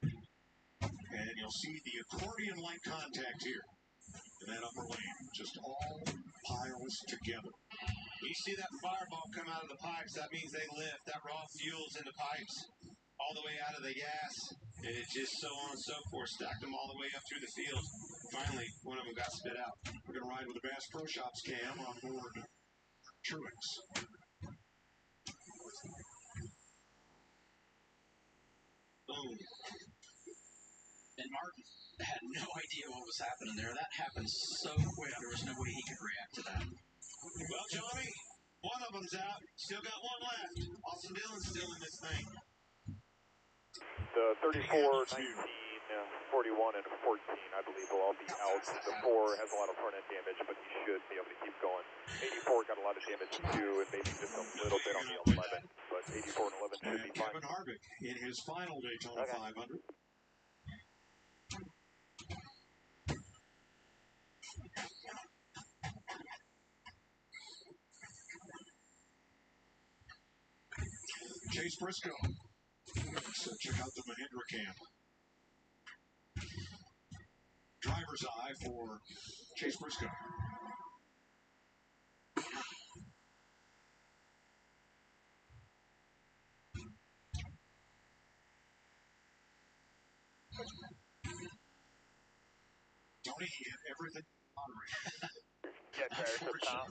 And you'll see the accordion-like contact here in that upper lane. Just all piles together. You see that fireball come out of the pipes, that means they lift. That raw fuel's in the pipes, all the way out of the gas, and it just so on and so forth. Stacked them all the way up through the field. Finally, one of them got spit out. We're going to ride with the Bass Pro Shops cam on board Truex. Boom. And Martin had no idea what was happening there. That happened so quick, there was no way he could react to that. Well, Johnny, one of them's out. Still got one left. Austin Dillon's still in this thing. The 34, 19, 41, and 14, I believe, will all be out. The 4 has a lot of front-end damage, but he should be able to keep going. 84 got a lot of damage, too, and maybe just a little bit on the 11. But 84 and 11 should be fine. Kevin Harvick in his final Daytona 500. Chase Briscoe. So check out the Mahindra cam. Driver's eye for Chase Briscoe. Tony, he had everything moderated. Yeah, drivers up top.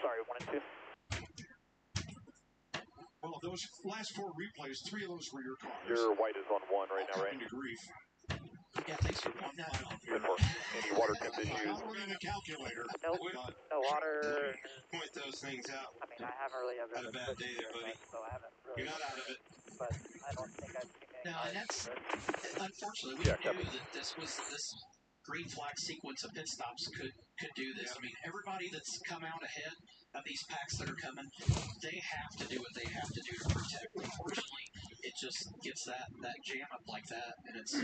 Sorry, 1 and 2. Well, those last 4 replays, 3 of those were your cars. Your white is on 1 right now, right? To grief. Yeah, thanks for pointing that out. Any water temp issues? Not running a calculator. Nope, no water. Point those things out. I mean, I haven't really ever Had a bad day there, buddy. so I haven't really. You're not out of it. But I don't think I've seen any. No, and that's, unfortunately, we knew that this green flag sequence of pit stops could do this. I mean, everybody that's come out ahead of these packs that are coming, they have to do what they have to do to protect. Unfortunately, it just gets that jam up like that, and it's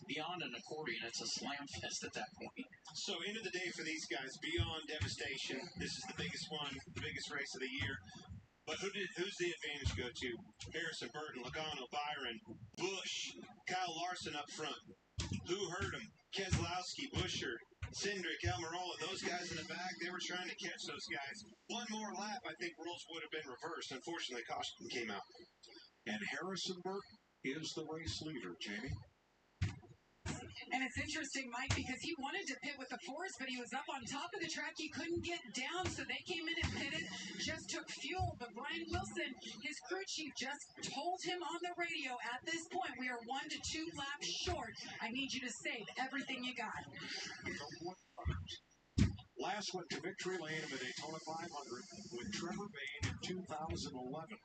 beyond an accordion. It's a slam fest at that point. So, end of the day for these guys, beyond devastation, this is the biggest one, the biggest race of the year. But who's the advantage go to? Harrison, Burton, Logano, Byron, Busch, Kyle Larson up front. Who hurt him? Keselowski, Buescher, Cindric, Almirola, those guys in the back, they were trying to catch those guys. One more lap, I think rules would have been reversed. Unfortunately, caution came out. And Harrison Burton is the race leader, Jamie. And it's interesting, Mike, because he wanted to pit with the force, but he was up on top of the track. He couldn't get down, so they came in and pitted, just took fuel. But Brian Wilson, his crew chief, just told him on the radio, at this point, we are 1 to 2 laps short. I need you to save everything you got. Last went to victory lane in the Daytona 500 with Trevor Bayne in 2011.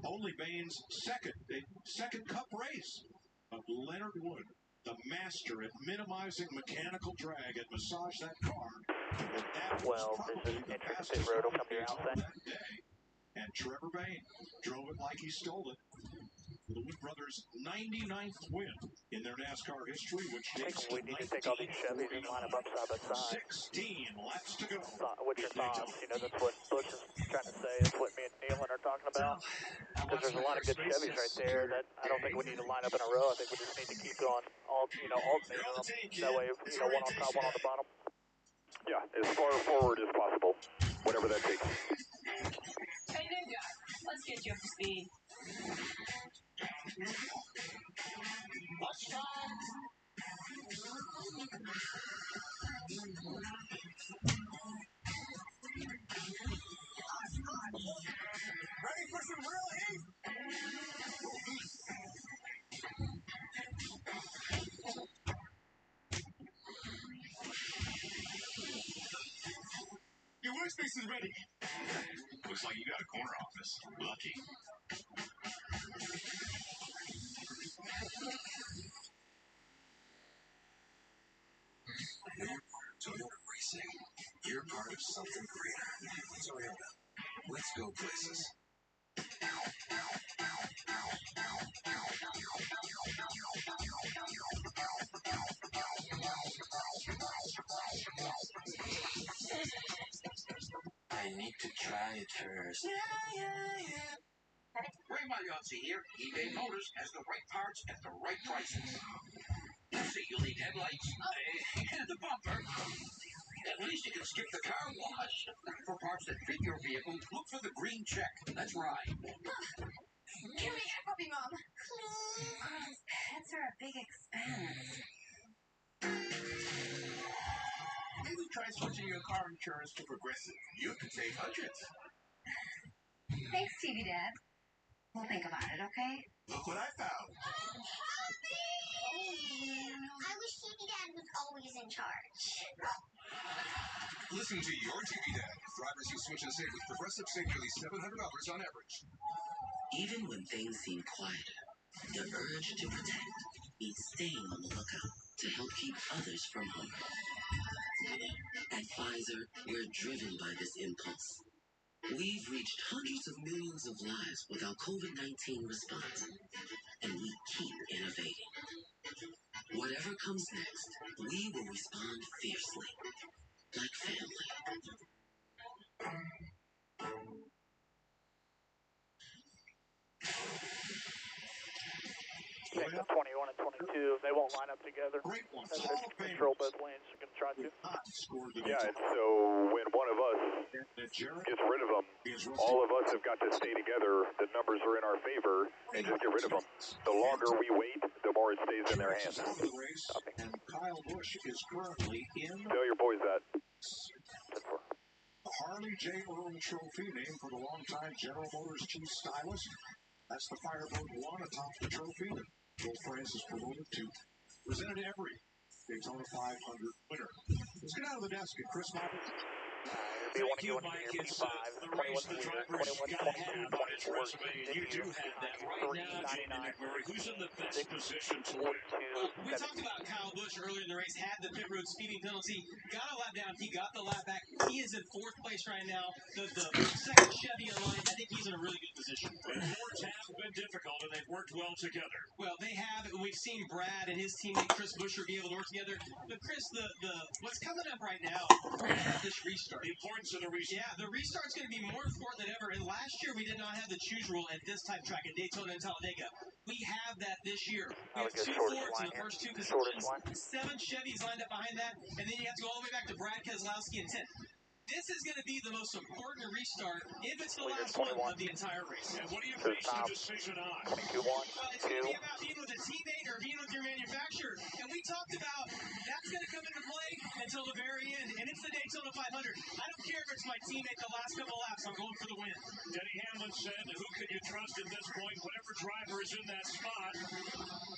only Bain's second cup race of Leonard Wood, the master at minimizing mechanical drag, and massage that car. Well, this is entrance pit road. Will come to your outside. And Trevor Bain drove it like he stole it. The Wood brothers' 99th win in their NASCAR history, which dates to we need to take all these Chevys and line them up side by side. 16 laps to go. What's your thoughts? You know, that's what Bush is trying to say. That's what me and Nealon are talking about. Because there's a lot of good Chevys right there that I don't think we need to line up in a row. I think we just need to keep on alternating them. That way, one on top, one on the bottom. Yeah, as far forward as possible, whatever that takes. Hey, new guy, let's get you up to speed. Watch time. Ready for some real heat? Your workspace is ready. Looks like you got a corner office. Lucky. When you're part of Toyota Racing, you're part of something greater. Toyota. Let's go places. I need to try it first. Yeah. Ray Magliozzi here. eBay Motors has the right parts at the right prices. You see, you'll need headlights and the bumper. At least you can skip the car wash. For parts that fit your vehicle, look for the green check. That's right. Give me that puppy, Mom. Please. Pets are a big expense. Maybe try switching your car insurance to Progressive. You could save hundreds. Thanks, TV Dad. We'll think about it, okay? Look what I found. I wish TV Dad was always in charge. Listen to your TV Dad. Drivers who switch and save with Progressive save nearly $700 on average. Even when things seem quieter, the urge to protect means staying on the lookout to help keep others from harm. At Pfizer, we're driven by this impulse. We've reached hundreds of millions of lives with our COVID-19 response, and we keep innovating. Whatever comes next, we will respond fiercely, like family. Check the 21 and 22. They won't line up together. Control both lanes. You're going to try to. Yeah, and so when one of us gets rid of them, all of us have got to stay together. The numbers are in our favor, and just get rid of them. The longer we wait, the more it stays in their hands. And Kyle Busch is currently in. Tell your boys that. The Harley J. Earl Trophy, named for the longtime General Motors chief stylist. That's the Firebird one atop the trophy that Bill France is promoted to. Presented to every Daytona 500 winner. Let's get out of the desk at Chris Moffett. Thank you, Mike. It's the race the driver's got to have on his resume, and you do have that right now, Jamie McMurray. Who's in the best position to win? Well, we talked about Kyle Busch earlier in the race, had the pit road speeding penalty, got a lap down, he got the lap back. He is in fourth place right now. The second Chevy in line, I think he's in a really good position. And boards have been difficult, and they've worked well together. Well, they have, and we've seen Brad and his teammate Chris Buescher be able to work together. But Chris, what's coming up right now is this restart. The importance of the restart. Yeah, the restart's going to be more important than ever. And last year, we did not have the choose rule at this type track at Daytona and Talladega. We have that this year. We have two Fords in the first two positions, 7 Chevys lined up behind that, and then you have to go all the way back to Brad Keselowski in 10th. This is going to be the most important restart, if it's the last one of the entire race. And what do you base the decision on? 22-1, well, it's going to be about being with a teammate or being with your manufacturer. And we talked about that's going to come into play until the very end. And it's the Daytona 500. I don't care if it's my teammate the last couple laps. I'm going for the win. Denny Hamlin said, who can you trust at this point? Whatever driver is in that spot,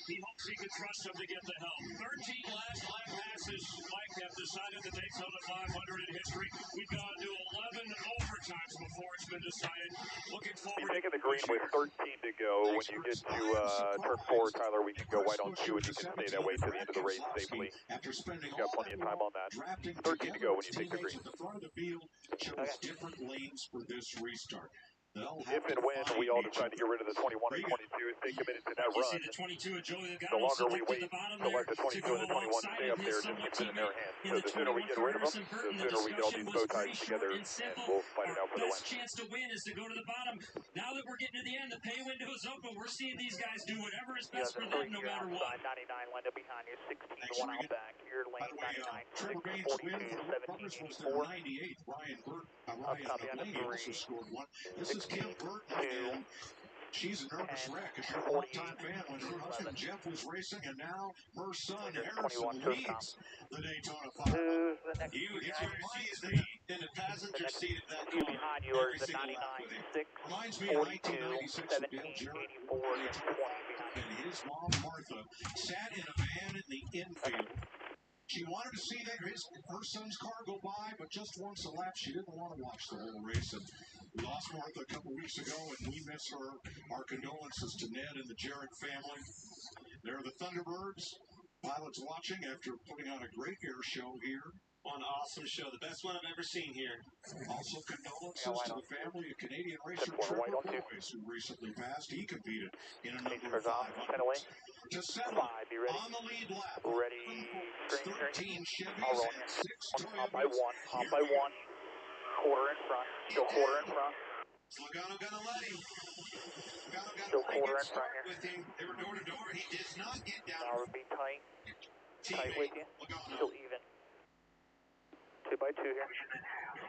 he hopes he can trust him to get the help. 13 last lap passes, Mike, have decided the Daytona 500 in history. We've gone to 11 overtimes before it's been Be taking the green with 13 to go. When you get to turn 4, Tyler, we can go white on 2, and you can stay that way to the end of the race safely. You've got plenty of time on that. 13 to go when you take the green. The front of the field chose different lanes for this restart. If and when we all decide to get rid of the 21 and 22, stay committed to that run. The longer we wait to let the 22 and the 21 stay up there, just keeps it in their hands. So the sooner we get rid of them, the sooner we get all these bow ties together, and we'll fight it out for the win. Best chance to win is to go to the bottom. Now that we're getting to the end, the pay window is open. We're seeing these guys do whatever is best for them, no matter what. 99 lined up behind you, 16, one out back. Your lane 99, 6, 42, 17, 84. Ryan Up top, you under 3. also scored one. This is 16, Kim Burton. 2. She's a nervous 10, wreck because you're a longtime fan when her husband 11. Jeff was racing, and now her son 21 Harrison to the leads top. the Daytona 500. Who's the next You guy? is in the passenger seat of that Two car. behind you are the 99, 6, Reminds me 42, of 1996 17, of Dale Jarrett 84, and 20 behind you. and his mom Martha sat in a van in the infield. She wanted to see her son's car go by, but just once a lap, she didn't want to watch the whole race. And we lost Martha a couple weeks ago, and we miss her. Our condolences to Ned and the Jarrett family. They're the Thunderbirds. Pilots watching after putting on a great air show here. One awesome show, the best one I've ever seen here. Also condolences to the family of Canadian racer Trevor Boyce, who recently passed. He competed in a number of 500s. To settle 5, be ready. on the lead lap. Ready, 13 Chevys I'll roll and you. 6 Hop by 1, Toyotas. hop by 1. Quarter in front, still quarter in front. Logano gonna let him. Logano got Still a pretty quarter good in front start here. with him. They were door to door. He does not get down. Now we'll be tight. Tight with you. Logano. Still even. 2 by 2 here.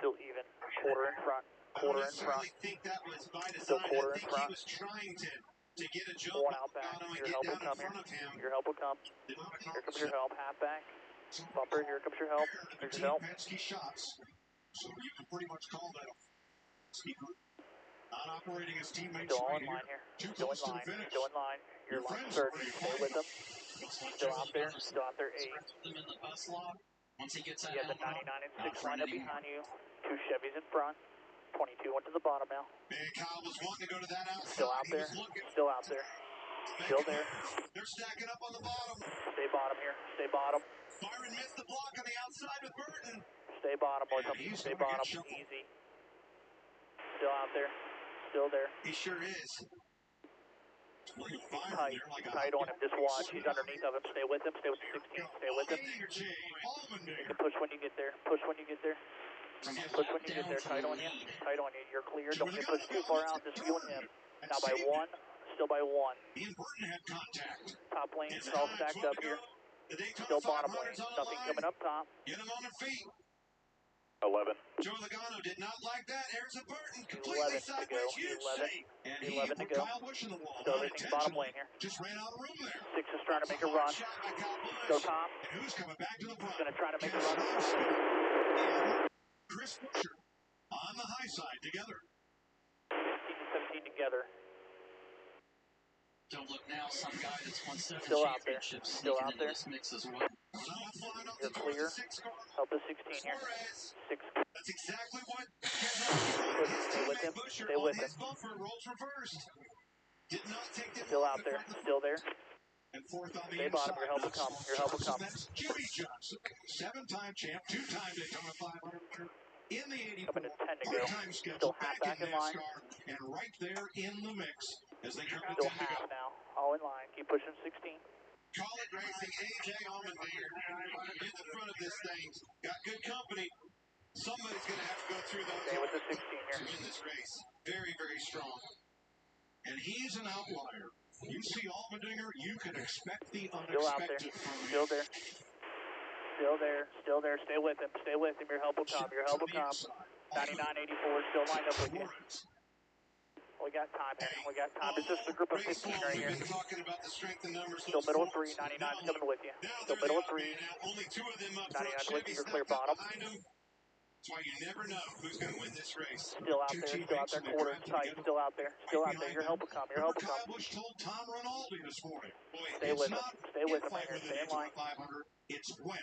Still even. Quarter in front. Quarter in front. I think that was by Still design. quarter I in think front. he was trying to get a jump 1 on out back. Logano and Your get help will down in come here. front of him. Your help will come. Here comes your help. Half back. Bumper. Here comes your help. Here's your help. Penske shots. So you can pretty much call that a speaker. Not operating his teammates Still right in line here. Too Still close in to the line. finish. Still in line. Your line search. Stay with them. Still out there. Still out there. 8. Once he gets that You have the helmet 99 and on, 6 lined up behind you. 2 Chevys in front. 22 went to the bottom now. Man, Kyle was wanting to go to that outside. Still out there. He was looking. Still out there. Still there. They're stacking up on the bottom. Stay bottom here. Stay bottom. Byron missed the block on the outside with Burton. Stay bottom with them. Stay bottom. Easy. Still out there. Still there. He sure is. Tight. Tight on him. Just watch. He's underneath of him. Stay with him. Stay with the 16. Stay with him. You can push when you get there. Push when you get there. Push when you get there. Tight on you. Tight on you. You're clear. Don't get pushed too far out. Just feeling him. Now by 1. Still by 1. Top lane's all stacked up here. Still bottom lane. Nothing coming up top. Get him on their feet. 11. Joe Logano did not like that. There's a Burton completely 11 to go. sideways. Huge 11 to go. So everything's bottom lane here. Just ran out of room there. 6 is trying to make a run. Go top. And who's coming back to the front? He's going to try to make a run. Chris Buescher on the high side together. 16 and 17 together. Don't look now, some guy that's won 7 Still out there. championships Still out into there. this mix as well. You're clear. Help the 16 here. 6. That's exactly what Stay with him. Stay with him. bumper rolls reversed. Did not take the Still out there. Still there. And fourth on the Stay bottom. Your help will come. Your help will come. That's Jimmy Johnson, 7-time champ, 2-time Daytona 500 winner in the 84. Coming to 10 to go. Part-time schedule Still half back in line. NASCAR, and right there in the mix as they come to Still 10 to half go. now. All in line. Keep pushing 16. College Racing, AJ Allmendinger in the front of this thing. Got good company. Somebody's going to have to go through those. Stay with the 16 here. To win this race. Very, very strong. And he's an outlier. You see Allmendinger, you can expect the Still out there. unexpected from him. Still there. Still there. Still there. Stay with him. Stay with him. Your help will come. Your help will come. 99, 84. Still lined up with you. We got time here. We got time. It's just a group of 15 right here. We've been talking about the strength and numbers. Still middle of 3. 99's coming with you. Still middle of 3. Only 2 of them up 99 with you. You're clear bottom. That's why you never know who's going to win this race. Still out there. Still out there. Quarter tight. Still out there. Still out there. Your help will come. Your help will come. Kyle Busch told Tom Rinaldi this morning. Stay with him. Stay with him right here. Stay in line. It's when.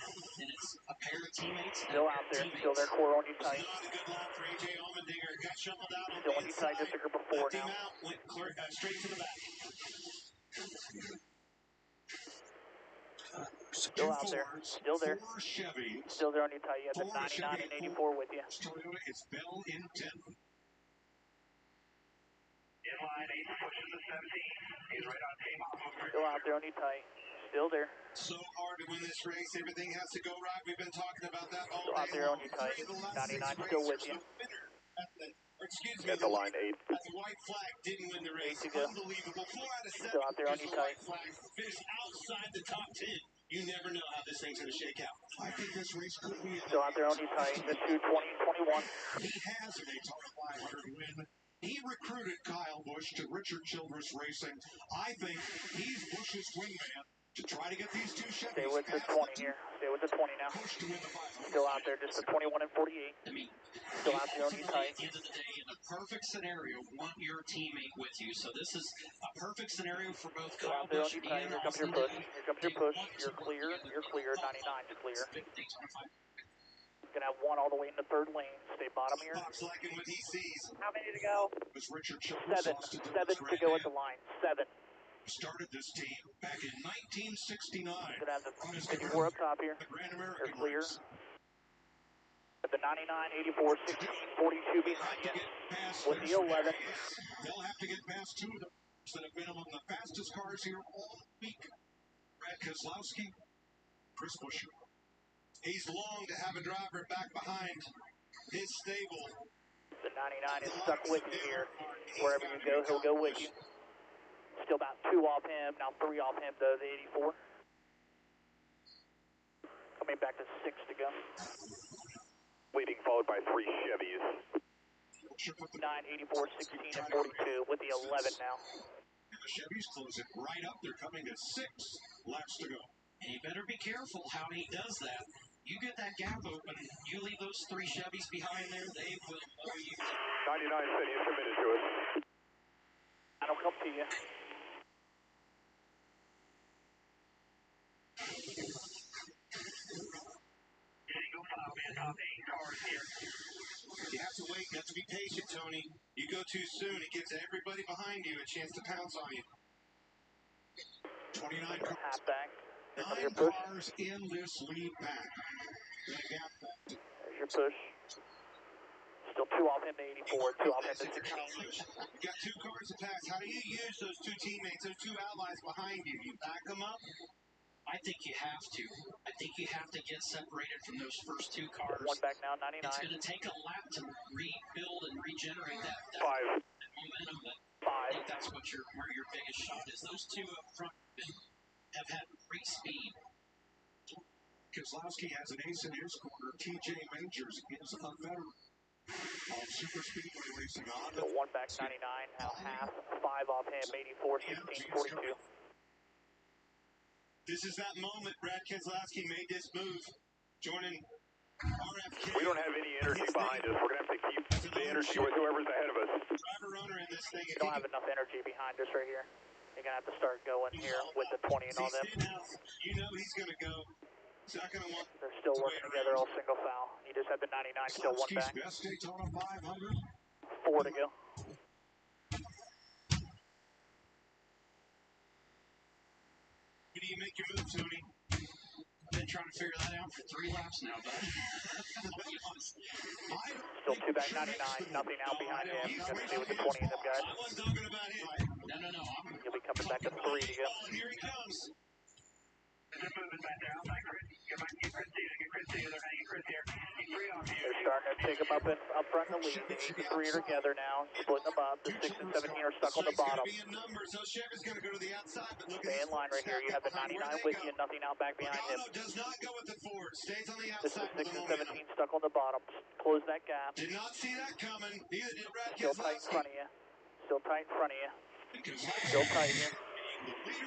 and it's a pair of teammates. Still out there, still there, core on you tight. Not a good lap for AJ Allmendinger. Got shuffled out on Still the on you tight, just a group of 4 now. out, went straight to the back. Still out there, still there. Still there on you tight. You have the 99 and 84 with you. Toyota is Bell in 10th. In line, 8 pushes the 17. He's right on tape. Still out there on you tight. Still there. So hard to win this race. Everything has to go right. We've been talking about that all Still day out there long. on you tight. 99 still with you. At the line 8. The white flag didn't win the race. 8 to go. Unbelievable. 4 out of 7. Still out there on you tight. Finished outside the top 10. You never know how this thing's going to shake out. I think this race could be still out there on you tight. The 2, 20, 21. He has a Daytona 500 win. He recruited Kyle Busch to Richard Childress Racing. I think he's Busch's wingman to try to get these two Chevys. Stay with the 20 here. Stay with the 20 now. Still out there, just the 21 and 48. Still out there on you tight. At the end of the day, in a perfect scenario, want your teammate with you. So this is a perfect scenario for both Still Kyle out there on Busch you tight. and Here comes your push. Here comes your push. You're clear. You're clear. 99's clear. Gonna have 1 all the way in the 3rd lane. Stay bottom here. Liking what he sees. How many to go? Was Richard Childress 7. 7 to go at the line. 7. Started this team back in 1969. Gonna have the 54 up top here. You're clear. At the 99, 84, 16, 42 behind you. With the 11. They'll have to get past 2 of them that have been among the fastest cars here all week. Brad Keselowski, Chris Buescher. He's longed to have a driver back behind his stable. The 99 is stuck with you here. Wherever you go, he'll go with you. Still about 2 off him, now 3 off him though, the 84. Coming back to 6 to go. Leading followed by 3 Chevys. 9, 84, 16, and 42 with the 11 now. And the Chevys close it right up. They're coming to 6 laps to go. And you better be careful how he does that. You get that gap open, you leave those 3 Chevys behind there, they will blow you. 99 said he's committed to it. I don't come to you. You have to wait. You have to be patient, Tony. You go too soon, it gives everybody behind you a chance to pounce on you. 29 cars. Back. 9 cars in this lead pack. There's your push. Still 2 off him to 84, 2 off him to 16. You got 2 cars to pass. How do you use those 2 teammates, those 2 allies behind you? You back them up? I think you have to. I think you have to get separated from those first 2 cars. 1 back now, 99. It's going to take a lap to rebuild and regenerate that 5. momentum. But 5. I think that's where your biggest shot is. Those 2 up front have had great speed. Keselowski has an ace in his corner. TJ Majors is a veteran of super speedway racing on. So 1 back, 99, now half, 5 off him, 84, 16, 42. This is that moment Brad Keselowski made this move, joining RFK. We don't have any energy behind us. We're going to have to keep the energy with whoever's ahead of us. Driver owner in this thing. You don't have enough energy behind us right here. You're going to have to start going here with the 20 and all them. You know he's going to go. He's not going to want. They're still working together, all single foul. You just have the 99, still 1 back. Best Daytona 500. 4 to go. When do you make your move, Tony? I've been trying to figure that out for 3 laps now, but still 2 back, 99, nothing out behind him. Gonna stay with the 20 of them guys. I wasn't talking about him. No. You'll be coming back to 3 to go. Here he comes. They're moving back there. I'll find Chris. Get Chris here. They're hanging Chris here. He's 3 off here. They're starting to pick them up front in the lead. They need the 3 together now, splitting them up. The 6 and 17 are stuck on the bottom. Stay in line right here. You have the 99 with you, nothing out back behind him. Does not go with the Ford. Stays on the This outside. is 6 and 17 stuck on the bottom. Close that gap. Did not see that coming. Neither did Brad Still tight in front of you. Still tight in front of you. Still tight here.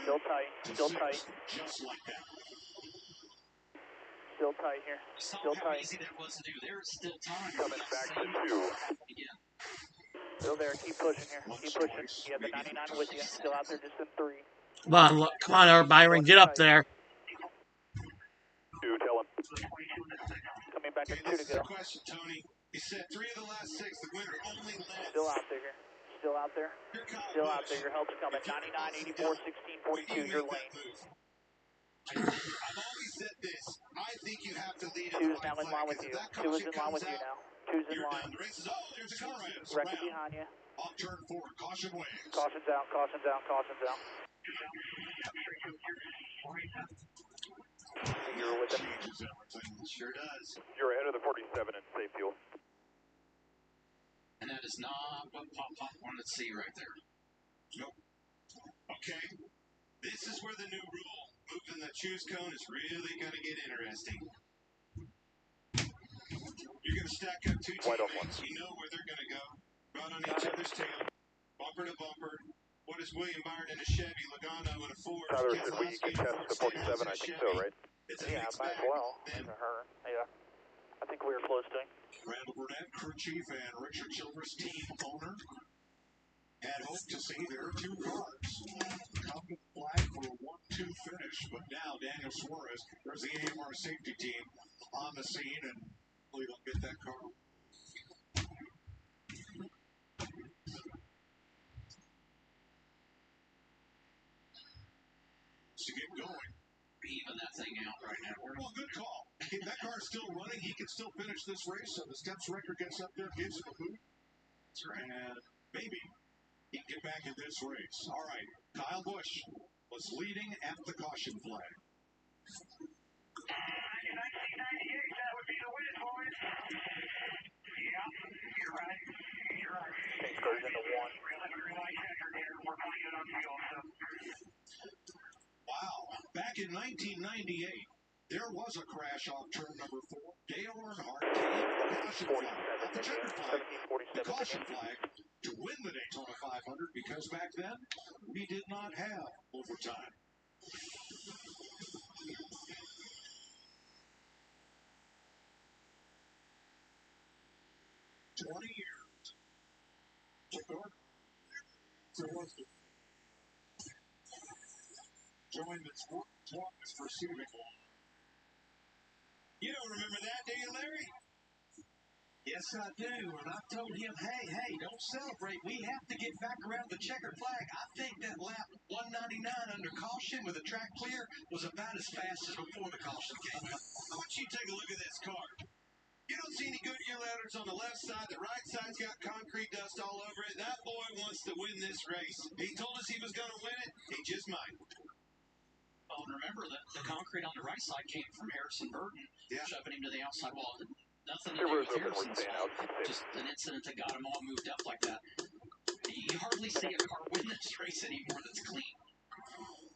Still tight. Still tight. Just like that. Still tight here. Still tight. Easy that was to do. There's still time. Coming back to 2. Still there. Keep pushing here. Keep pushing. You have the 99 with you. Still out there just in 3. Come on, Byron, get up there. 2, tell him. Coming back Okay, at 2 this to is go. the question, Tony. He said 3 of the last 6. The winner only led. Still out there. Still out there. Here comes Still out Busch. there. Your help's coming. If you're 99, Austin 84, Dillon, 16, when you 42 is your make that lane. move, I've always said this. I think you have to lead at the 2's right now in flag, line with because you. if that 2 is caution in line comes with you out, now. 2's in you're line. done. The race is, oh, there's a car around. Record behind you. Off turn 4. Caution waves. Caution's out, caution's out, caution's out. You're with him. Changes everything. Sure does. You're ahead of the 47 in safe fuel. And that is not what Pop wanted to see right there. Nope. Okay. This is where the new rule, moving the choose cone, is really going to get interesting. You're going to stack up 2 teammates. You know where they're going to go. Run on each other's tail. Bumper to bumper. What is William Byron in a Chevy? Logano in a Ford. Tyler, should we contest the 47? I think so, right? It's a Yeah, mixed might as bag. well. Her. Yeah. I think we were close to him. Randall Burnett, crew chief, and Richard Childress, team owner, had hoped to see their 2 cars come to the flag for a 1-2 finish, but now Daniel Suarez, there's the AMR safety team on the scene, and hopefully they'll get that car. To get going. Even that thing out right now. Well, good call. If that car's still running, he can still finish this race, so the steps record gets up there, gives him a boot. That's right. And maybe he can get back in this race. All right, Kyle Busch was leading at the caution flag. 1998, that would be the win, boys. Yeah, you're right. You're right. Change goes into 1. We're playing it on field, so. Wow. Back in 1998, there was a crash off turn number 4. Dale Earnhardt came to the caution flag, not the checker flag, the caution flag, to win the Daytona 500, because back then, we did not have overtime. Join the longest receiving line. You don't remember that, do you, Larry? Yes, I do. And I told him, hey, don't celebrate. We have to get back around the checkered flag. I think that lap 199 under caution with a track clear was about as fast as before the caution came. I want you to take a look at this car. You don't see any Goodyear letters on the left side. The right side's got concrete dust all over it. That boy wants to win this race. He told us he was going to win it. He just might. Oh, and remember that the concrete on the right side came from Harrison Burton, shoving him to the outside wall. Nothing to do with Harrison's fault. Just an incident that got him all moved up like that. You hardly see a car win this race anymore that's clean.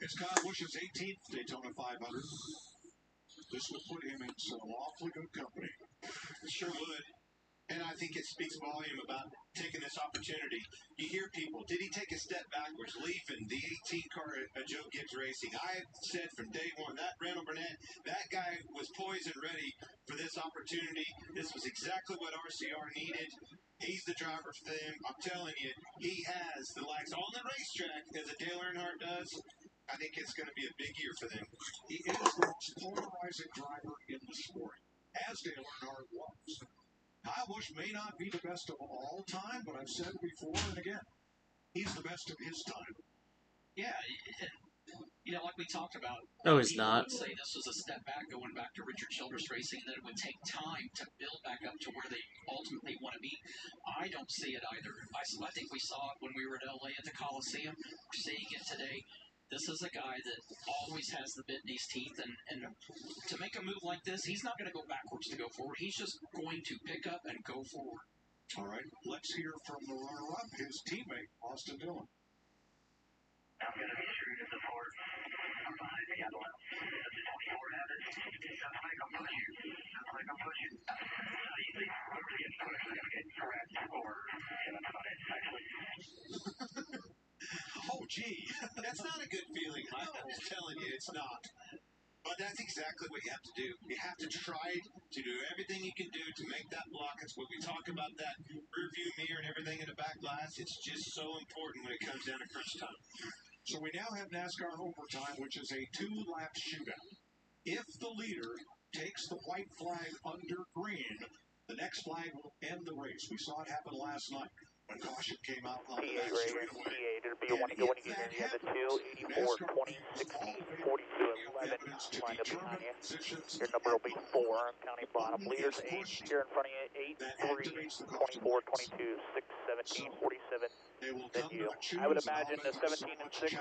It's Kyle Busch's 18th Daytona 500. This would put him in some awfully good company. It sure would. And I think it speaks volume about taking this opportunity. You hear people, did he take a step backwards, leaving the 18 car at Joe Gibbs Racing? I said from day one, that Randall Burnett, that guy was poised and ready for this opportunity. This was exactly what RCR needed. He's the driver for them. I'm telling you, he has the likes on the racetrack as a Dale Earnhardt does. I think it's going to be a big year for them. He is the most polarizing driver in the sport, as Dale Earnhardt was. Kyle Busch may not be the best of all time, but I've said it before and again, he's the best of his time. Yeah, like we talked about. No, he's not. Would say this was a step back, going back to Richard Childress Racing, that it would take time to build back up to where they ultimately want to be. I don't see it either. I think we saw it when we were at LA at the Coliseum. We're seeing it today. This is a guy that always has the bit in his teeth, and to make a move like this, he's not going to go backwards to go forward. He's just going to pick up and go forward. All right, let's hear from the runner-up, his teammate, Austin Dillon. I'm going to be true to the Ford. I'm behind the other one. Does the 24 have it? Sounds like I'm pushing. Easy. I'm going to get pushed. I'm going to get correct. Or, yeah, that's about it, actually. Oh, gee, that's not a good feeling. I'm telling you, it's not. But that's exactly what you have to do. You have to try to do everything you can do to make that block. It's what we talk about, that rear view mirror and everything in the back glass. It's just so important when it comes down to crunch time. So we now have NASCAR overtime, which is a 2-lap shootout. If the leader takes the white flag under green, the next flag will end the race. We saw it happen last night when caution came out on the back straightaway. P8, it'll be one to go when you get here. You have the 2, 84, 20, 16, 42, 11 lined up behind you. Your number will be 4, counting bottom. Leaders 8, here in front of you, 8, 3, 24, 22, 6, 17, 47, then you. I would imagine the 17 and 6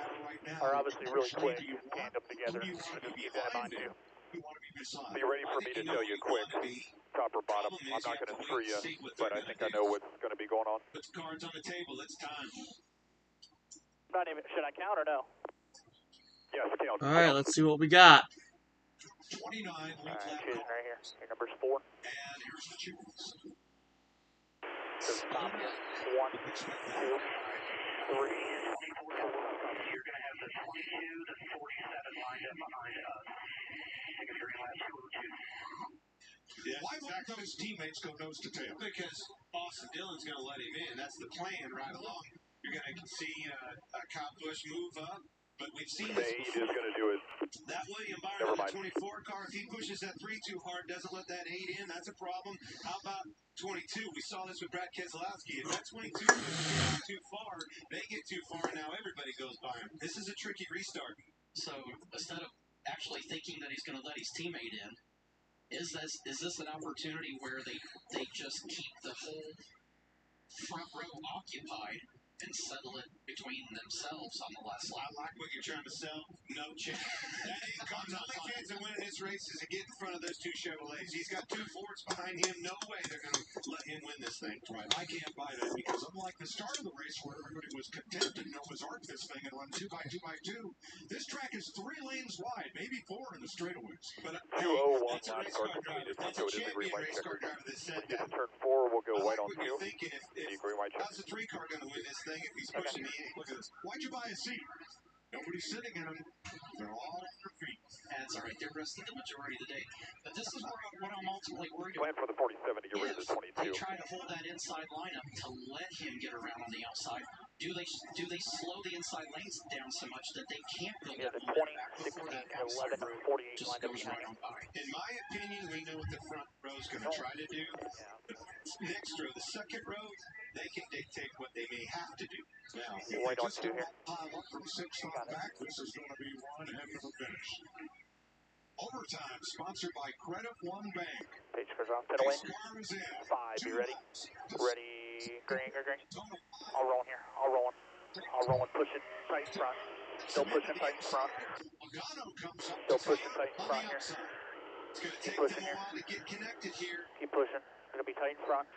are obviously really quick, tandem together, so just keep that in mind too. Be ready for me to tell you quick, top or bottom. I'm not going to screw you, but I think I know what's going to be going on. Put the cards on the table. It's time. Not even. Should I count or no? Yes, count. All right, let's see what we got. 29. All right, choosing right here. Your number's 4. And here's the choose. So stop here. 1, 2, 3. You're going to have the 22 to 47 lined up behind us. Take a very last two. Yeah, why won't his teammates go nose to tail? Because Austin Dillon's going to let him in. That's the plan right along. You're going to see Kyle Busch move up, but we've seen this before. Is going to do it. That William Byron, the 24 car, if he pushes that 3 too hard, doesn't let that 8 in, that's a problem. How about 22? We saw this with Brad Keselowski. If that 22 pushes too far, they get too far, and now everybody goes by him. This is a tricky restart. So instead of actually thinking that he's going to let his teammate in, is this an opportunity where they just keep the whole front row occupied and settle it between themselves on the last lap? I like what you're trying to sell. No chance. That ain't the only chance of winning this race is to get in front of those 2 Chevrolets. He's got 2 Fords behind him. No way they're going to let him win this thing. Right. I can't buy that because unlike the start of the race where everybody was content to Noah's Ark this thing and run 2x2x2, this track is 3 lanes wide, maybe 4 in the straightaways. But 2:01 that's a lap race car car driver. completed. That's So a it is a green champion white race checker. car driver that said Get that. to turn 4, we'll go I white like on what 2. you're thinking. If Green white checker. how's the 3 car going to win this thing if he's pushing the 8? Look at this. Why'd you buy a seat? Nobody's sitting in them. They're all on their feet. That's all right. They're rested the majority of the day. But this is what I'm ultimately worried Plan about. for the 47 to get rid of the 22. They try to hold that inside lineup to let him get around on the outside. Do they slow the inside lanes down so much that they can't build Yeah, that the momentum 20, back before that 16, outside 11, road 48 just lined up goes behind right you. on by? In my opinion, we know what the front row's going to try to do. The next row, the second row, they can dictate what they may have to do. Now, if White they on just 2 here. pile up from 6th on back, this is going to be one heck of a finish. Overtime, sponsored by Credit One Bank. Page cars off, 10 away. This car is in. 5, be ready. Ready, green. I'll roll here. I'll roll. Push it tight in front. Still pushing tight in front. Still pushing tight in front here. It's going to Keep take pushing them a here. while to get connected here. Keep pushing. Gonna be tight in front.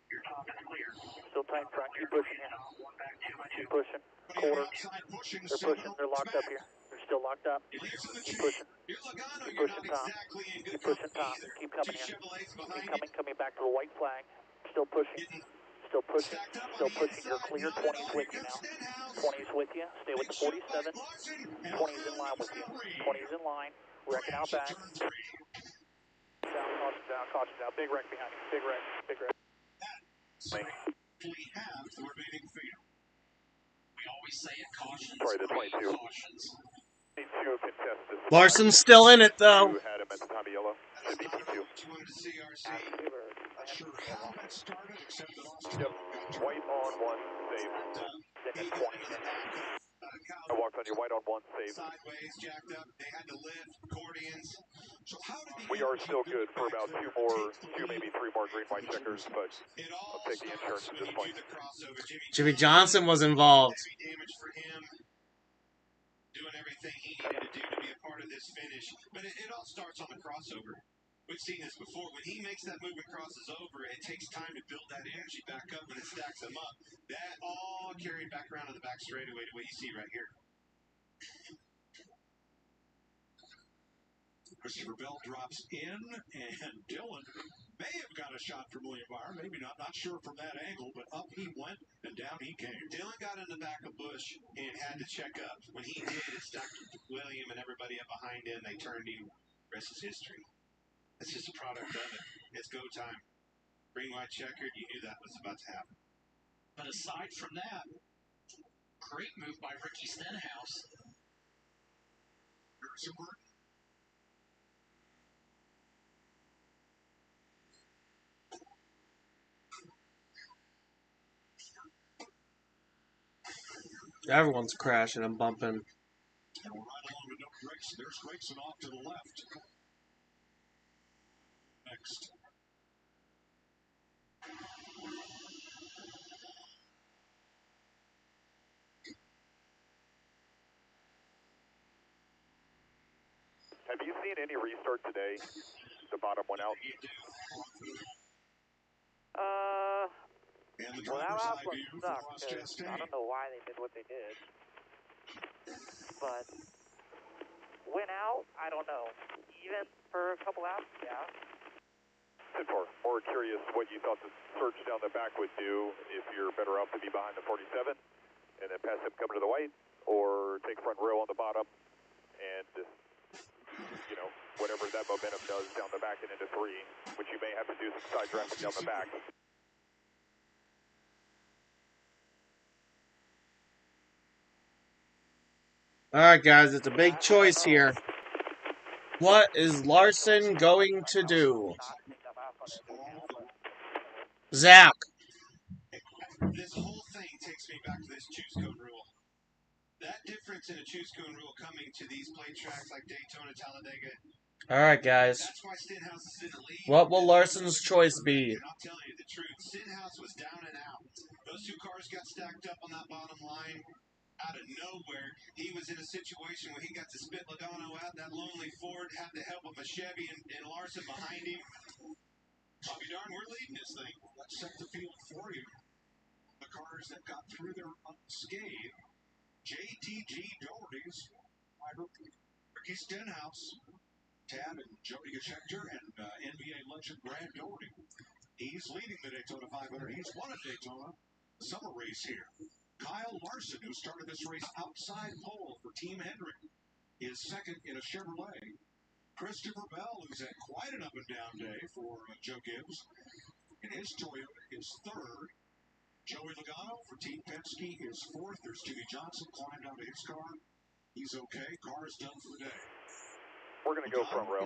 Your top is clear. Still tight in front. Keep pushing here. Keep pushing. Quarter. They're pushing. They're locked up here. They're still locked up. Keep pushing. Keep pushing top. Keep pushing top. Keep coming here. Keep coming back to the white flag. Still pushing. Still pushing. Still pushing. You're clear. 20's with you now. 20's with you. Stay with the 47. 20's in line with you. 20's in line. Wrecking out back. Caution down. Big wreck behind you. Big wreck. We have the remaining field. We always say it, cautions. Sorry, the 22. Cautions. 22 contested. Larson's still in it, though. Who had him at the time of yellow? Should be P2. Not sure how that started, except that Austin. Yep. White on 1, save. Then it's 20. I walked on you. White on 1, save. Sideways, jacked up. They had to lift accordions. So how did We are still good for about 2 maybe 3 more green white checkers, but I'll take the insurance at this point. Jimmy Johnson was involved. Damage for him. Doing everything he needed to do to be a part of this finish. But it all starts on the crossover. We've seen this before. When he makes that move and crosses over, it takes time to build that energy back up when it stacks them up. That all carried back around to the back straightaway to what you see right here. Christopher Bell drops in, and Dillon may have got a shot from William Byron. Maybe not sure from that angle, but up he went, and down he came. Dillon got in the back of Busch and had to check up. When he did, it stacked William and everybody up behind him. They turned him. The rest is history. It's just a product of it. It's go time. Green, white, checkered. You knew that was about to happen. But aside from that, great move by Ricky Stenhouse. Everyone's crashing and bumping. And we're right along with no Grigson. There's Grigson off to the left. Next. Have you seen any restart today? The bottom one out. Well, that last one sucked because I don't know why they did what they did. But went out, I don't know. Even for a couple laps, yeah. More curious what you thought the surge down the back would do if you're better off to be behind the 47 and then pass him coming to the white, or take front row on the bottom and, you know, whatever that momentum does down the back and into 3, which you may have to do some side drafting down the back. Alright, guys, it's a big choice here. What is Larson going to do? Zach. This whole thing takes me back to this choose cone rule. That difference in a choose cone rule coming to these plate tracks like Daytona, Talladega. Alright, guys. That's why Stenhouse is in the lead. What will Larson's choice be? And I'll tell you the truth. Stenhouse was down and out. Those two cars got stacked up on that bottom line. Out of nowhere, he was in a situation where he got to spit Logano out. That lonely Ford had the help of a Chevy and Larson behind him. I'll be darned, we're leading this thing. Let's set the field for you. The cars that got through there unscathed. JTG Doherty's, Ricky Stenhouse, Tad and Jody Geschecter, and NBA legend Brad Doherty. He's leading the Daytona 500. He's won a Daytona summer race here. Kyle Larson, who started this race outside pole for Team Hendrick, is second in a Chevrolet. Christopher Bell, who's had quite an up-and-down day for Joe Gibbs, in his Toyota is third. Joey Logano for Team Penske is fourth. There's Jimmy Johnson climbed out of his car. He's okay. Car is done for the day. We're going to go front row.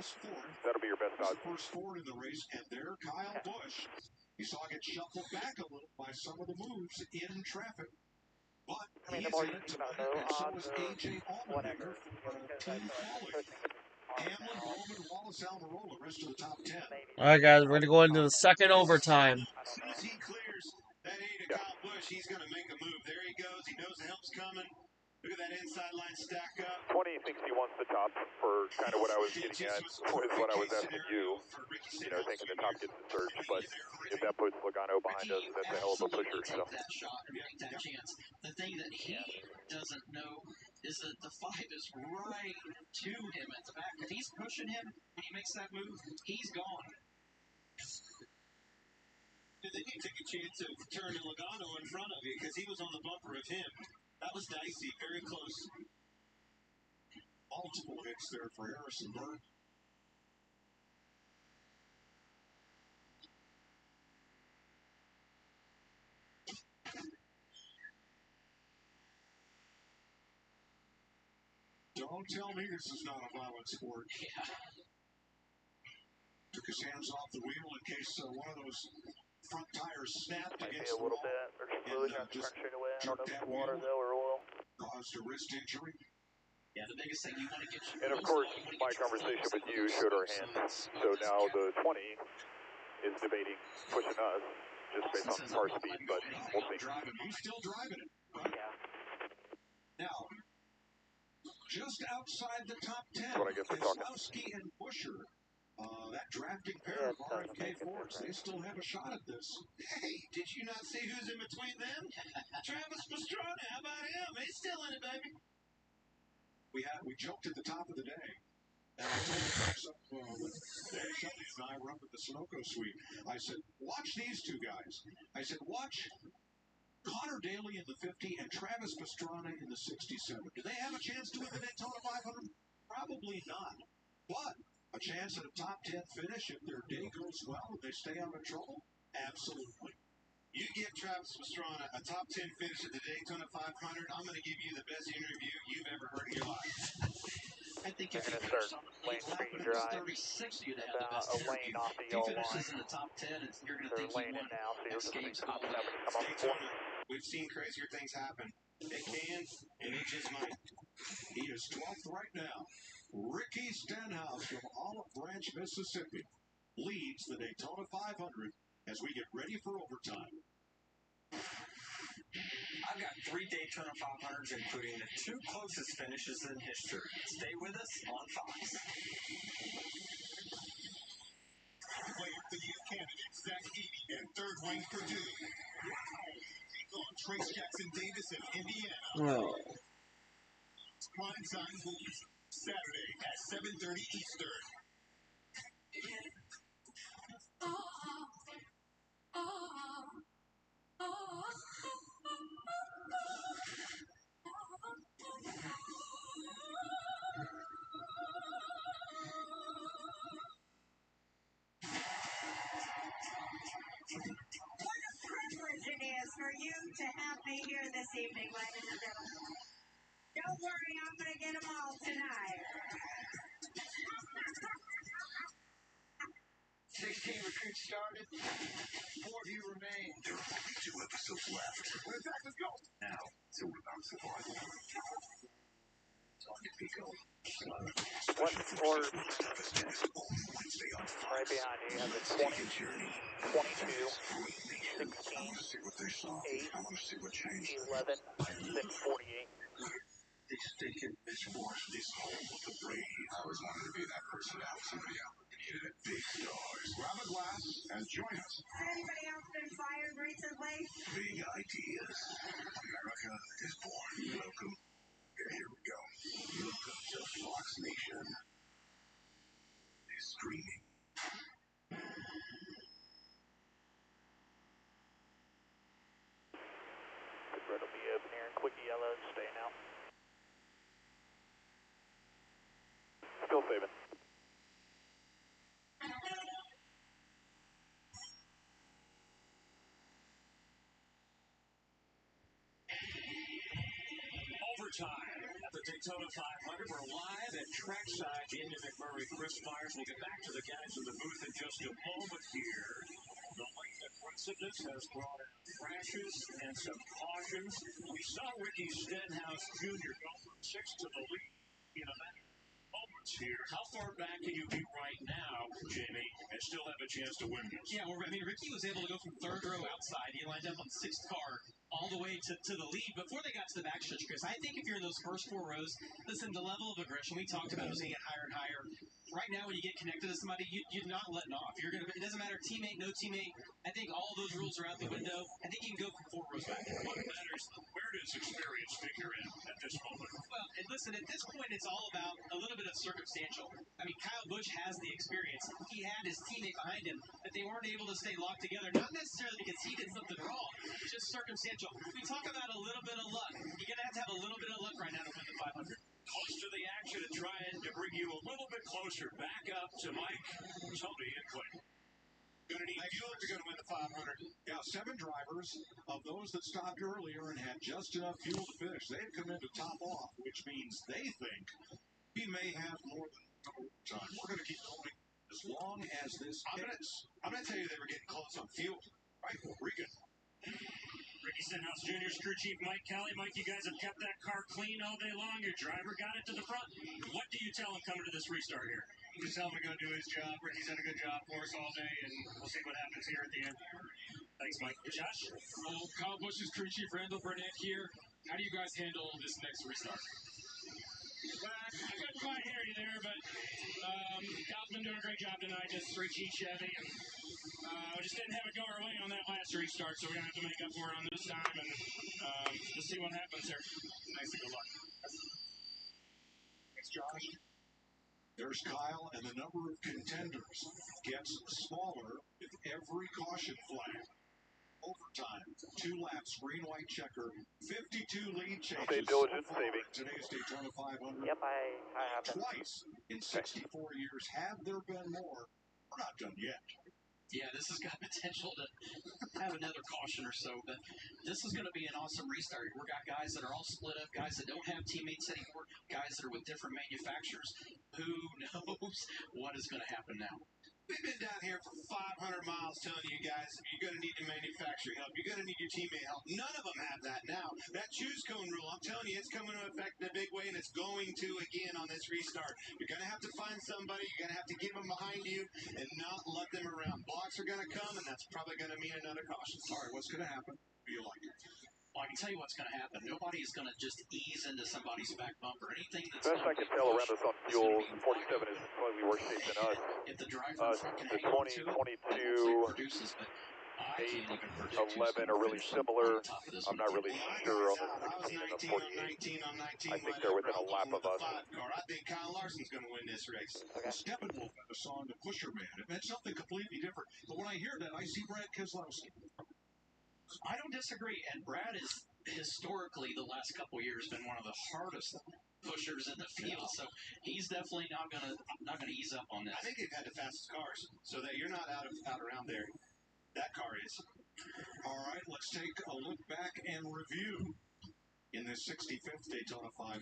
That'll be your best odds. First Ford in the race, and there Kyle Busch. You saw him get shuffled back a little by some of the moves in traffic. But I mean, he's the more in you it think about tonight, and so odds is or A.J. whatever, Allmendinger for Team Foley. Hamlin, Bowman, Wallace, Almirola, rest of the top 10. Alright, guys, we're going to go into the second overtime. As soon as he clears that A to Kyle Busch, he's going to make a move. There he goes. He knows the help's coming. Look at that inside line stack up. 20 thinks he wants the top for kind of what I was getting at, was what I was asking you. You know, thinking the top gets the surge, but if that puts Logano behind us, that's a hell of a pusher. So. Take that shot and take that chance. The thing that he doesn't know is that the 5 is right to him at the back. If he's pushing him when he makes that move, he's gone. And then you take a chance of turning Logano in front of you because he was on the bumper of him. That was dicey, very close. Multiple hits there for Harrison Burke. Don't tell me this is not a violent sport. Yeah. Took his hands off the wheel in case one of those front tires snapped might against be a little bit. They're just moving on the front straightaway. I don't know if it's water though or oil. Caused a wrist injury. Yeah, the biggest thing you want to get. And of course, my conversation with you showed our hands. So now the 20 is debating pushing us just based on car speed, but we'll see. He's still driving it. Yeah. Now, just outside the top 10, That's what I guess we're talking. Keselowski and Buescher, that drafting pair of RFK Fords, they still have a shot at this. Hey, did you not see who's in between them? Travis Pastrana, how about him? He's still in it, baby. We joked at the top of the day. And I told Dave Shelby and I were up at the Sunoco suite. I said, watch these two guys. I said, watch Connor Daly in the 50 and Travis Pastrana in the 67. Do they have a chance to win the Daytona 500? Probably not. But a chance at a top 10 finish if their day goes well and they stay out of trouble? Absolutely. You give Travis Pastrana a top 10 finish at the Daytona 500, I'm going to give you the best interview you've ever heard in your life. I think if They're you going to finish start on the lane lead lap speed and it was drive 36, you'd have the about best a year. lane off the If he yellow finishes line. in the top 10, you're going to They're think he laning won. now, so you'll just see Escapes top going 7 come off the point. Daytona, we've seen crazier things happen. It can, and it just might. He is 12th right now. Ricky Stenhouse from Olive Branch, Mississippi, leads the Daytona 500 as we get ready for overtime. I've got 3 Daytona 500s, including the 2 closest finishes in history. Stay with us on Fox. Player of the Year candidates Zach Eady and third Wayne Purdue. Take on Trace Jackson Davis of Indiana. Oh. Primetime Hoops, Saturday at 7:30 Eastern. What a privilege it is for you to have me here this evening, ladies and gentlemen. Don't worry, I'm going to get them all tonight. 16 recruits started. 4 of you remain. There are only 2 episodes left. Let's go. Now, so we're about to watch. Target Pico. What scores? Devastated only Wednesday on Fox. Right behind you, you have the 20, 22, 16, 8, 11, 648. They stinking bitch force. This home of the brave. I always wanted to be that person to help somebody out. Needed it. Big stars. Grab a glass and join us. Has anybody else been fired recently? Big ideas. America is born. Welcome. Here we go. Welcome to Fox Nation. Is streaming. The red will be open here and quick yellow, stay now. Still saving. Overtime at the Daytona 500. We're live at trackside. Jamie McMurray, Chris Myers. We'll get back to the guys in the booth in just a moment here. The late aggressiveness has brought out crashes and some cautions. We saw Ricky Stenhouse Jr. go from 6th to the lead in a matter of moments here. How far back can you be right now, Jamie, and still have a chance to win this? Yeah, well, I mean, Ricky was able to go from 3rd row outside. He lined up on 6th car all the way to the lead before they got to the backstretch, Chris. I think if you're in those first 4 rows, listen, the level of aggression we talked about was going to get higher and higher. Right now, when you get connected to somebody, you're not letting off. You're gonna. It doesn't matter, teammate, no teammate. I think all those rules are out the window. I think you can go from 4 rows back. What matters? Where does experience figure in at this moment? Well, and listen, at this point, it's all about a little bit of circumstantial. I mean, Kyle Busch has the experience. He had his teammate behind him, but they weren't able to stay locked together. Not necessarily because he did something wrong, just circumstantial. We talk about a little bit of luck. You're going to have a little bit of luck right now to win the 500. Close to the action and trying to bring you a little bit closer. Back up to Mike, Tony, and Quinn. Going to need fuel if you're going to win the 500. Yeah, 7 drivers of those that stopped earlier and had just enough fuel to finish. They've come in to top off, which means they think he may have more than time. We're going to keep going as long as this hits. I'm going to tell you they were getting close on fuel. Right, Regan. Ricky Stenhouse Jr.'s crew chief Mike Kelly. Mike, you guys have kept that car clean all day long. Your driver got it to the front. What do you tell him coming to this restart here? Just tell him to go do his job. Ricky's done a good job for us all day, and we'll see what happens here at the end. Thanks, Mike. Josh? Kyle Busch's crew chief Randall Burnett here. How do you guys handle this next restart? Well, I couldn't quite hear you there, but Kyle's been doing a great job tonight. Just 3G Chevy. We just didn't have it go our way on that last restart, so we're going to have to make up for it on this time, and just see what happens here. Thanks and good luck. Thanks, Josh. There's Kyle, and the number of contenders gets smaller with every caution flag. Overtime, 2 laps, green, white checker, 52 lead changes. Stay diligent, saving. Today's Daytona 500. Yep, I have that. Twice in 64 years. Have there been more? We're not done yet. Yeah, this has got potential to have another caution or so, but this is going to be an awesome restart. We've got guys that are all split up, guys that don't have teammates anymore, guys that are with different manufacturers. Who knows what is going to happen now? We've been down here for 500 miles telling you guys you're going to need your manufacturing help. You're going to need your teammate help. None of them have that now. That choose cone rule, I'm telling you, it's coming into effect in a big way, and it's going to again on this restart. You're going to have to find somebody. You're going to have to give them behind you and not let them around. Blocks are going to come, and that's probably going to mean another caution. All right, what's going to happen? Feel like it. Well, I can tell you what's going to happen. Nobody is going to just ease into somebody's back bumper. Anything that's Best I can tell around us on fuel, 47 is slightly worse shape than us. If the driver can The hang on to it, 2022, produces, but I 8, can't even predict 11 are really similar. I'm not really sure on the 16 and the 48. I think they're within a lap of us. I think Kyle Larson's going to win this race. Okay. Steppenwolf had a song, The Pusherman. It meant something completely different. But when I hear that, I see Brad Keselowski. I don't disagree, and Brad is historically the last couple of years been one of the hardest pushers in the field, so he's definitely not gonna ease up on this. I think they've had the fastest cars, so that you're not out around there. That car is. All right, let's take a look back and review in this 65th Daytona 500.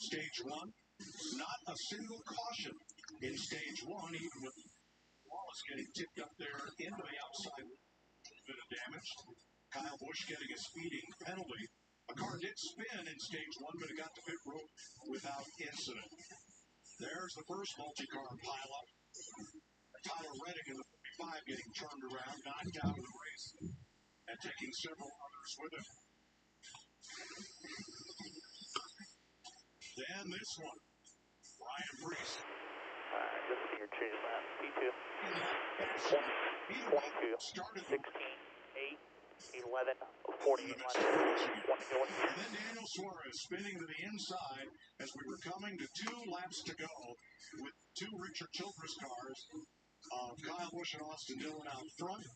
Stage 1, not a single caution in stage 1, even with Wallace getting tipped up there into the outside. Bit of damage. Kyle Busch getting a speeding penalty. A car did spin in stage 1, but it got to pit road without incident. There's the first multi-car pileup. Tyler Reddick in the 45 getting turned around, knocked out of the race, and taking several others with him. Then this one, Ryan Priest. Just see your change lap. P2. 20, 22, 16, 8, 11, 48 line. 1 to go. And then Daniel Suarez spinning to the inside as we were coming to 2 laps to go with 2 Richard Childress cars. Kyle Busch and Austin Dillon out front.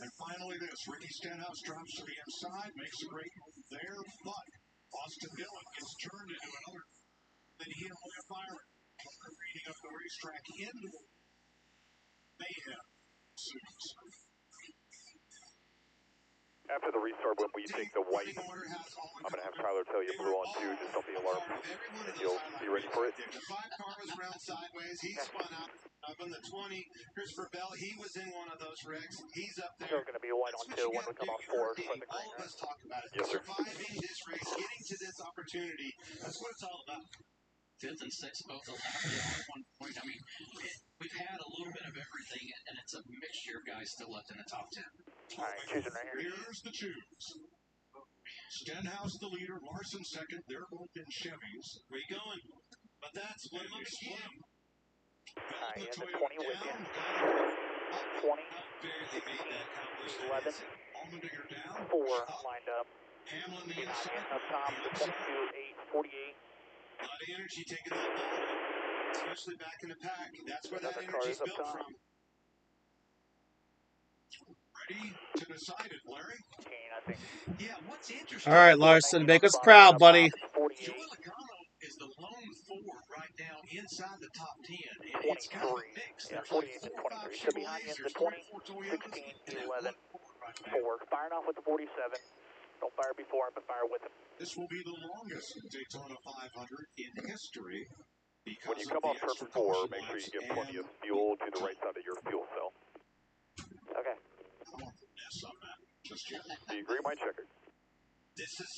And finally this, Ricky Stenhouse drops to the inside, makes a great move there, but Austin Dillon gets turned into another. Then he and William Byron are reading up the racetrack into mayhem. After the restart, when we take the white, I'm going to have Tyler tell you blue on 2, just on the alarm, and you'll be ready for it. The 5 car was around sideways. He spun out of him. The 20, Christopher Bell, he was in one of those wrecks. He's up there. Still going to be a white on 2 when we come off 4. All of us talk about it. Yes, sir. Surviving this race, getting to this opportunity, that's what it's all about. 5th and 6th both allowed at 1 point. I mean, we've had a little bit of everything, and it's a mixture of guys still left in the top 10. All right, choosing right here. Here's the choose. Stenhouse the leader, Larson second. They're both in Chevys. Where you going? But that's one of again. All right, and the 20 with you. 20, 16, 11, 4 lined up. Hamlin the inside. inside. Up top, the 22, 8, 48. A lot of energy taking that ball, especially back in the pack. That's where that energy's built from. Ready to decide it, Larry? I think. Yeah, what's interesting. All right, Larson, make us proud, buddy. Joey Logano is the lone Ford right now inside the top 10. It's kind of a mix. Yeah, There's 48 to 23. So behind you is the 20, 16, 11, 4. Firing off with the 47. Don't fire before him, but fire with him. This will be the longest Daytona 500 in history. When you come off turn 4, make sure you get plenty of fuel to the right side of your fuel cell. Okay. Just yet. Do you agree, my checker? This is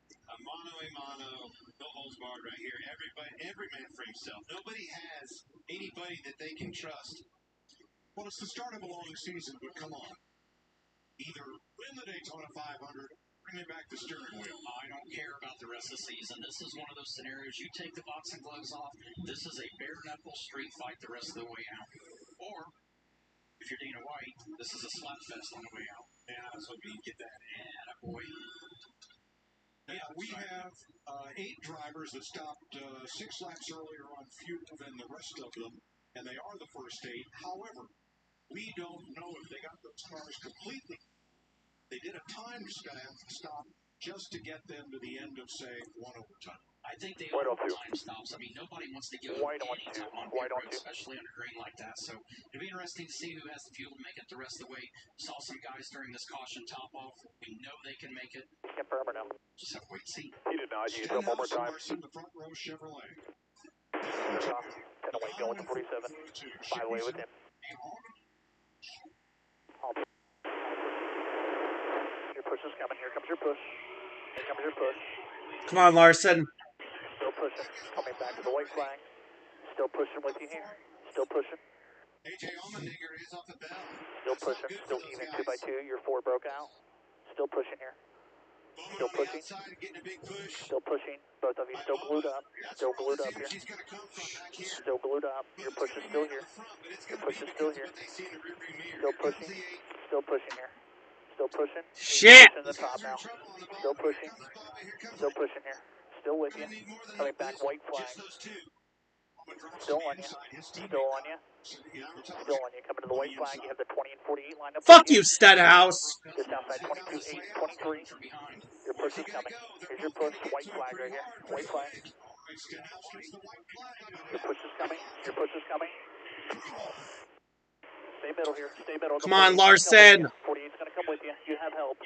a mano-a-mano, no holds barred right here. Every man for himself. Nobody has anybody that they can trust. Well, it's the start of a long season, but come on. Either win the Daytona 500, bring me back the steering wheel. I don't care about the rest of the season. This is one of those scenarios. You take the boxing gloves off. This is a bare-knuckle street fight the rest of the way out. Or, if you're Dana White, this is a slap fest on the way out. Yeah, I was hoping you'd get that. Boy. Yeah, we have 8 drivers that stopped 6 laps earlier on fuel than the rest of them, and they are the first 8. However, we don't know if they got those cars completely. They did a time stop just to get them to the end of, say, one overtime. I think they White all on two. time stops. I mean, nobody wants to give White up on any two. time on White pit on road, two. especially on a grade like that. So it'll be interesting to see who has the fuel to make it the rest of the way. Saw some guys during this caution top off. We know they can make it. Confirm or no? Just have to wait and see. He did not. You can one more time. The front row Chevrolet. 10 away, going with 47. 5 away with him. Your push is coming. Here comes your push. Here comes your push. Come on, Larson. Still pushing. Coming back to the white flag. Still pushing with you here. Still pushing. AJ Allmendinger is off the bell. Still pushing. Still even 2x2. Your 4 broke out. Still pushing here. Still pushing. Still pushing. Both of you still glued up. Still glued up here. Still glued up. Your push is still here. Your push is still here. Still pushing. Still pushing here. Still pushing. Shit! Pushing the top now. Still pushing. Still pushing here. Still with you. Coming back white flag. Still on you. Still on you. Still on you. Coming to the white flag. You have the 20 and 48 lined up. Fuck you, Stenhouse. Just outside 22, 8, 23. Your push is coming. Here's your push. White flag right here. White flag. Your push is coming. Your push is coming. Stay middle here. Stay middle. Come on, Larson. 48's going to come with you. You have help.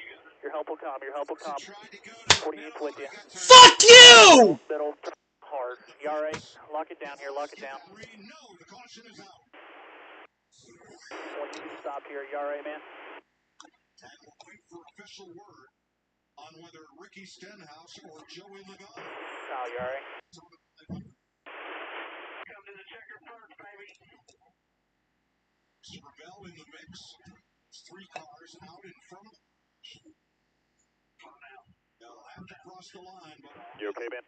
Your help will come. Your help will come. 48's with you. Fuck you! Middle. Hard. You alright? Lock it down here. Lock it down. Stop here. You alright, man? And we'll wait for official word on whether Ricky Stenhouse or Joey Logano. Kyle, you alright? Come to the checker first, baby. Rebel in the mix. 3 cars out in front of him. They'll have to cross the line, but you okay, man?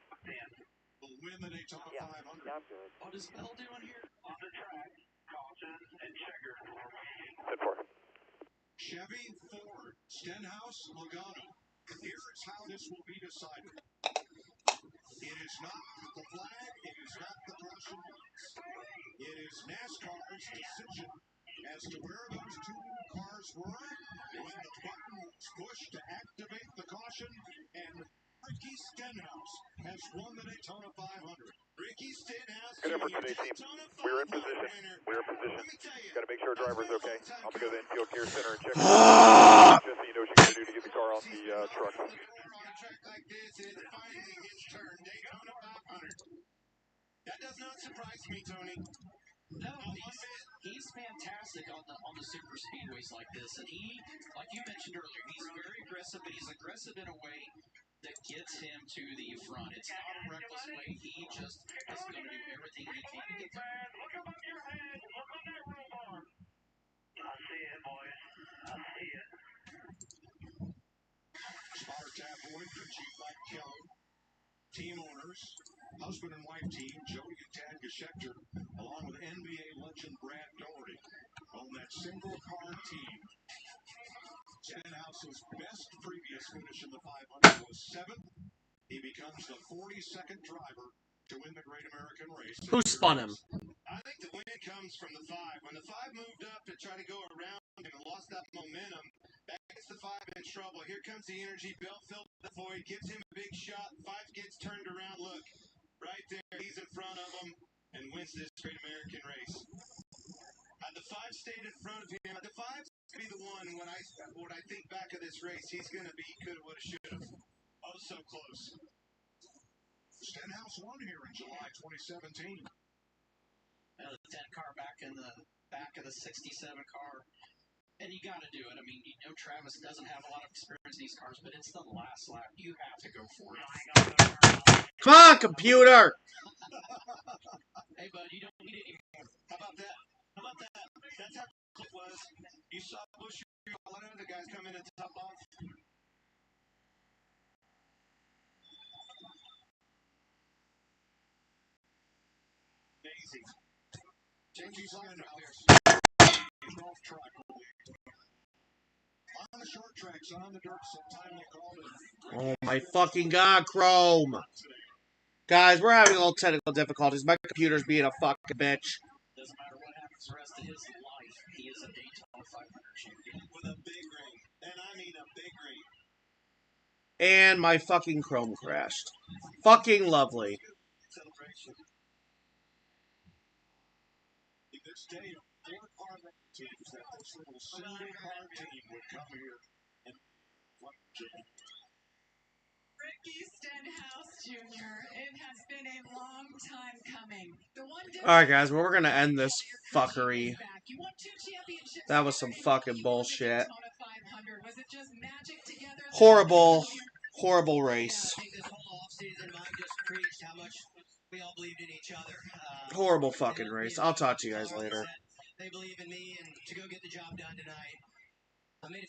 Will win the Daytona 500. Yeah, I'm good. What is Bell doing here? On the track, caution and checker. 10-4. Chevy, Ford, Stenhouse, Logano. Here's how this will be decided. It is not the flag, it is not the Russian lights. It is NASCAR's decision as to where those 2 cars were when the button was pushed to activate the caution, and Ricky Stenhouse has won the Daytona 500. Ricky Stenhouse. Good effort today, team. We're in position. We're in position. Got to make sure our driver's okay. I'm going to go to the infield gear center and check. Just so you know what you got to do to get the car off the truck. On a track like this, it finally gets turned. Daytona 500. That does not surprise me, Tony. No, he's fantastic on the super speedways like this, and he, like you mentioned earlier, he's very aggressive, but he's aggressive in a way that gets him to the front. It's not a reckless way. He just is going to do everything he can to get there. Look above your head. Look on that roll bar. I see it, boys. I see it. Spotter tabloid, Chief Mike Kelly. Team owners, husband and wife team, Jody and Tad Geschecter, along with NBA legend Brad Doherty, on that single-car team. Stenhouse's best previous finish in the 500 was 7th. He becomes the 42nd driver to win the Great American Race. Who spun him? I think the win comes from the 5. When the 5 moved up to try to go around and lost that momentum, that gets the 5 in trouble. Here comes the energy. Bell filled the void, gives him a big shot. 5 gets turned around. Look, right there. He's in front of him and wins this Great American Race. The 5 stayed in front of him. The 5's going to be the one when I think back of this race. He's going to be could have, would have, should have. Oh, so close. Stenhouse won here in July 2017. The 10 car back in the back of the 67 car. And you got to do it. I mean, you know Travis doesn't have a lot of experience in these cars, but it's the last lap. You have to go for it. Come on, computer! Hey, bud, you don't need it anymore. How about that? How about that? That's how it was. You saw Bush, a lot of other guys come in and top off. Amazing. Changes on off track. On the short tracks, on the dirt, sometime they called it. Oh my fucking god, Chrome! Guys, we're having a little technical difficulties. My computer's being a fucking bitch. Doesn't matter what happens the rest of his life, he is a Daytona 500 champion. With a big ring. And I mean a big ring. And my fucking Chrome crashed. Fucking lovely. In this day of four-car teams, that this little single-car team would come here and Ricky Stenhouse Jr. It has been a long time coming. Alright, guys, well, we're going to end this fuckery. That was some fucking bullshit. Horrible, horrible race. Horrible fucking race. I'll talk to you guys later. They believe in me and to go get the job done tonight. I made a